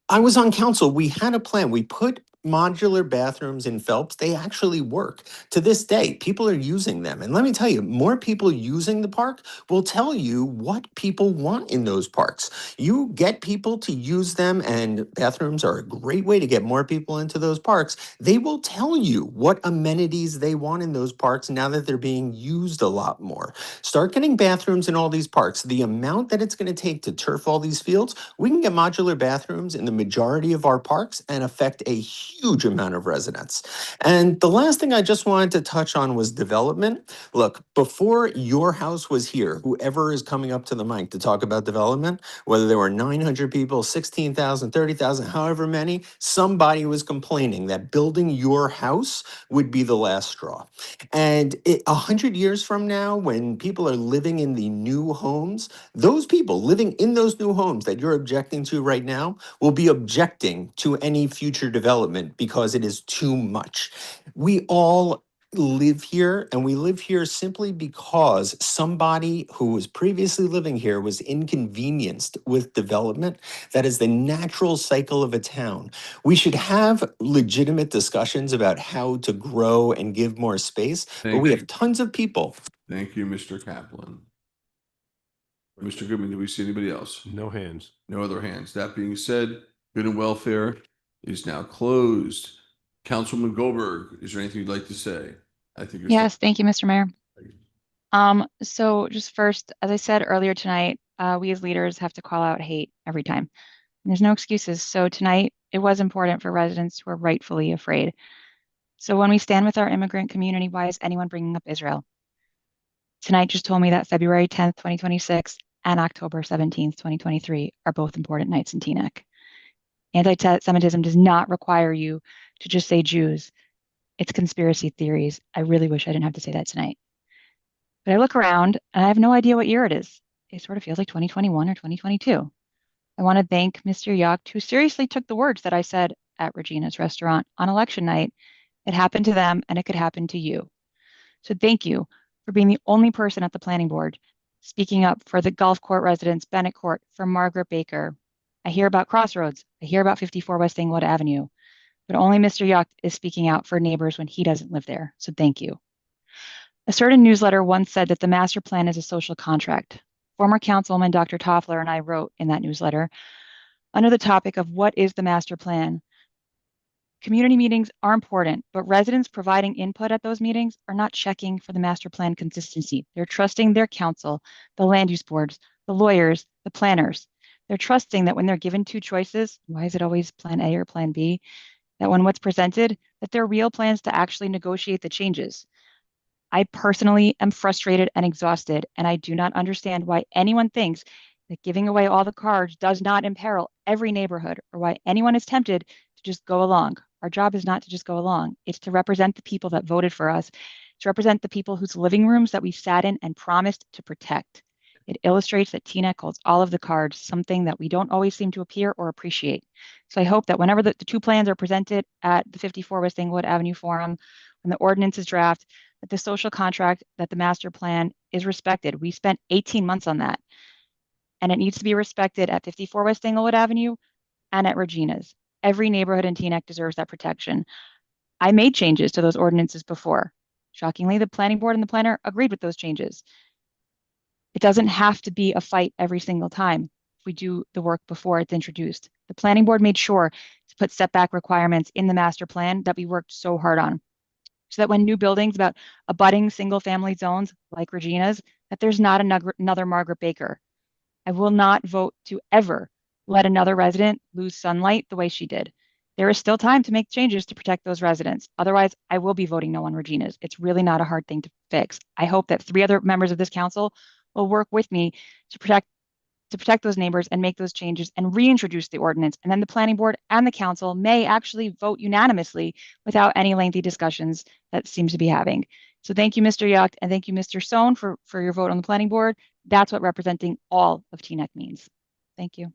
I was on council, we had a plan. We put modular bathrooms in Phelps. They actually work. To this day, people are using them. And let me tell you, more people using the park will tell you what people want in those parks. You get people to use them, and bathrooms are a great way to get more people into those parks. They will tell you what amenities they want in those parks now that they're being used a lot more. Start getting bathrooms in all these parks. The amount that it's going to take to turf all these fields, we can get modular bathrooms in the majority of our parks and affect a huge amount of residents. And the last thing I just wanted to touch on was development. Look, before your house was here, whoever is coming up to the mic to talk about development, whether there were 900 people, 16,000, 30,000, however many, somebody was complaining that building your house would be the last straw. And 100 years from now, when people are living in the new homes, those people living in those new homes that you're objecting to right now will be objecting to any future development because it is too much. We all live here, and we live here simply because somebody who was previously living here was inconvenienced with development. That is the natural cycle of a town. We should have legitimate discussions about how to grow and give more space, but we have tons of people. Thank you, Mr. Kaplan. Mr. Goodman, do we see anybody else? No hands. No other hands. That being said, Good and Welfare is now closed. Councilman Goldberg, is there anything you'd like to say? I think you're Yes, thank you, Mr. Mayor. So just first, as I said earlier tonight, we as leaders have to call out hate every time. And there's no excuses. So tonight, it was important for residents who are rightfully afraid. So when we stand with our immigrant community, why is anyone bringing up Israel? Tonight just told me that February 10th, 2026 and October 17th, 2023 are both important nights in Teaneck. Anti-Semitism does not require you to just say Jews. It's conspiracy theories. I really wish I didn't have to say that tonight. But I look around and I have no idea what year it is. It sort of feels like 2021 or 2022. I want to thank Mr. Yacht, who seriously took the words that I said at Regina's restaurant on election night. It happened to them and it could happen to you. So thank you for being the only person at the planning board speaking up for the Golf Court residents, Bennett Court, for Margaret Baker. I hear about Crossroads. I hear about 54 West Englewood Avenue. But only Mr. Yacht is speaking out for neighbors when he doesn't live there. So thank you. A certain newsletter once said that the master plan is a social contract. Former Councilman Dr. Toffler and I wrote in that newsletter under the topic of what is the master plan. Community meetings are important, but residents providing input at those meetings are not checking for the master plan consistency. They're trusting their council, the land use boards, the lawyers, the planners. They're trusting that when they're given two choices, why is it always plan A or plan B? That when what's presented, that there are real plans to actually negotiate the changes. I personally am frustrated and exhausted, and I do not understand why anyone thinks that giving away all the cards does not imperil every neighborhood, or why anyone is tempted to just go along. Our job is not to just go along. It's to represent the people that voted for us, to represent the people whose living rooms that we sat in and promised to protect. It illustrates that Teaneck holds all of the cards, something that we don't always seem to appear or appreciate. So I hope that whenever the two plans are presented at the 54 West Englewood Avenue Forum, when the ordinance is drafted, that the social contract, that the master plan is respected. We spent 18 months on that. And it needs to be respected at 54 West Englewood Avenue and at Regina's. Every neighborhood in Teaneck deserves that protection. I made changes to those ordinances before. Shockingly, the planning board and the planner agreed with those changes. It doesn't have to be a fight every single time if we do the work before it's introduced. The planning board made sure to put setback requirements in the master plan that we worked so hard on. so that when new buildings about abutting single-family zones like Regina's, that there's not another Margaret Baker. I will not vote to ever let another resident lose sunlight the way she did. There is still time to make changes to protect those residents. Otherwise, I will be voting no on Regina's. It's really not a hard thing to fix. I hope that 3 other members of this council will work with me to protect those neighbors and make those changes and reintroduce the ordinance. And then the planning board and the council may actually vote unanimously without any lengthy discussions that seems to be having. So thank you, Mr. Yuck, and thank you, Mr. Sohn, for your vote on the planning board. That's what representing all of Teaneck means. Thank you.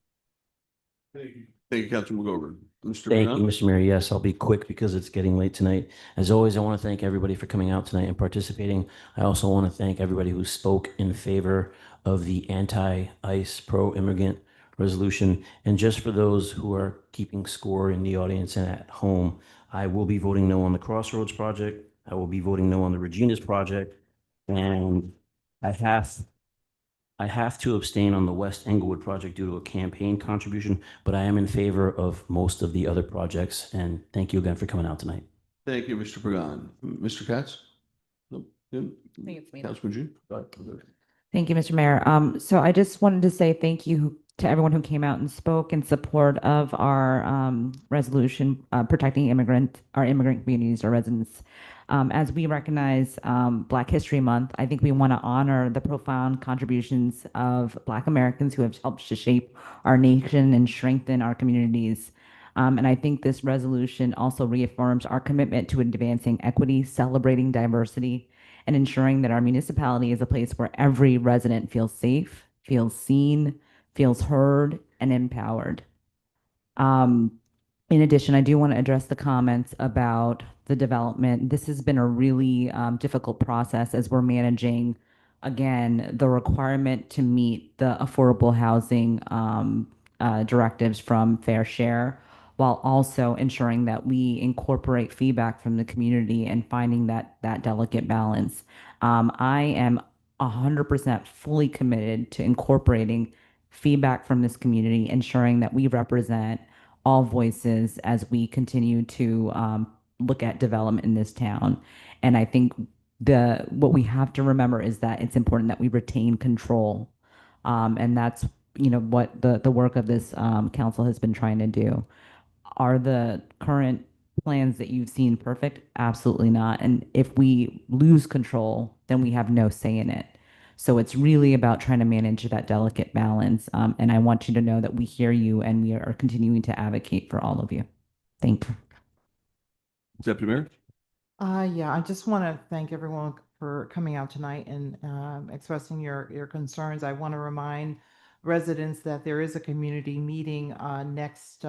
Thank you, Councilman McGovern. Mr. Thank Bernard? you, Mr. Mayor. Yes, I'll be quick because it's getting late tonight. As always, I want to thank everybody for coming out tonight and participating. I also want to thank everybody who spoke in favor of the anti-ICE pro-immigrant resolution. And just for those who are keeping score in the audience and at home, I will be voting no on the Crossroads project. I will be voting no on the Regina's project. And I have to abstain on the West Englewood project due to a campaign contribution, but I am in favor of most of the other projects. And thank you again for coming out tonight. Thank you, Mr. Pagan. Mr. Katz? No? Tim? think it's me now. Councilman Jean? Go ahead. Thank you, Mr. Mayor. So I just wanted to say thank you to everyone who came out and spoke in support of our resolution protecting our immigrant communities, our residents. As we recognize Black History Month, I think we want to honor the profound contributions of Black Americans who have helped to shape our nation and strengthen our communities. And I think this resolution also reaffirms our commitment to advancing equity, celebrating diversity, and ensuring that our municipality is a place where every resident feels safe, feels seen, feels heard, and empowered. In addition, I do want to address the comments about the development. This has been a really difficult process as we're managing, again, the requirement to meet the affordable housing directives from Fair Share, while also ensuring that we incorporate feedback from the community and finding that delicate balance. I am 100% fully committed to incorporating feedback from this community, ensuring that we represent all voices as we continue to look at development in this town. And I think what we have to remember is that it's important that we retain control. And that's, what the work of this council has been trying to do. Are the current plans that you've seen perfect? Absolutely not. And if we lose control, then we have no say in it. So it's really about trying to manage that delicate balance. And I want you to know that we hear you and we are continuing to advocate for all of you. Thank you. Deputy Mayor? Yeah, I just want to thank everyone for coming out tonight and expressing your concerns. I want to remind residents that there is a community meeting next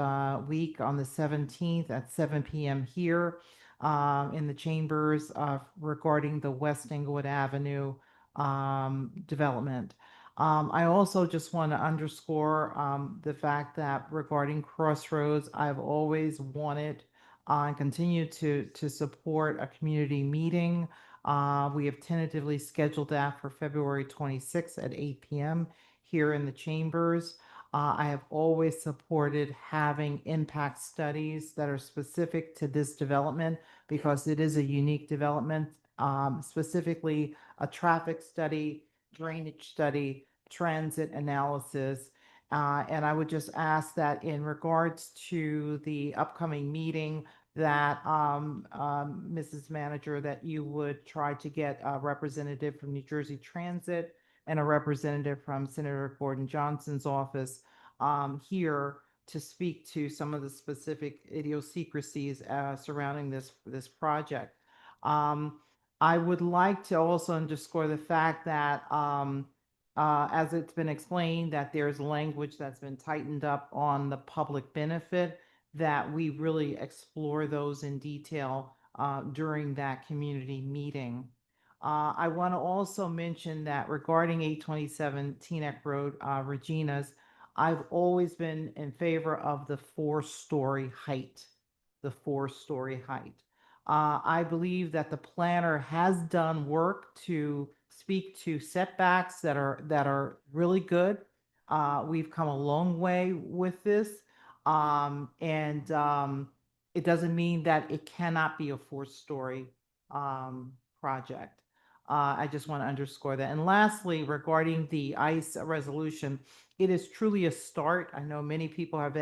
week on the 17th at 7 p.m. here in the chambers regarding the West Englewood Avenue development. I also just want to underscore the fact that regarding Crossroads, I've always wanted and continue to support a community meeting. We have tentatively scheduled that for February 26th at 8 p.m. here in the chambers. I have always supported having impact studies that are specific to this development because it is a unique development, specifically a traffic study, drainage study, transit analysis. And I would just ask that in regards to the upcoming meeting that Mrs. Manager, that you would try to get a representative from New Jersey Transit and a representative from Senator Gordon Johnson's office here to speak to some of the specific idiosyncrasies surrounding this project. I would like to also underscore the fact that as it's been explained, that there's language that's been tightened up on the public benefit, that we really explore those in detail during that community meeting. I want to also mention that regarding 827 Teaneck Road, Regina's, I've always been in favor of the 4-story height, I believe that the planner has done work to speak to setbacks that are really good. We've come a long way with this. It doesn't mean that it cannot be a 4-story project. I just want to underscore that. And lastly, regarding the ICE resolution, it is truly a start. I know many people have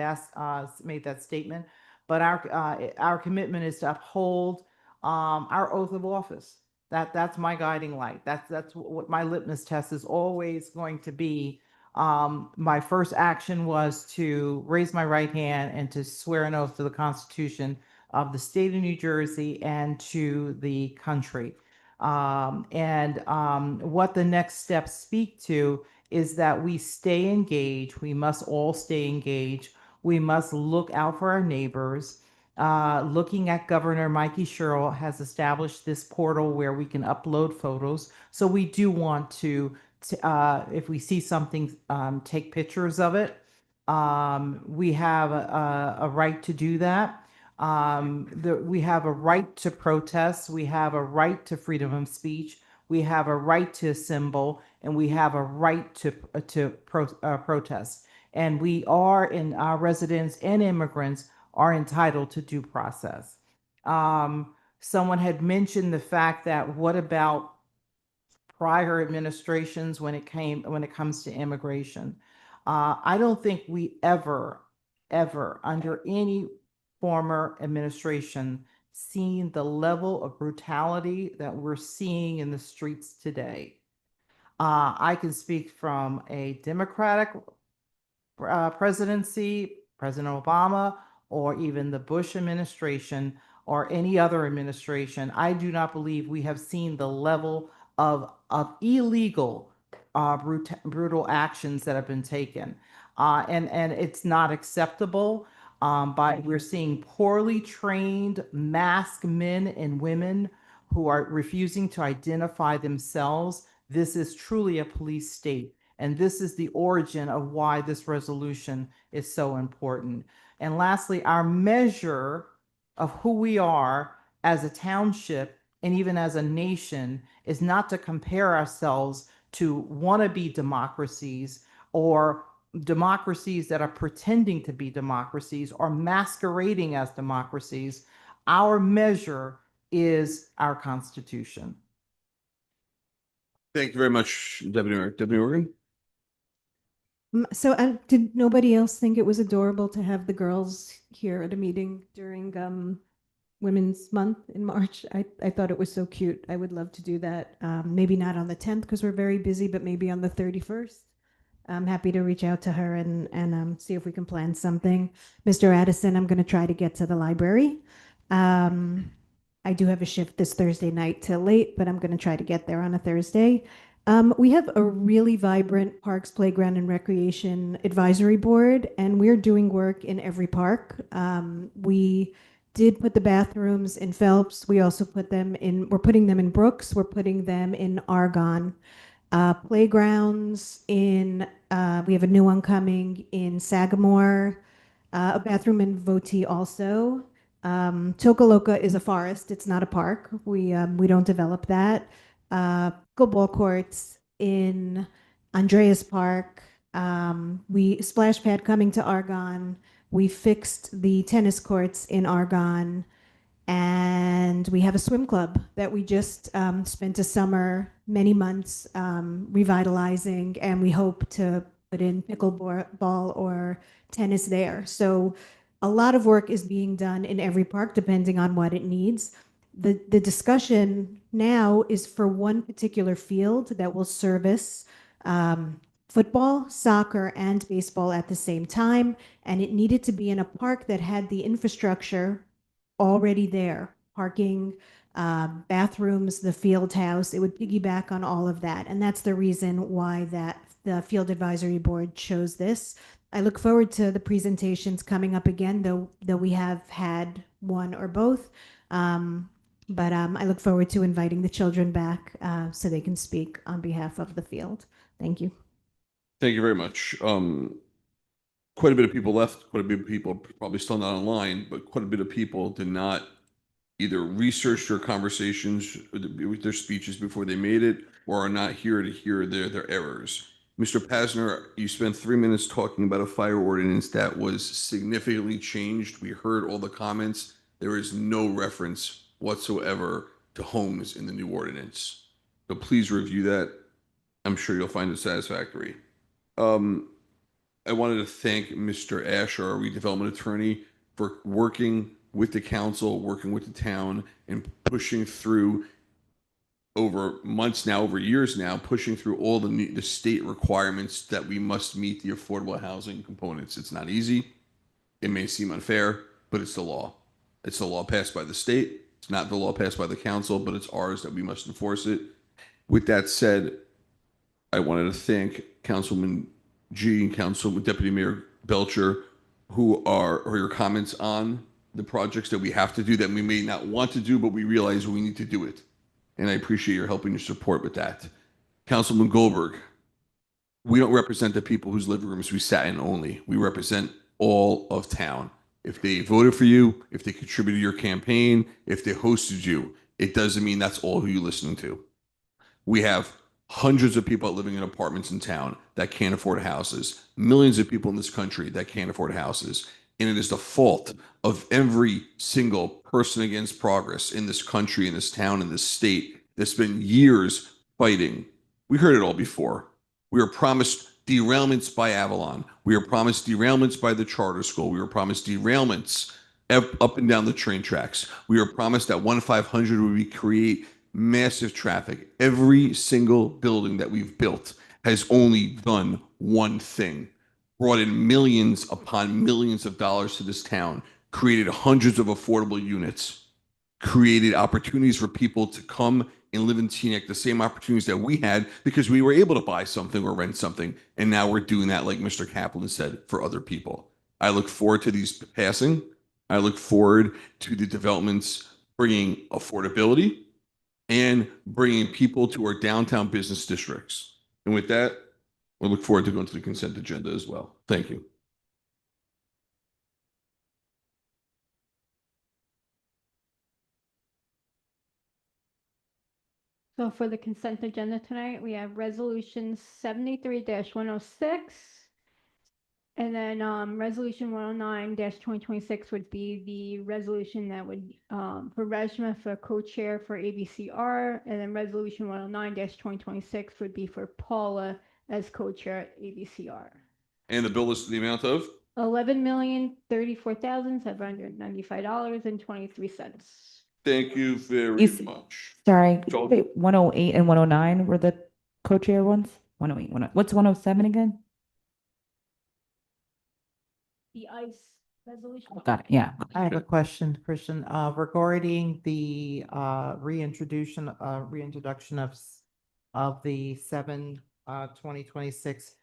made that statement, but our commitment is to uphold our oath of office. That's my guiding light. That's what my litmus test is always going to be. My first action was to raise my right hand and to swear an oath to the Constitution of the state of New Jersey and to the country. What the next steps speak to is that we stay engaged. We must all stay engaged. We must look out for our neighbors. Looking at Governor Mikey Sherrill has established this portal where we can upload photos. So we do want to if we see something, take pictures of it. We have a right to do that. We have a right to protest. We have a right to freedom of speech. We have a right to assemble, and we have a right to protest. And we are, and our residents and immigrants are entitled to due process. Someone had mentioned the fact that what about prior administrations when it comes to immigration? I don't think we ever under any former administration seen the level of brutality that we're seeing in the streets today. I can speak from a Democratic presidency, President Obama, or even the Bush administration or any other administration. I do not believe we have seen the level of illegal, brutal actions that have been taken. And it's not acceptable. We're seeing poorly trained masked men and women who are refusing to identify themselves. This is truly a police state. And this is the origin of why this resolution is so important. And lastly, our measure of who we are as a township and even as a nation is not to compare ourselves to wannabe democracies or democracies that are pretending to be democracies or masquerading as democracies. Our measure is our Constitution. Thank you very much, Deputy Mayor. Deputy Morgan? So did nobody else think it was adorable to have the girls here at a meeting during Women's Month in March? I thought it was so cute. I would love to do that. Maybe not on the 10th because we're very busy, but maybe on the 31st. I'm happy to reach out to her and see if we can plan something. Mr. Addison, I'm going to try to get to the library. I do have a shift this Thursday night till late, but I'm going to try to get there on a Thursday. We have a really vibrant Parks, Playground, and Recreation Advisory Board, and we're doing work in every park. We did put the bathrooms in Phelps. We also we're putting them in Brooks. We're putting them in Argonne. Playgrounds we have a new one coming in Sagamore, a bathroom in Voti also. Tocoloca is a forest. It's not a park. We don't develop that. Pickleball courts in Andreas Park. Splash pad coming to Argonne. We fixed the tennis courts in Argonne. And we have a swim club that we just spent a summer, many months revitalizing, and we hope to put in pickleball or tennis there. So a lot of work is being done in every park depending on what it needs. The discussion now is for one particular field that will service football, soccer, and baseball at the same time. And it needed to be in a park that had the infrastructure already there, parking, bathrooms, the field house. It would piggyback on all of that. And that's the reason why the Field Advisory Board chose this. I look forward to the presentations coming up again, though we have had one or both. But I look forward to inviting the children back so they can speak on behalf of the field. Thank you. Thank you very much. Quite a bit of people left, quite a bit of people probably still not online, but quite a bit of people did not either research their conversations with their speeches before they made it or are not here to hear their errors. Mr. Pasner, you spent 3 minutes talking about a fire ordinance that was significantly changed. We heard all the comments. There is no reference whatsoever to to homes in the new ordinance. So please review that. I'm sure you'll find it satisfactory. I wanted to thank Mr. Asher, our redevelopment attorney, for working with the council, working with the town, and pushing through over months now, over years now, pushing through all the state requirements that we must meet the affordable housing components. It's not easy. It may seem unfair, but it's the law. It's the law passed by the state. It's not the law passed by the council, but it's ours that we must enforce it. With that said, I wanted to thank Councilman G and Councilman Deputy Mayor Belcher, who are your comments on the projects that we have to do that we may not want to do, but we realize we need to do it. And I appreciate your help and your support with that. Councilman Goldberg, we don't represent the people whose living rooms we sat in only. We represent all of town. If they voted for you, if they contributed to your campaign, if they hosted you, it doesn't mean that's all who you're listening to. We have hundreds of people living in apartments in town that can't afford houses, millions of people in this country that can't afford houses. And it is the fault of every single person against progress in this country, in this town, in this state that's been years fighting. We heard it all before. We were promised derailments by Avalon. We were promised derailments by the charter school. We were promised derailments up and down the train tracks. We were promised that 1-500 would create massive traffic. Every single building that we've built has only done one thing: brought in millions upon millions of dollars to this town, created hundreds of affordable units, created opportunities for people to come and live in Teaneck, the same opportunities that we had because we were able to buy something or rent something. And now we're doing that, like Mr. Kaplan said, for other people. I look forward to these passing. I look forward to the developments bringing affordability and bringing people to our downtown business districts. And with that, we look forward to going to the consent agenda as well. Thank you. So for the consent agenda tonight, we have resolution 73-106. And then resolution 109-2026 would be the resolution that would for Reshma for co-chair for ABCR. And then resolution 109-2026 would be for Paula as co-chair at ABCR. And the bill list the amount of? $11,034,795.23. Thank you very much. Sorry, So- wait, 108 and 109 were the co-chair ones? 108, 109. What's 107 again? The ICE resolution. Got it, yeah. I have a question, Christian, regarding the reintroduction of the 2026.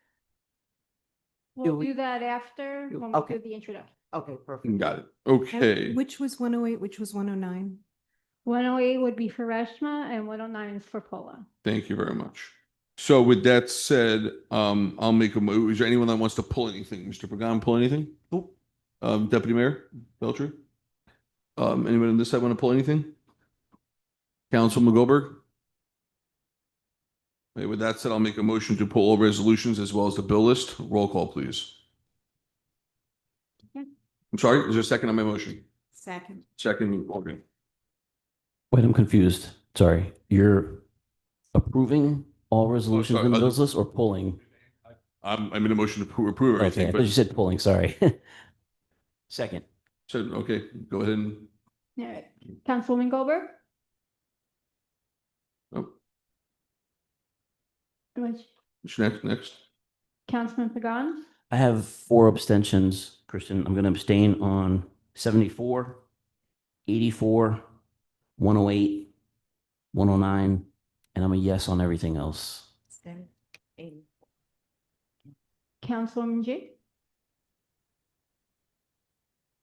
We'll do that after when we Okay. do the introduction. Okay, perfect. Got it. Okay. Which was 108, which was 109? 108 would be for Reshma and 109 is for Paula. Thank you very much. So with that said, I'll make a move. Is there anyone that wants to pull anything? Mr. Pagan, pull anything? Nope. Deputy Mayor Belcher? Anyone on this side want to pull anything? Councilman Goldberg? Okay, with that said, I'll make a motion to pull all resolutions as well as the bill list. Roll call, please. Yeah. I'm sorry, is there a second on my motion? Second. Second, Morgan. Wait, I'm confused. Sorry. You're approving all resolutions sorry, in the I- bills list or pulling? I'm in a motion to approve Okay, everything, I thought but you said pulling, sorry. Second. so, okay, go ahead and, All right. Councilwoman Goldberg? oh, Which- next. Councilman Pagan? I have 4 abstentions, Kristen. I'm going to abstain on 74, 84, 108, 109, and I'm a yes on everything else. Councilwoman G?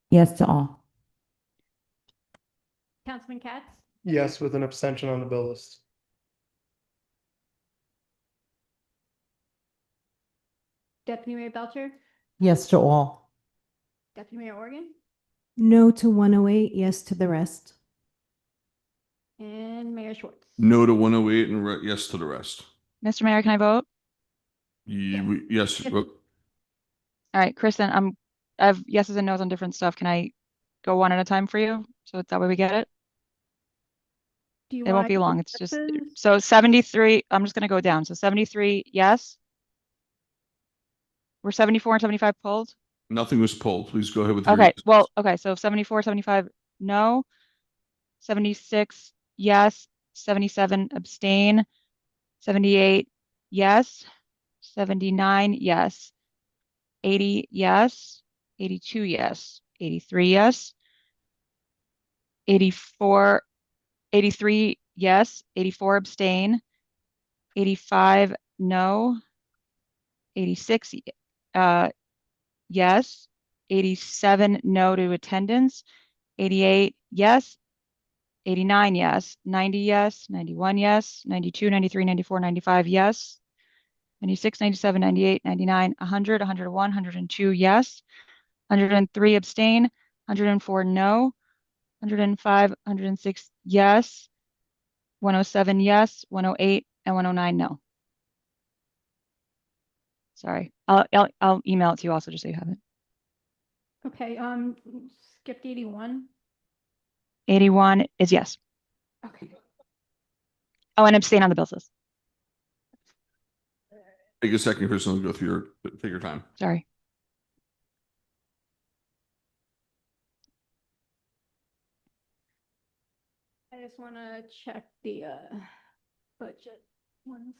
Yes to all. Councilman Katz? Yes, with an abstention on the bill list. Deputy Mayor Belcher? Yes to all. Deputy Mayor Organ? No to 108, yes to the rest. And Mayor Schwartz? No to 108 and yes to the rest. Mr. Mayor, can I vote? Yes. All right, Kristen, I have yeses and nos on different stuff. Can I go one at a time for you? So that way we get it? Do you It won't want be to long. do It's just, yeses? so 73, I'm just gonna go down. So 73, yes. Were 74 and 75 pulled? Nothing was pulled. Please go ahead with your. Okay, well, okay, so 74, 75, no. 76, yes. 77, abstain. 78, yes. 79, yes. 80, yes. 82, yes. 83, yes. 84, 83, yes. 84, abstain. 85, no. 86, yes. 87, no to attendance. 88, yes. 89, yes. 90, yes. 91, yes. 92, 93, 94, 95, yes. 96, 97, 98, 99, 100, 101, 102, yes. 103, abstain. 104, no. 105, 106, yes. 107, yes. 108 and 109, no. Sorry. I'll email it to you also, just so you have it. Okay, skipped 81. 81 is yes. Okay. Oh, and abstain on the bills list. Take a second for someone to go through take your time. Sorry. I just want to check the budget ones.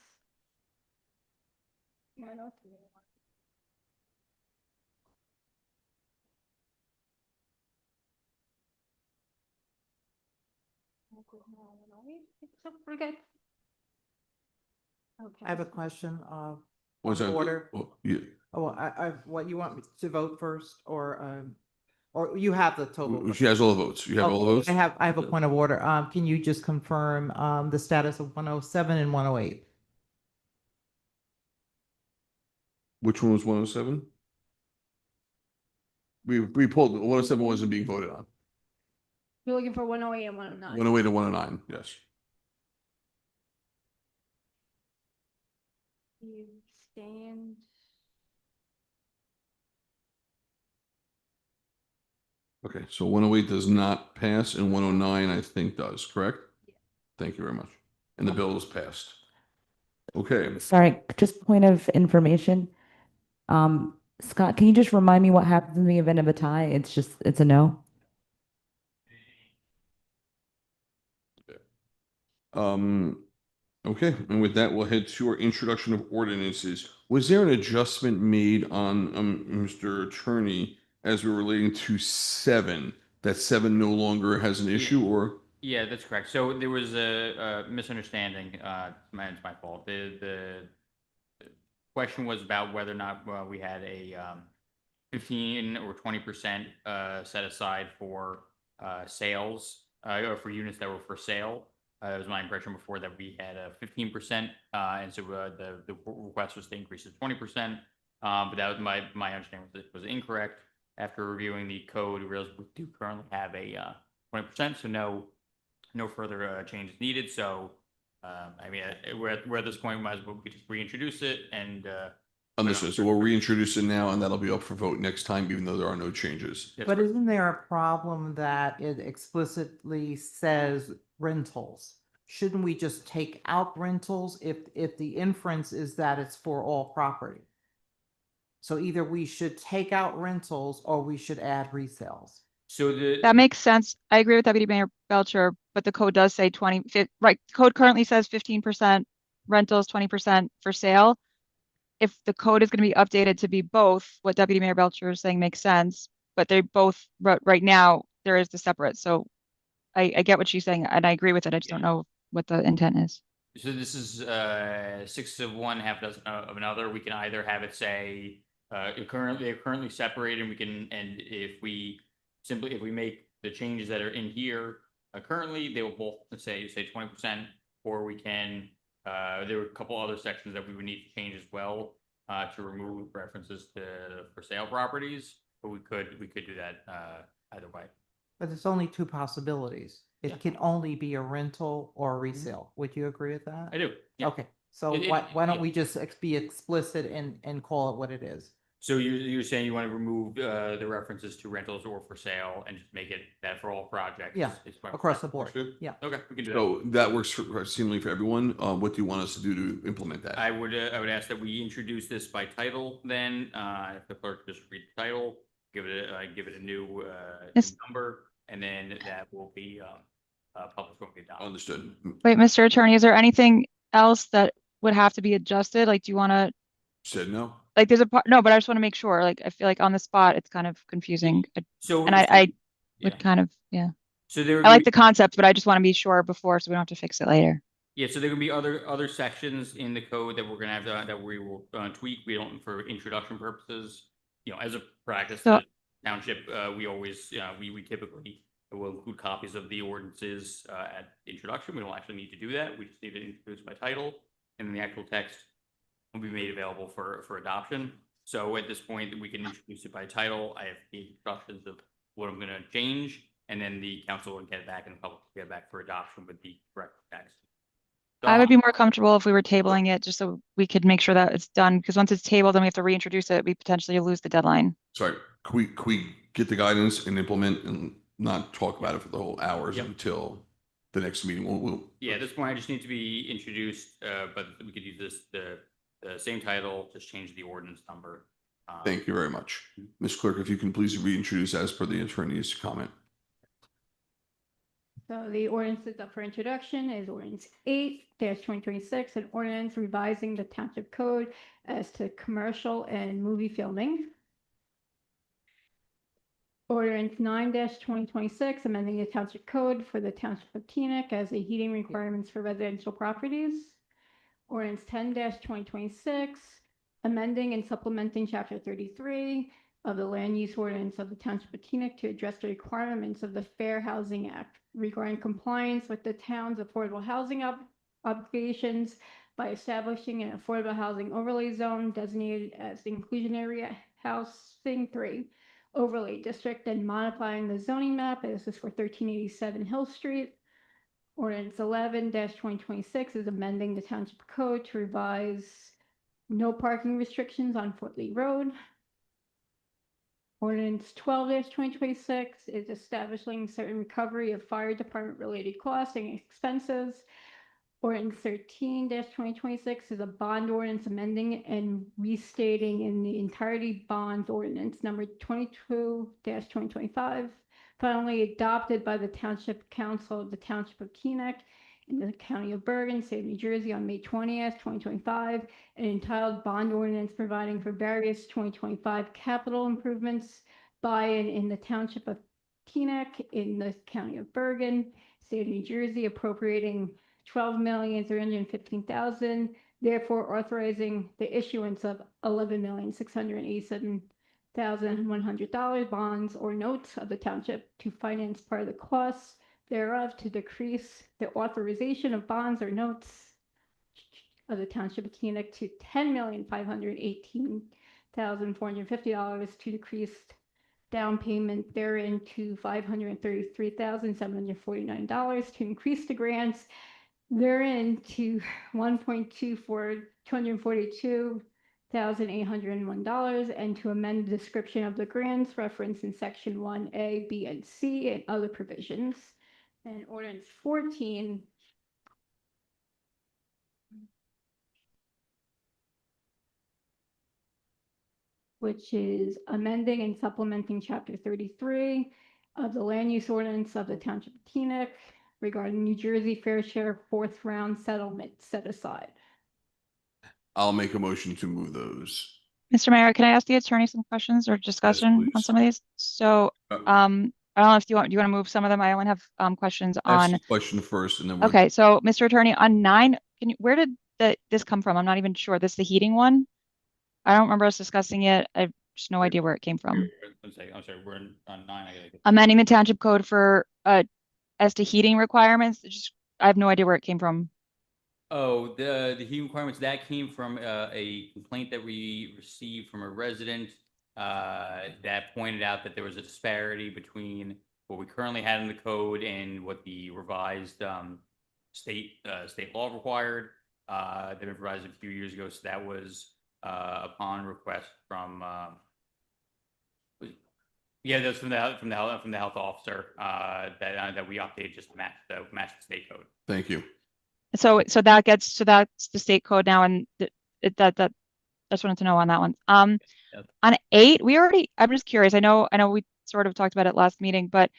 903. So we're good. I have a question, Was that? order. Oh, yeah. Oh, what you want me to vote first or you have the total? She has all the votes. You have all the Okay, votes? I have a point of order. Can you just confirm, the status of 107 and 108? Which one was 107? We pulled, 107 wasn't being voted on. You're looking for 108 and 109. 108 to 109, yes. You stand. Okay, so 108 does not pass and 109 I think does, correct? Thank you very much. And the bill is passed. Okay. Sorry, just point of information. Scott, can you just remind me what happens in the event of a tie? It's a no? Okay, and with that, we'll head to our introduction of ordinances. Was there an adjustment made on, Mr. Attorney, as we're relating to 7, that 7 no longer has an issue, or? Yeah, that's correct. So there was a misunderstanding. It's my fault. The question was about whether or not we had a 15 or 20% set aside for sales or for units that were for sale. It was my impression before that we had a 15%, and so the request was to increase to 20%. But that was my understanding was incorrect. After reviewing the code, we realized we do currently have a 20%, so no further changes needed. So I mean, we're at this point, might as well we just reintroduce it and. Understood. So we'll reintroduce it now, and that'll be up for vote next time, even though there are no changes. But isn't there a problem that it explicitly says rentals? Shouldn't we just take out rentals if the inference is that it's for all property? So either we should take out rentals or we should add resales. So that makes sense. I agree with Deputy Mayor Belcher, but the code does say 20, right? Code currently says 15% rentals, 20% for sale. If the code is going to be updated to be both, what Deputy Mayor Belcher is saying makes sense, but they both, right now, there is the separate. So I get what she's saying, and I agree with it. I just don't know what the intent is. So this is 6 of one, half dozen of another. We can either have it say they're currently separated, and we can, and if we make the changes that are in here currently, they will both say 20%, or we can. There were a couple other sections that we would need to change as well to remove references to for sale properties, but we could do that either way. But there's only 2 possibilities. It can only be a rental or a resale. Would you agree with that? I do. Yeah. Okay, so why don't we just be explicit and call it what it is? So you're saying you want to remove the references to rentals or for sale and just make it that for all projects? Yeah, It's fine. across the board. Good. Yeah. Okay, we can do that. So that works seemingly for everyone. What do you want us to do to implement that? I would ask that we introduce this by title then, if the clerk just read the title, give it a new Yes. number, and then that will be published when we adopt. Understood. Wait, Mr. Attorney, is there anything else that would have to be adjusted? Like, do you want to, Said no. like, there's a part, no, but I just want to make sure, like, I feel like on the spot, it's kind of confusing. So And I yeah. would kind of, yeah. So there I like the concept, but I just want to be sure before, so we don't have to fix it later. Yeah, so there can be other sections in the code that we're gonna have that we will tweak. We don't, for introduction purposes, as a practice, So- the township, we always we typically will include copies of the ordinances at introduction. We don't actually need to do that. We just need to introduce by title, and then the actual text will be made available for adoption. So at this point, we can introduce it by title. I have the instructions of what I'm gonna change, and then the council will get it back and the public will get it back for adoption with the correct text. So I would be more comfortable if we were tabling it, just so we could make sure that it's done, because once it's tabled and we have to reintroduce it, we potentially lose the deadline. Sorry, can we get the guidance and implement and not talk about it for the whole hours Yep. until the next meeting? We'll Yeah, at this point, I just need to be introduced, but we could use the same title, just change the ordinance number. Thank you very much. Ms. Clerk, if you can please reintroduce as per the attorney's comment. So the ordinance that's up for introduction is ordinance 8-2026, an ordinance revising the township code as to commercial and movie filming. Ordinance 9-2026, amending the township code for the township of Teaneck as a heating requirements for residential properties. Ordinance 10-2026, amending and supplementing chapter 33 of the land use ordinance of the township of Teaneck to address the requirements of the Fair Housing Act regarding compliance with the town's affordable housing obligations by establishing an affordable housing overlay zone designated as the inclusionary housing 3 overlay district and modifying the zoning map. This is for 1387 Hill Street. Ordinance 11-2026 is amending the township code to revise no parking restrictions on Fort Lee Road. Ordinance 12-2026 is establishing certain recovery of fire department related costs and expenses. Ordinance 13-2026 is a bond ordinance amending and restating in the entirety bond ordinance number 22-2025, finally adopted by the Township Council of the Township of Teaneck in the County of Bergen, State of New Jersey on May 20th, 2025, and entitled Bond Ordinance providing for various 2025 capital improvements by and in the Township of Teaneck in the County of Bergen, State of New Jersey, appropriating $12,315,000, therefore authorizing the issuance of $11,687,100 bonds or notes of the township to finance part of the costs thereof, to decrease the authorization of bonds or notes of the township of Teaneck to $10,518,450, to decrease down payment therein to $533,749, to increase the grants therein to $242,801, and to amend the description of the grants referenced in section 1A, B, and C, and other provisions. And ordinance 14 which is amending and supplementing chapter 33 of the land use ordinance of the township of Teaneck regarding New Jersey fair share fourth round settlement set aside. I'll make a motion to move those. Mr. Mayor, can I ask the attorney some questions or discussion on please. some of these? So, I don't know if do you want to move some of them? I only have questions Ask on. the question first and then we'll. Okay, so Mr. Attorney, on 9, where did this come from? I'm not even sure. This is the heating one? I don't remember us discussing it. I have just no idea where it came from. I'm sorry, we're on 9. I gotta get. Amending the township code for as to heating requirements. I have no idea where it came from. Oh, the heating requirements, that came from a complaint that we received from a resident that pointed out that there was a disparity between what we currently had in the code and what the revised state law required. They were revised a few years ago, so that was upon request from, yeah, that's from the health officer, that we update just to match the state code. Thank you. So that's the state code now, and that just wanted to know on that one. On 8, I'm just curious. I know we sort of talked about it last meeting, but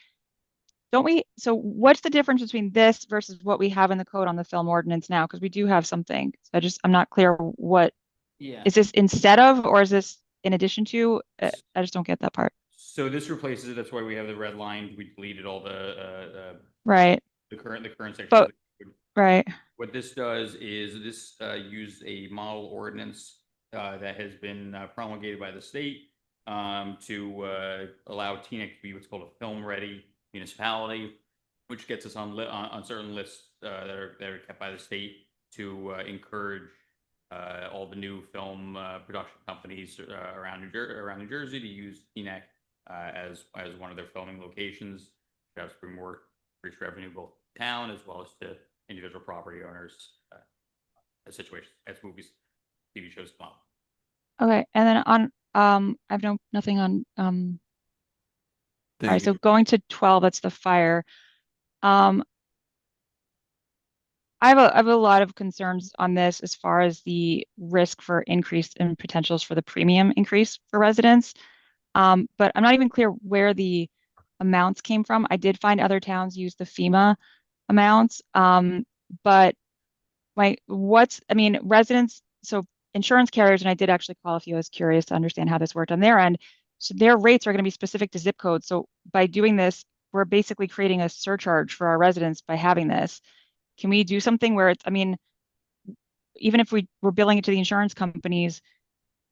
don't we? So what's the difference between this versus what we have in the code on the film ordinance now? Because we do have something. So I'm not clear what. Yeah. Is this instead of, or is this in addition to? I just don't get that part. So this replaces it. That's why we have the red line. We deleted all the Right. the current section. But right. What this does is this use a model ordinance that has been promulgated by the state to allow Teaneck to be what's called a film-ready municipality, which gets us on certain lists that are kept by the state to encourage all the new film production companies around New Jersey to use Teaneck as one of their filming locations. That's bring more increased revenue both to town as well as to individual property owners as situations as movies, TV shows come up. Okay, and then on I've nothing on all right, so going to 12, that's the fire. I have a lot of concerns on this as far as the risk for increase in potentials for the premium increase for residents. But I'm not even clear where the amounts came from. I did find other towns use the FEMA amounts. But residents, so insurance carriers, and I did actually call a few. I was curious to understand how this worked on their end. So their rates are going to be specific to zip code. So by doing this, we're basically creating a surcharge for our residents by having this. Can we do something where even if we're billing it to the insurance companies,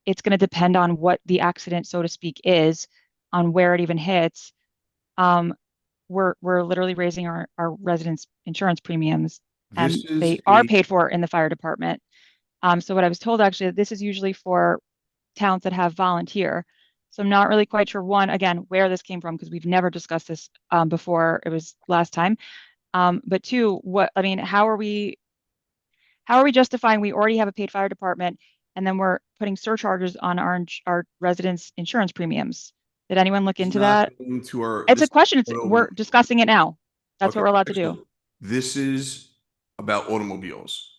it's going to depend on what the accident, so to speak, is, on where it even hits. We're literally raising our residents' insurance premiums, and they are paid for in the fire department. So what I was told actually, this is usually for towns that have volunteer. So I'm not really quite sure, one, again, where this came from, because we've never discussed this before. It was last time. But two, how are we justifying we already have a paid fire department and then we're putting surcharges on our residents' insurance premiums? Did anyone look into that? It's a question. We're discussing it now. That's what we're allowed to do. This is about automobiles.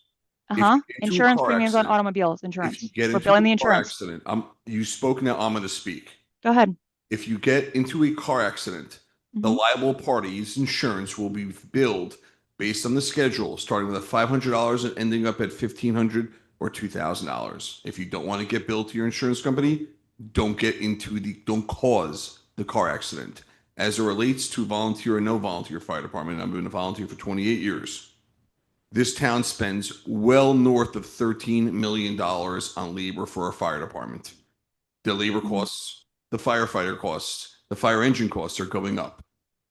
Insurance premiums on automobiles insurance. We're billing the insurance. Accident. You spoke now. I'm going to speak. Go ahead. If you get into a car accident, the liable party's insurance will be billed based on the schedule, starting with $500 and ending up at $1,500 or $2,000. If you don't want to get billed to your insurance company, don't cause the car accident. As it relates to volunteer or no volunteer fire department, I've been a volunteer for 28 years. This town spends well north of $13 million on labor for our fire department. The labor costs, the firefighter costs, the fire engine costs are going up.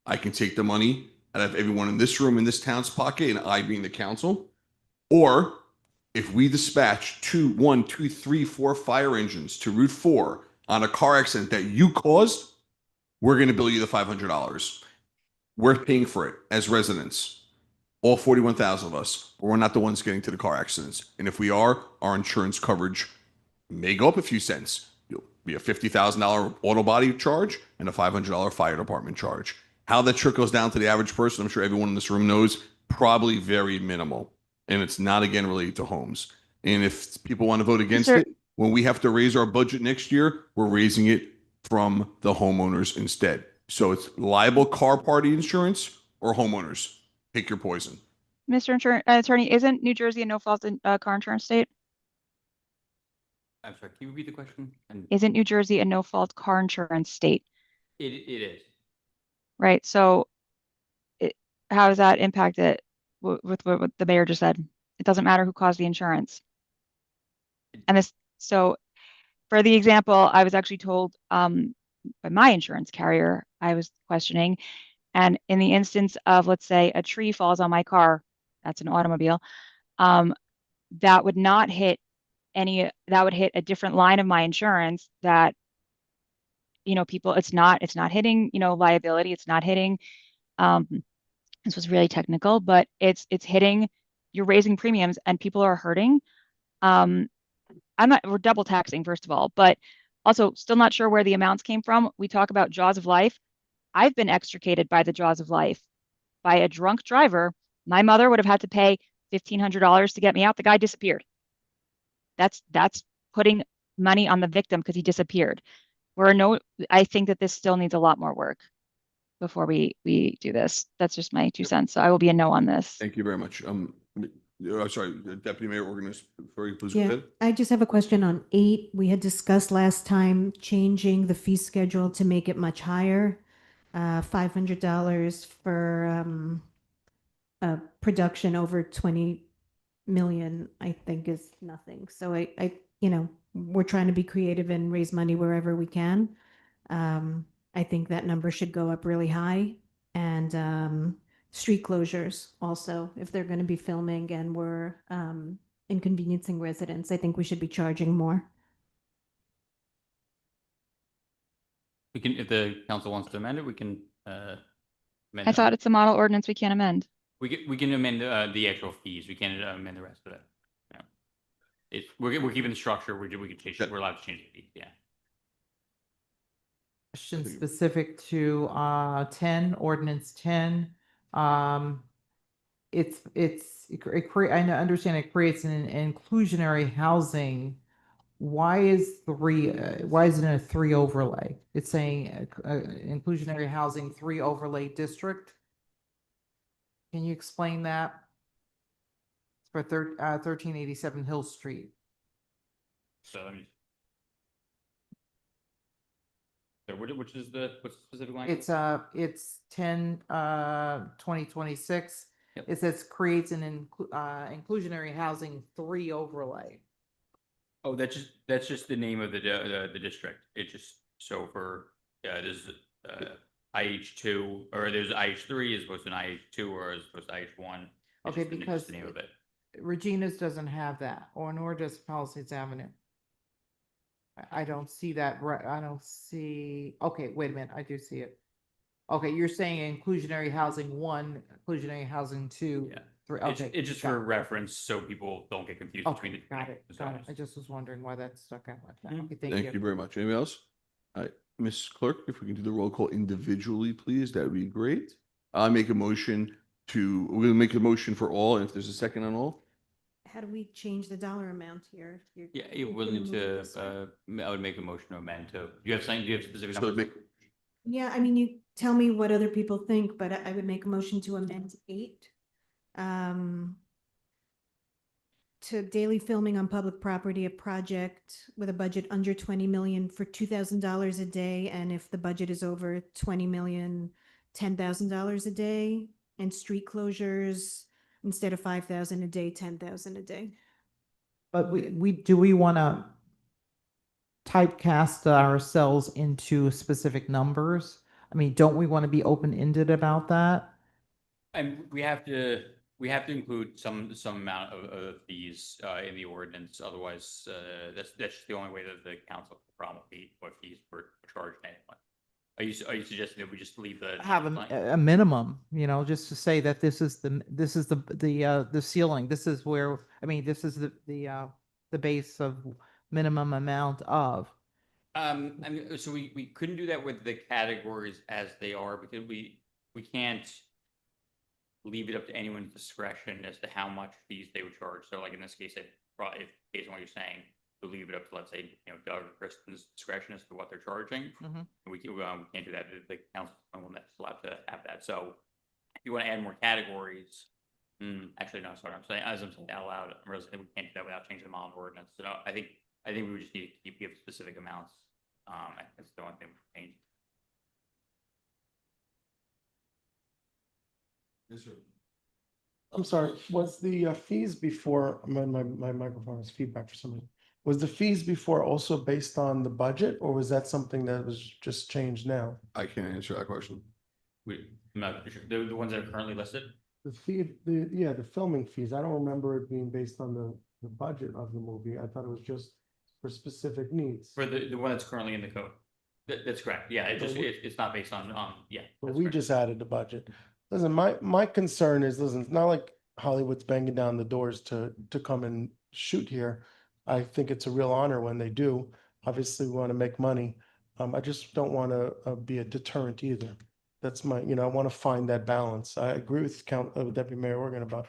I can take the money out of everyone in this room, in this town's pocket, and I being the council. Or if we dispatch 1, 2, 3, 4 fire engines to Route 4 on a car accident that you caused, we're going to bill you the $500. We're paying for it as residents. All 41,000 of us, but we're not the ones getting to the car accidents. And if we are, our insurance coverage may go up a few cents. It'll be a $50,000 auto body charge and a $500 fire department charge. How that trickles down to the average person, I'm sure everyone in this room knows, probably very minimal. And it's not, again, related to homes. And if people want to vote against it, when we have to raise our budget next year, we're raising it from the homeowners instead. So it's liable car party insurance or homeowners. Pick your poison. Mr. Attorney, isn't New Jersey a no-fault car insurance state? I'm sorry, can you repeat the question? Isn't New Jersey a no-fault car insurance state? It is. Right. So how does that impact it with what the mayor just said? It doesn't matter who caused the insurance. And so for the example, I was actually told by my insurance carrier, I was questioning, and in the instance of, let's say, a tree falls on my car, that's an automobile, that would not hit that would hit a different line of my insurance that, people, it's not hitting, liability. It's not hitting, this was really technical, but it's hitting, you're raising premiums and people are hurting. we're double taxing, first of all, but also still not sure where the amounts came from. We talk about jaws of life. I've been extricated by the jaws of life by a drunk driver. My mother would have had to pay $1,500 to get me out. The guy disappeared. That's putting money on the victim because he disappeared. I think that this still needs a lot more work before we do this. That's just my 2 cents. So I will be a no on this. Thank you very much. I'm sorry, Deputy Mayor Organist, before you please go Yeah, ahead. I just have a question on 8. We had discussed last time changing the fee schedule to make it much higher. $500 for production over 20 million, I think is nothing. So I, we're trying to be creative and raise money wherever we can. I think that number should go up really high. And street closures also, if they're going to be filming and we're inconveniencing residents, I think we should be charging more. We can, if the council wants to amend it, we can amend. I thought it's a model ordinance we can't amend. We can amend the actual fees. We can't amend the rest of it. No. We're keeping the structure. We can change. We're allowed to change the fees. Yeah. Question specific to 10, ordinance 10. I understand it creates an inclusionary housing. Why is it in a 3 overlay? It's saying inclusionary housing 3 overlay district. Can you explain that? It's for 1387 Hill Street. So let me. So which is what's the specific language? It's 10 2026. Yep. It says creates an inclusionary housing 3 overlay. Oh, that's just the name of the district. It just, so for there's IH2 or there's IH3 as opposed to an IH2 or as opposed to IH1. Okay, just because the name of it. Regina's doesn't have that, or nor does Palisades Avenue. I don't see that. I don't see. Okay, wait a minute. I do see it. Okay, you're saying inclusionary housing 1, inclusionary housing 2. Yeah. 3. It's, Okay, it's just got for it. reference so people don't get confused between the. Got it. the Got it. zones. I just was wondering why that stuck out like that. Mhm. Okay, Thank you very much. Anyone else? All right, Ms. Clerk, if we can do the roll call individually, please, that would be great. I make a motion we're going to make a motion for all, and if there's a second on all. How do we change the dollar amount here? Yeah, you're willing to, I would make a motion to amend to, do you have specific So numbers? Yeah, I mean, you tell me what other people think, but I would make a motion to amend 8. To daily filming on public property, a project with a budget under 20 million for $2,000 a day. And if the budget is over 20 million, $10,000 a day, and street closures instead of 5,000 a day, 10,000 a day. But we want to typecast ourselves into specific numbers? I mean, don't we want to be open-ended about that? And we have to include some amount of fees in the ordinance. Otherwise, that's just the only way that the council can promulgate what fees were charged anyway. Are you suggesting that we just leave the Have a minimum, just to say that this is the ceiling. This is where, I mean, this is the base of minimum amount of. I mean, so we couldn't do that with the categories as they are because we can't leave it up to anyone's discretion as to how much fees they would charge. So like in this case, if based on what you're saying, we'll leave it up to, let's say, Doug or Kristen's discretion as to what they're charging. We can't do that. The council that's allowed to have that. So if you want to add more categories, actually no, sorry, I'm saying out loud, I'm realizing we can't do that without changing the model ordinance. So I think we would just need to give specific amounts. That's the only thing we change. Yes, sir. I'm sorry, was the fees before, my microphone has feedback for some reason. Was the fees before also based on the budget, or was that something that was just changed now? I can't answer that question. I'm not sure. The ones that are currently listed? The fee, the filming fees, I don't remember it being based on the budget of the movie. I thought it was just for specific needs. For the one that's currently in the code. That's correct. Yeah, it's not based on, yeah. But we just added the budget. Listen, my concern is, listen, it's not like Hollywood's banging down the doors to come and shoot here. I think it's a real honor when they do. Obviously, we want to make money. I just don't want to be a deterrent either. That's my, I want to find that balance. I agree with Deputy Mayor Organ about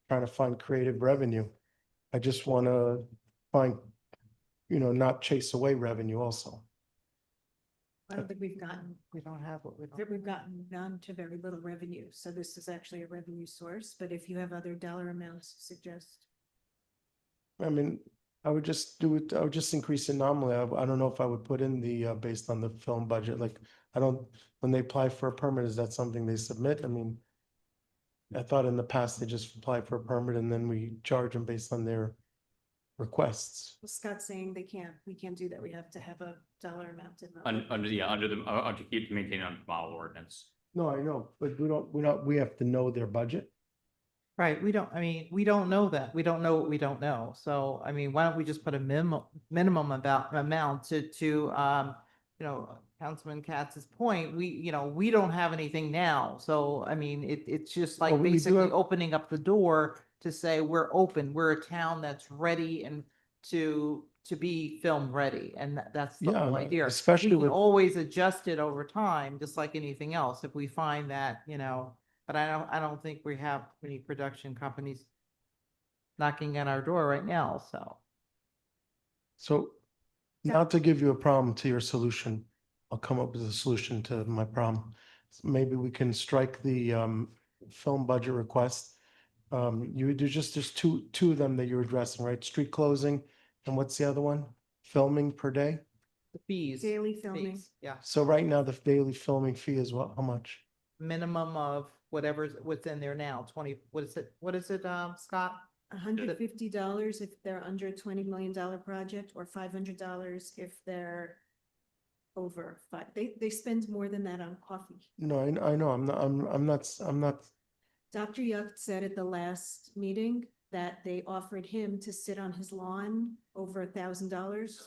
trying to find creative revenue. I just want to find, not chase away revenue also. I don't think we've gotten, We don't have what we don't. that we've gotten none to very little revenue, so this is actually a revenue source, but if you have other dollar amounts to suggest. I mean, I would just do it, I would just increase it nominally. I don't know if I would put in the, based on the film budget, like, when they apply for a permit, is that something they submit? I mean, I thought in the past they just apply for a permit and then we charge them based on their requests. Well, Scott's saying we can't do that, we have to have a dollar amount in the. Under the, to keep maintaining on model ordinance. No, I know, but we have to know their budget. Right, we don't know that. We don't know what we don't know. So, I mean, why don't we just put a minimum amount to, Councilman Katz's point, we don't have anything now. So, I mean, it's just like Well, we do basically have- opening up the door to say we're open, we're a town that's ready and to be film ready. And that's the Yeah, whole idea. especially We can with- always adjust it over time, just like anything else. If we find that, but I don't think we have any production companies knocking at our door right now, so. So not to give you a problem to your solution, I'll come up with a solution to my problem. Maybe we can strike the film budget request. There's two of them that you're addressing, right? Street closing, and what's the other one? Filming per day? The fees. Daily filming. Yeah, So right now, the daily filming fee is what, how much? minimum of whatever's within there now, 20, what is it, Scott? $150 if they're under a $20 million project, or $500 if they're over five. They spend more than that on coffee. No, I know, I'm not, Dr. Yuck said at the last meeting that they offered him to sit on his lawn over $1,000.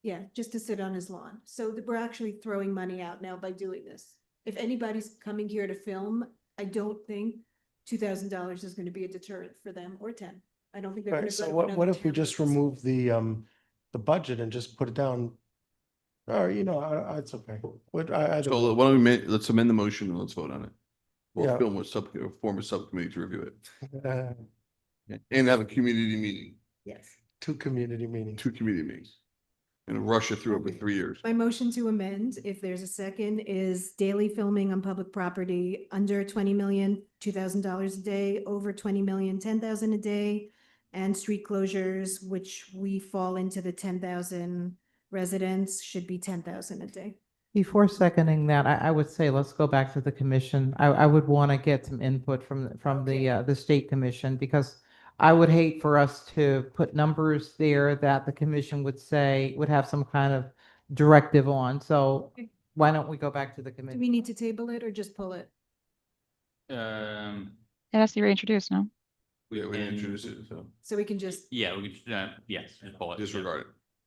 Yeah, just to sit on his lawn. So we're actually throwing money out now by doing this. If anybody's coming here to film, I don't think $2,000 is going to be a deterrent for them, or 10. I don't think they're going right, to go so to what another if we town just for this. remove the budget and just put it down? Or, it's okay. So why don't we let's amend the motion and let's vote on it. We'll Yeah. form a subcommittee to review it Uh, and have a community meeting, Yes. Two community meetings. 2 community meetings. And rush it through over 3 years. My motion to amend, if there's a second, is daily filming on public property under 20 million, $2,000 a day, over 20 million, 10,000 a day, and street closures, which we fall into the 10,000 residents, should be 10,000 a day. Before seconding that, I would say, let's go back to the commission. I would want to get some input from the state commission, because I would hate for us to put numbers there that the commission would say, would have some kind of directive on. So Okay. why don't we go back to the Do commission? we need to table it or just pull it? It has to be reintroduced, no? Yeah, we didn't introduce it, so So we can just, Yeah, we could, yes, just pull it. disregard it.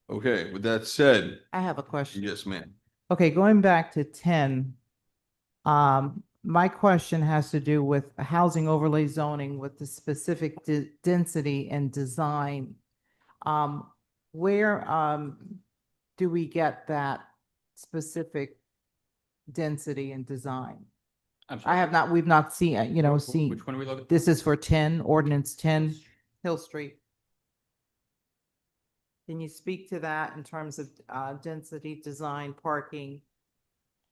Okay, with that said, I have a question. yes, ma'am. Okay, going back to 10, my question has to do with housing overlay zoning with the specific density and design. Where do we get that specific density and design? I'm sorry. We've not seen, Which one are we looking? this is for 10, ordinance 10, Hill Street. Can you speak to that in terms of density, design, parking?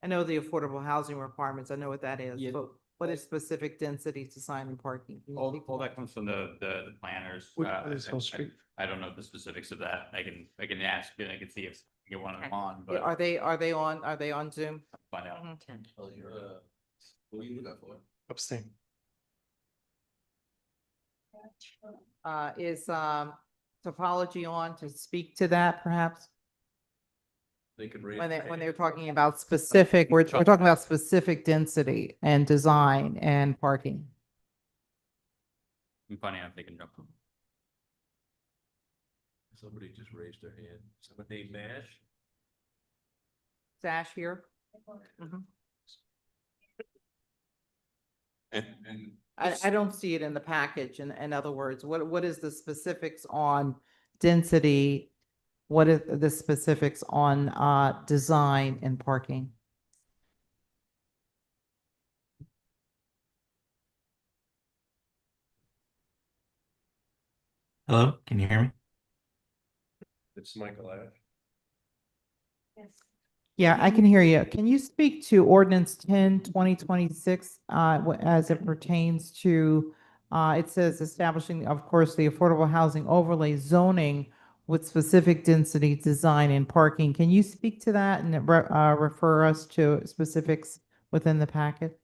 I know the affordable housing requirements, I know what that is, Yeah. but what is specific density, design, and parking? Can you All speak to that comes from the planners. What is Hill Street? I don't know the specifics of that. I can ask, and I can see if I can get one of them on, Yeah, but Are they on Zoom? find out. Abstain. Is topology on to speak to that perhaps? They can When they're talking about specific, we're talking about specific density and design and parking. I'm finding out if they can jump. Somebody just raised their hand. Somebody named Nash? Sash here? Mhm. And I don't see it in the package. In other words, what is the specifics on density, what are the specifics on design and parking? Hello, can you hear me? It's Michael Ash. Yeah, I can hear you. Can you speak to ordinance 10/2026 as it pertains to, it says establishing, of course, the affordable housing overlay zoning with specific density, design, and parking. Can you speak to that and refer us to specifics within the packet?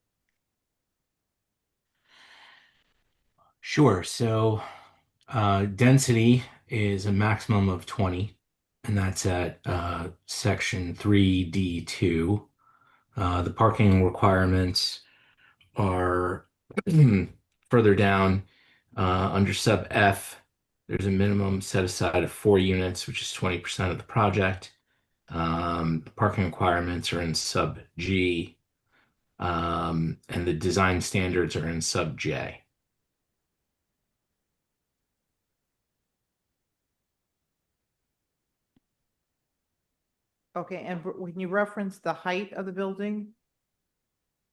Sure. So density is a maximum of 20, and that's at section 3D2. The parking requirements are further down under sub F. There's a minimum set aside of 4 units, which is 20% of the project. The parking requirements are in sub G, and the design standards are in sub J. Okay, and when you reference the height of the building,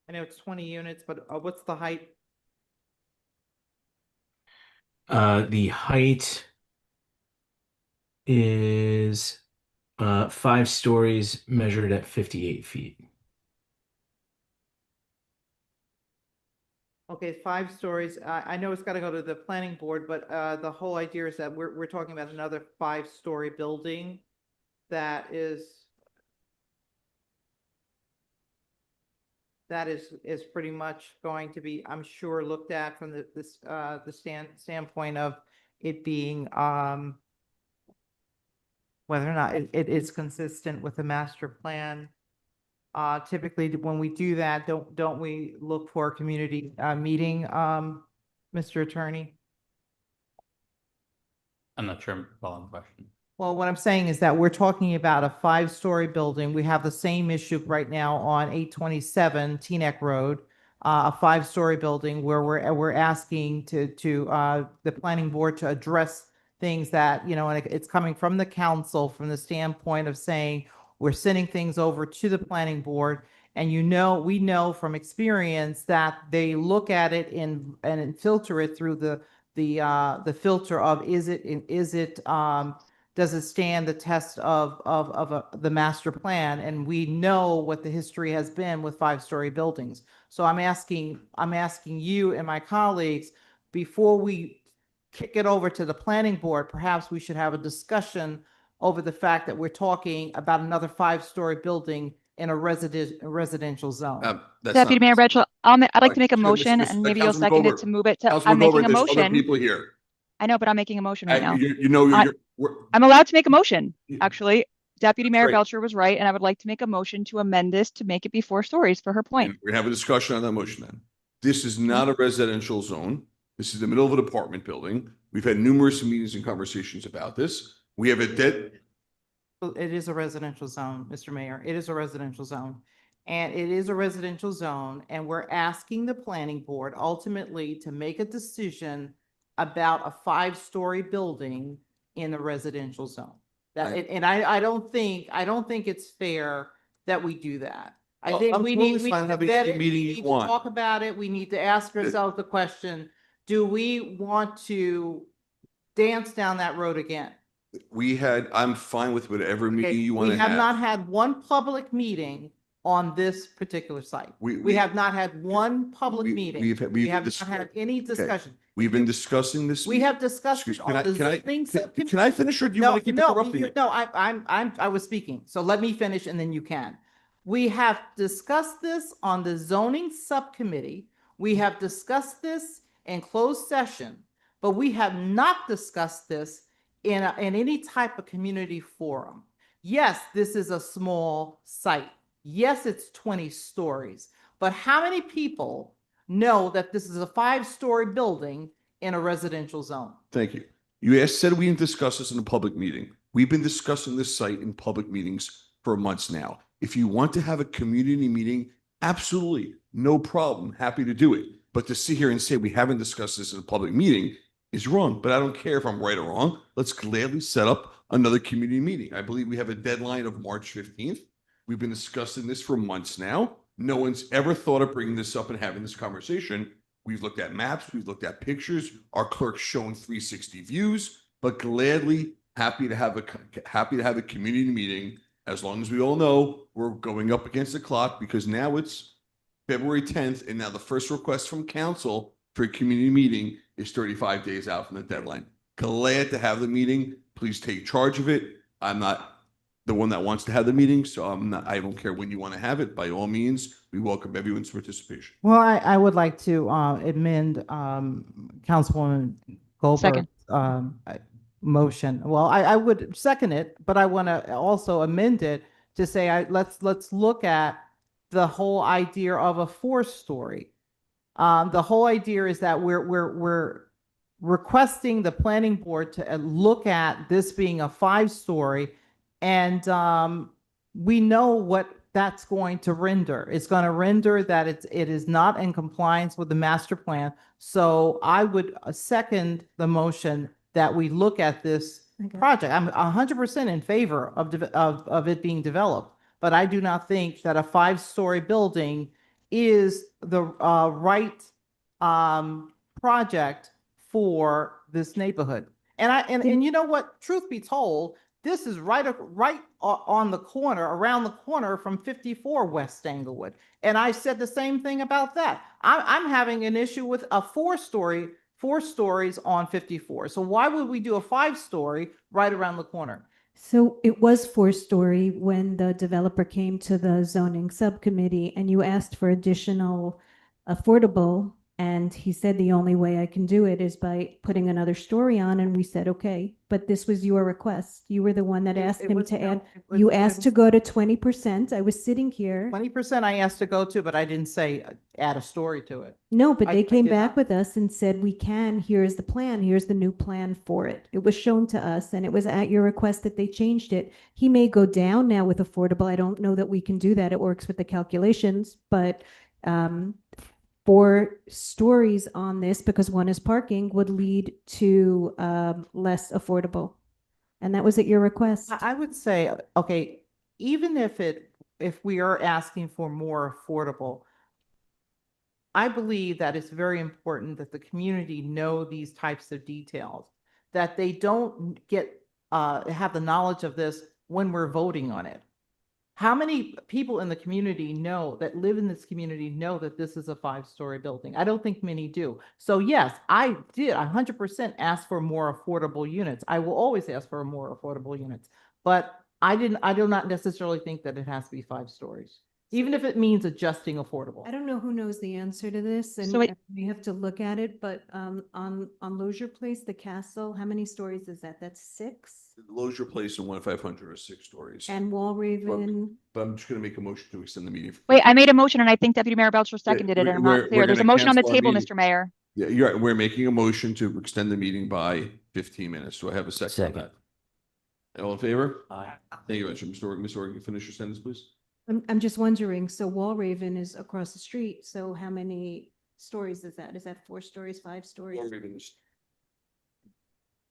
I know it's 20 units, but what's the height? The height is 5 stories measured at 58 feet. Okay, 5 stories. I know it's got to go to the planning board, but the whole idea is that we're talking about another 5-story building that is pretty much going to be, I'm sure, looked at from the standpoint of it being whether or not it is consistent with the master plan. Typically, when we do that, don't we look for a community meeting, Mr. Attorney? I'm not sure I'm following the question. Well, what I'm saying is that we're talking about a 5-story building. We have the same issue right now on 827 Teaneck Road, a 5-story building where we're asking to the planning board to address things that, you know, and it's coming from the council from the standpoint of saying we're sending things over to the planning board. And we know from experience that they look at it and filter it through the filter of does it stand the test of the master plan? And we know what the history has been with 5-story buildings. So I'm asking you and my colleagues, before we kick it over to the planning board, perhaps we should have a discussion over the fact that we're talking about another 5-story building in a residential zone. Deputy Mayor Bradshaw, I'd like to make a motion, and maybe you'll second it to move it to, I'm making a There's other motion. people here. I know, but I'm making a motion right now. You're I'm allowed to make a motion, actually. Deputy Mayor Great. Belcher was right, and I would like to make a motion to amend this to make it be 4 stories for her point. We're gonna have a discussion on that motion then. This is not a residential zone. This is the middle of an apartment building. We've had numerous meetings and conversations about this. We have a It is a residential zone, Mr. Mayor. It is a residential zone. And it is a residential zone, and we're asking the planning board ultimately to make a decision about a 5-story building in a residential zone. I don't think it's fair that we do that. I think I'm we totally need to fine having vet any it, meeting we you need to want. talk about it. We need to ask ourselves the question, do we want to dance down that road again? I'm fine with whatever Okay, meeting you want to we have not had one public meeting on this particular site. We have not had one public meeting. We have not had any discussion. We've been discussing this. We have discussed it Can I- on the can I- zoning can- subcommittee. can I finish, or do you want to keep interrupting me? No, I was speaking, so let me finish and then you can. We have discussed this on the zoning subcommittee. We have discussed this in closed session, but we have not discussed this in any type of community forum. Yes, this is a small site. Yes, it's 20 stories, but how many people know that this is a 5-story building in a residential zone? Thank you. You said we didn't discuss this in a public meeting. We've been discussing this site in public meetings for months now. If you want to have a community meeting, absolutely, no problem, happy to do it. But to sit here and say we haven't discussed this in a public meeting is wrong, but I don't care if I'm right or wrong. Let's gladly set up another community meeting. I believe we have a deadline of March 15th. We've been discussing this for months now. No one's ever thought of bringing this up and having this conversation. We've looked at maps, we've looked at pictures, our clerk's showing 360 views, but gladly happy to have a community meeting. As long as we all know we're going up against the clock, because now it's February 10th, and now the first request from council for a community meeting is 35 days out from the deadline. Glad to have the meeting. Please take charge of it. I'm not the one that wants to have the meeting, so I don't care when you want to have it. By all means, we welcome everyone's participation. Well, I would like to amend Councilwoman Goldberg's motion. Well, I would second it, but I want to also amend it to say let's look at the whole idea of a 4-story. The whole idea is that we're requesting the planning board to look at this being a 5-story, and we know what that's going to render. It's going to render that it is not in compliance with the master plan. So I would second the motion that we look at this project. I'm 100% in favor of it being developed, but I do not think that a 5-story building is the right project for this neighborhood. And you know what? Truth be told, this is right on the corner, around the corner from 54 West Englewood. And I said the same thing about that. I'm having an issue with a 4-story, 4 stories on 54. So why would we do a 5-story right around the corner? So it was 4-story when the developer came to the zoning subcommittee and you asked for additional affordable. And he said the only way I can do it is by putting another story on. And we said, okay, but this was your request. You were the one that asked him to add. You asked to go to 20%. I was sitting here. 20% I asked to go to, but I didn't say add a story to it. No, but they came did back not. with us and said, we can, here's the plan, here's the new plan for it. It was shown to us and it was at your request that they changed it. He may go down now with affordable. I don't know that we can do that. It works with the calculations, but 4 stories on this, because one is parking, would lead to less affordable. And that was at your request. I would say, okay, even if we are asking for more affordable, I believe that it's very important that the community know these types of details, that they don't have the knowledge of this when we're voting on it. How many people in the community that live in this community know that this is a 5-story building? I don't think many do. So yes, I did 100% ask for more affordable units. I will always ask for more affordable units, but I do not necessarily think that it has to be 5 stories, even if it means adjusting affordable. I don't know who knows the answer to this, and So wait- we have to look at it, but on Lozier Place, the castle, how many stories is that? That's 6? Lozier Place and 1-500 are 6 stories. And Walraven, But I'm just going to make a motion to extend the meeting. Wait, I made a motion and I think Deputy Mayor Belcher seconded it and I'm we're- not we're clear. There's a gonna motion on the cancel our table, meeting. Mr. Mayor. Yeah, you're right. We're making a motion to extend the meeting by 15 minutes. Do I have a second on that? All in favor? Aye. Thank you, Mr. Organ. Ms. Organ, finish your sentence, please. I'm just wondering, so Walraven is across the street, so how many stories is that? Is that 4 stories, 5 stories?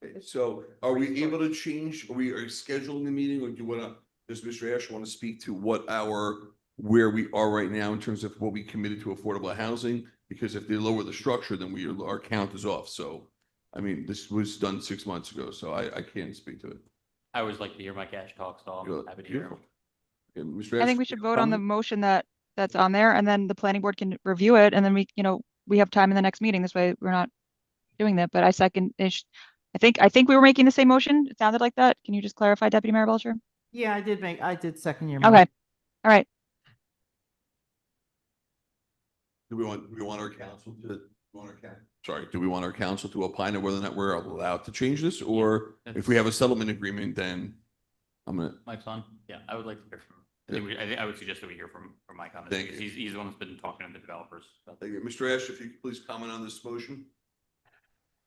Okay, so are we able to change, are we scheduling the meeting, or do you want to, does Mr. Ash want to speak to where we are right now in terms of what we committed to affordable housing? Because if they lower the structure, then our count is off. So, I mean, this was done 6 months ago, so I can't speak to it. I always like to hear my cash talk, so I'm happy to hear. Beautiful. Okay, Mr. I think Ash, we should vote on the comment? motion that's on there and then the planning board can review it and then we have time in the next meeting. This way we're not doing that, but I think we were making the same motion. It sounded like that. Can you just clarify, Deputy Mayor Belcher? Yeah, I did second your Okay. motion. All right. Do we want our council do we want our council to opine on whether or not we're allowed to change this? Or if we have a settlement agreement, then I'm gonna. Mike's on? Yeah, I would like to hear from him. I would suggest that we hear from Mike on this. Thank Because he's the one that's been talking to the developers. Thank you. Mr. Ash, if you could please comment on this motion.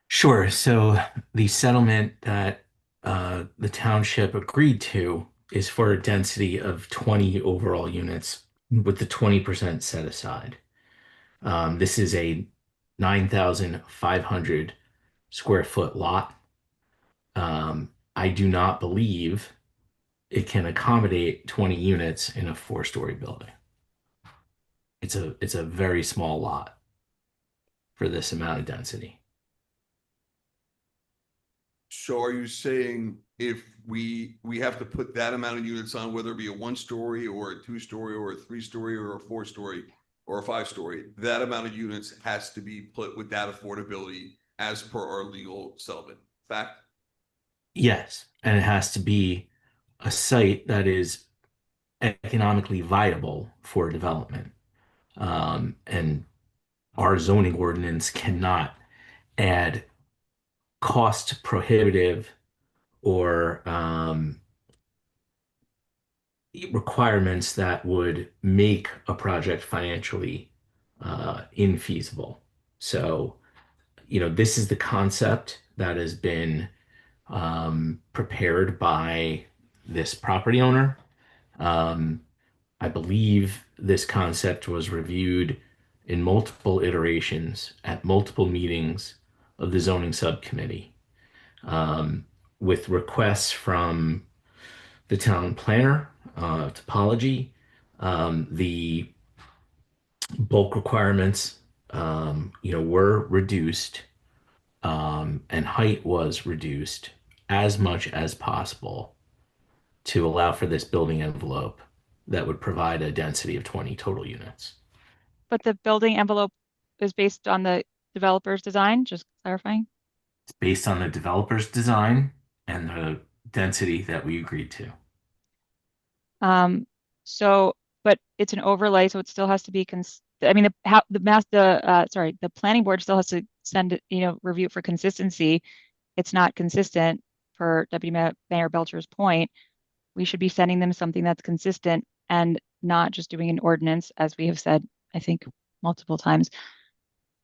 Sure. So the settlement that the township agreed to is for a density of 20 overall units with the 20% set aside. This is a 9,500 square foot lot. I do not believe it can accommodate 20 units in a 4-story building. It's a very small lot for this amount of density. So are you saying if we have to put that amount of units on, whether it be a 1-story or a 2-story or a 3-story or a 4-story or a 5-story, that amount of units has to be put with that affordability as per our legal settlement? Fact? Yes, and it has to be a site that is economically viable for development. And our zoning ordinance cannot add cost prohibitive or requirements that would make a project financially infeasible. So, this is the concept that has been prepared by this property owner. I believe this concept was reviewed in multiple iterations at multiple meetings of the zoning subcommittee, with requests from the town planner, topology, the bulk requirements, were reduced, and height was reduced as much as possible to allow for this building envelope that would provide a density of 20 total units. But the building envelope is based on the developer's design, just clarifying? It's based on the developer's design and the density that we agreed to. But it's an overlay, so it still has to be the planning board still has to send it, review it for consistency. It's not consistent, per Deputy Mayor Belcher's point. We should be sending them something that's consistent and not just doing an ordinance, as we have said, I think, multiple times,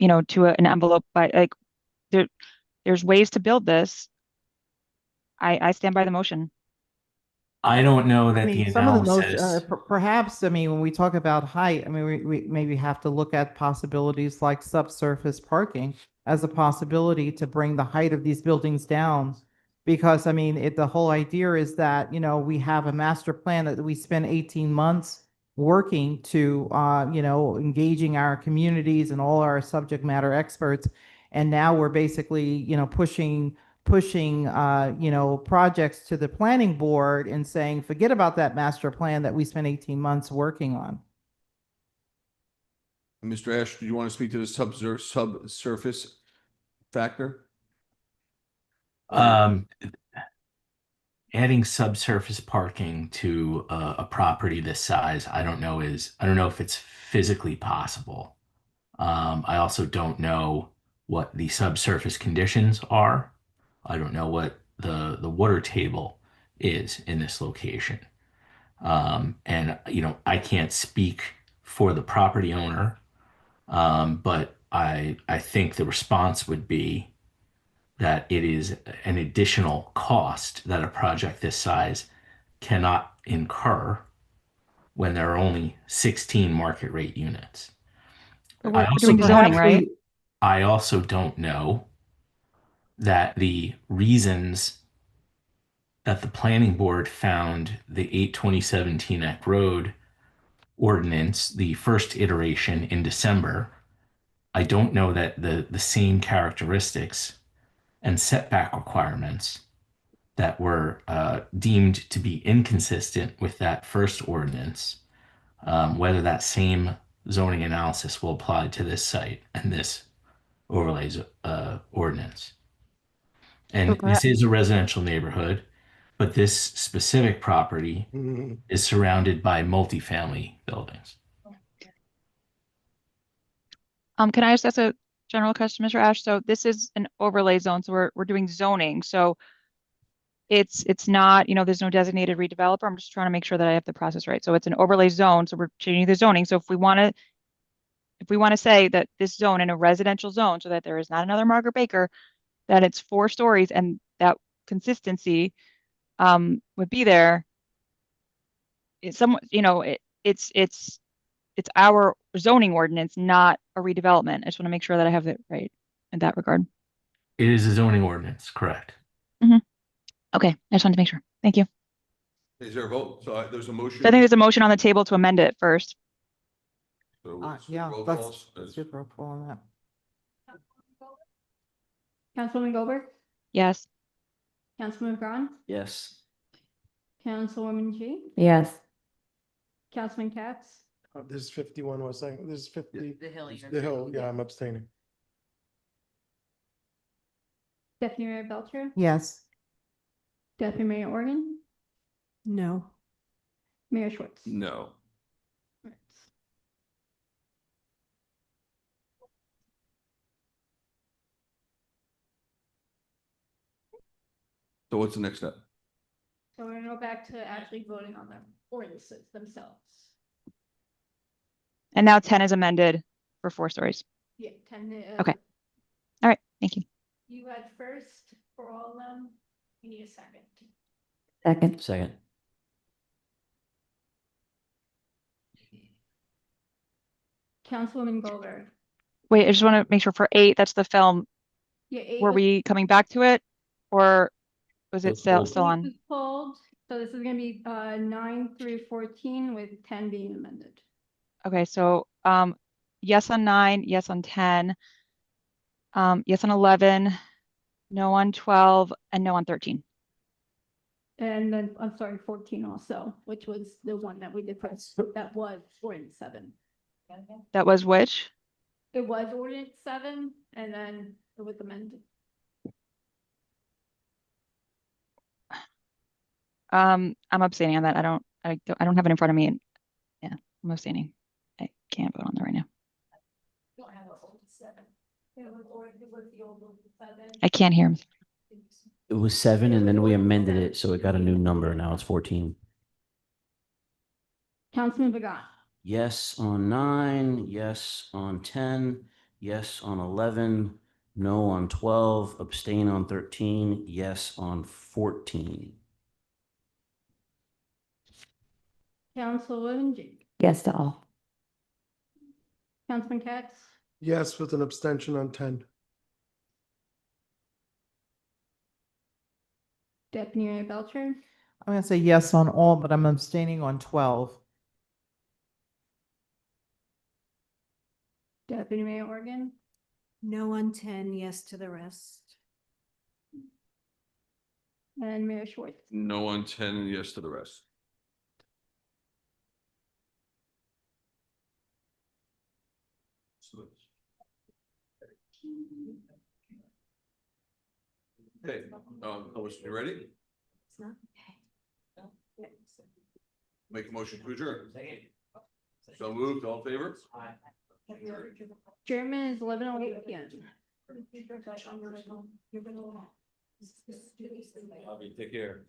to an envelope. But there's ways to build this. I stand by the motion. I don't know that I mean, the some of the most, analysis. perhaps, I mean, when we talk about height, I mean, we maybe have to look at possibilities like subsurface parking as a possibility to bring the height of these buildings down. Because, I mean, the whole idea is that, we have a master plan that we spend 18 months working to, engaging our communities and all our subject matter experts. And now we're basically, pushing projects to the planning board and saying, forget about that master plan that we spent 18 months working on. Mr. Ash, do you want to speak to the subsurface factor? Adding subsurface parking to a property this size, I don't know if it's physically possible. I also don't know what the subsurface conditions are. I don't know what the water table is in this location. And I can't speak for the property owner, but I think the response would be that it is an additional cost that a project this size cannot incur when there are only 16 market rate units. We're doing zoning, right? I also don't know that the reasons that the planning board found the 827 Teaneck Road ordinance, the first iteration in December, I don't know that the same characteristics and setback requirements that were deemed to be inconsistent with that first ordinance, whether that same zoning analysis will apply to this site and this overlays ordinance. And this is a residential neighborhood, but this specific property is surrounded by multifamily buildings. Can I just ask a general question, Mr. Ash? So this is an overlay zone, so we're doing zoning. So it's not, there's no designated redeveloper. I'm just trying to make sure that I have the process right. So it's an overlay zone, so we're changing the zoning. So if we want to say that this zone in a residential zone, so that there is not another Margaret Baker, that it's 4 stories and that consistency would be there. It's somewhat, it's our zoning ordinance, not a redevelopment. I just want to make sure that I have it right in that regard. It is a zoning ordinance, correct? Okay, I just wanted to make sure. Thank you. Is there a vote? So there's a motion. So I think there's a motion on the table to amend it first. So Yeah, roll let's calls. do roll call on that. Councilwoman Goldberg, Yes. Councilman Braun, Yes. Councilwoman G, Yes. Councilman Katz, This is 51 was saying, this is 50. The Hill. The Hill, yeah, I'm abstaining. Deputy Mayor Belcher, Yes. Deputy Mayor Organ, No. Mayor Schwartz. No. So what's the next step? So we're gonna go back to actually voting on the ordinances themselves. And now 10 is amended for 4 stories. Yeah, 10. Okay. All right, thank you. You had first for all of them. You need a second. Second. Second. Councilwoman Goldberg. Wait, I just want to make sure for 8, that's the film. Yeah, 8 Were was- we coming back to it? Or was it Let's still, hold. still eight on? was pulled, so this is gonna be 9 through 14 with 10 being amended. Okay, so yes on 9, yes on 10, yes on 11, no on 12, and no on 13. And then, I'm sorry, 14 also, which was the one that we did first, that was ordinance 7. That was which? It was ordinance 7, and then it was amended. I'm abstaining on that. I don't have it in front of me. And yeah, I'm abstaining. I can't vote on that right now. Don't have a ordinance 7. It was the old ordinance 7. I can't hear him. It was 7 and then we amended it, so it got a new number. Now it's 14. Councilman Pagan, Yes on 9, yes on 10, yes on 11, no on 12, abstain on 13, yes on 14. Councilwoman G, Yes to all. Councilman Katz, Yes, with an abstention on 10. Deputy Mayor Belcher, I'm gonna say yes on all, but I'm abstaining on 12. Deputy Mayor Organ, No on 10, yes to the rest. and Mayor Schwartz. No on 10 and yes to the rest. Okay, Lois, you ready? Make a motion to adjourn. So moved, all in favor? Chairman is 11:08 p.m. Bobby, take care.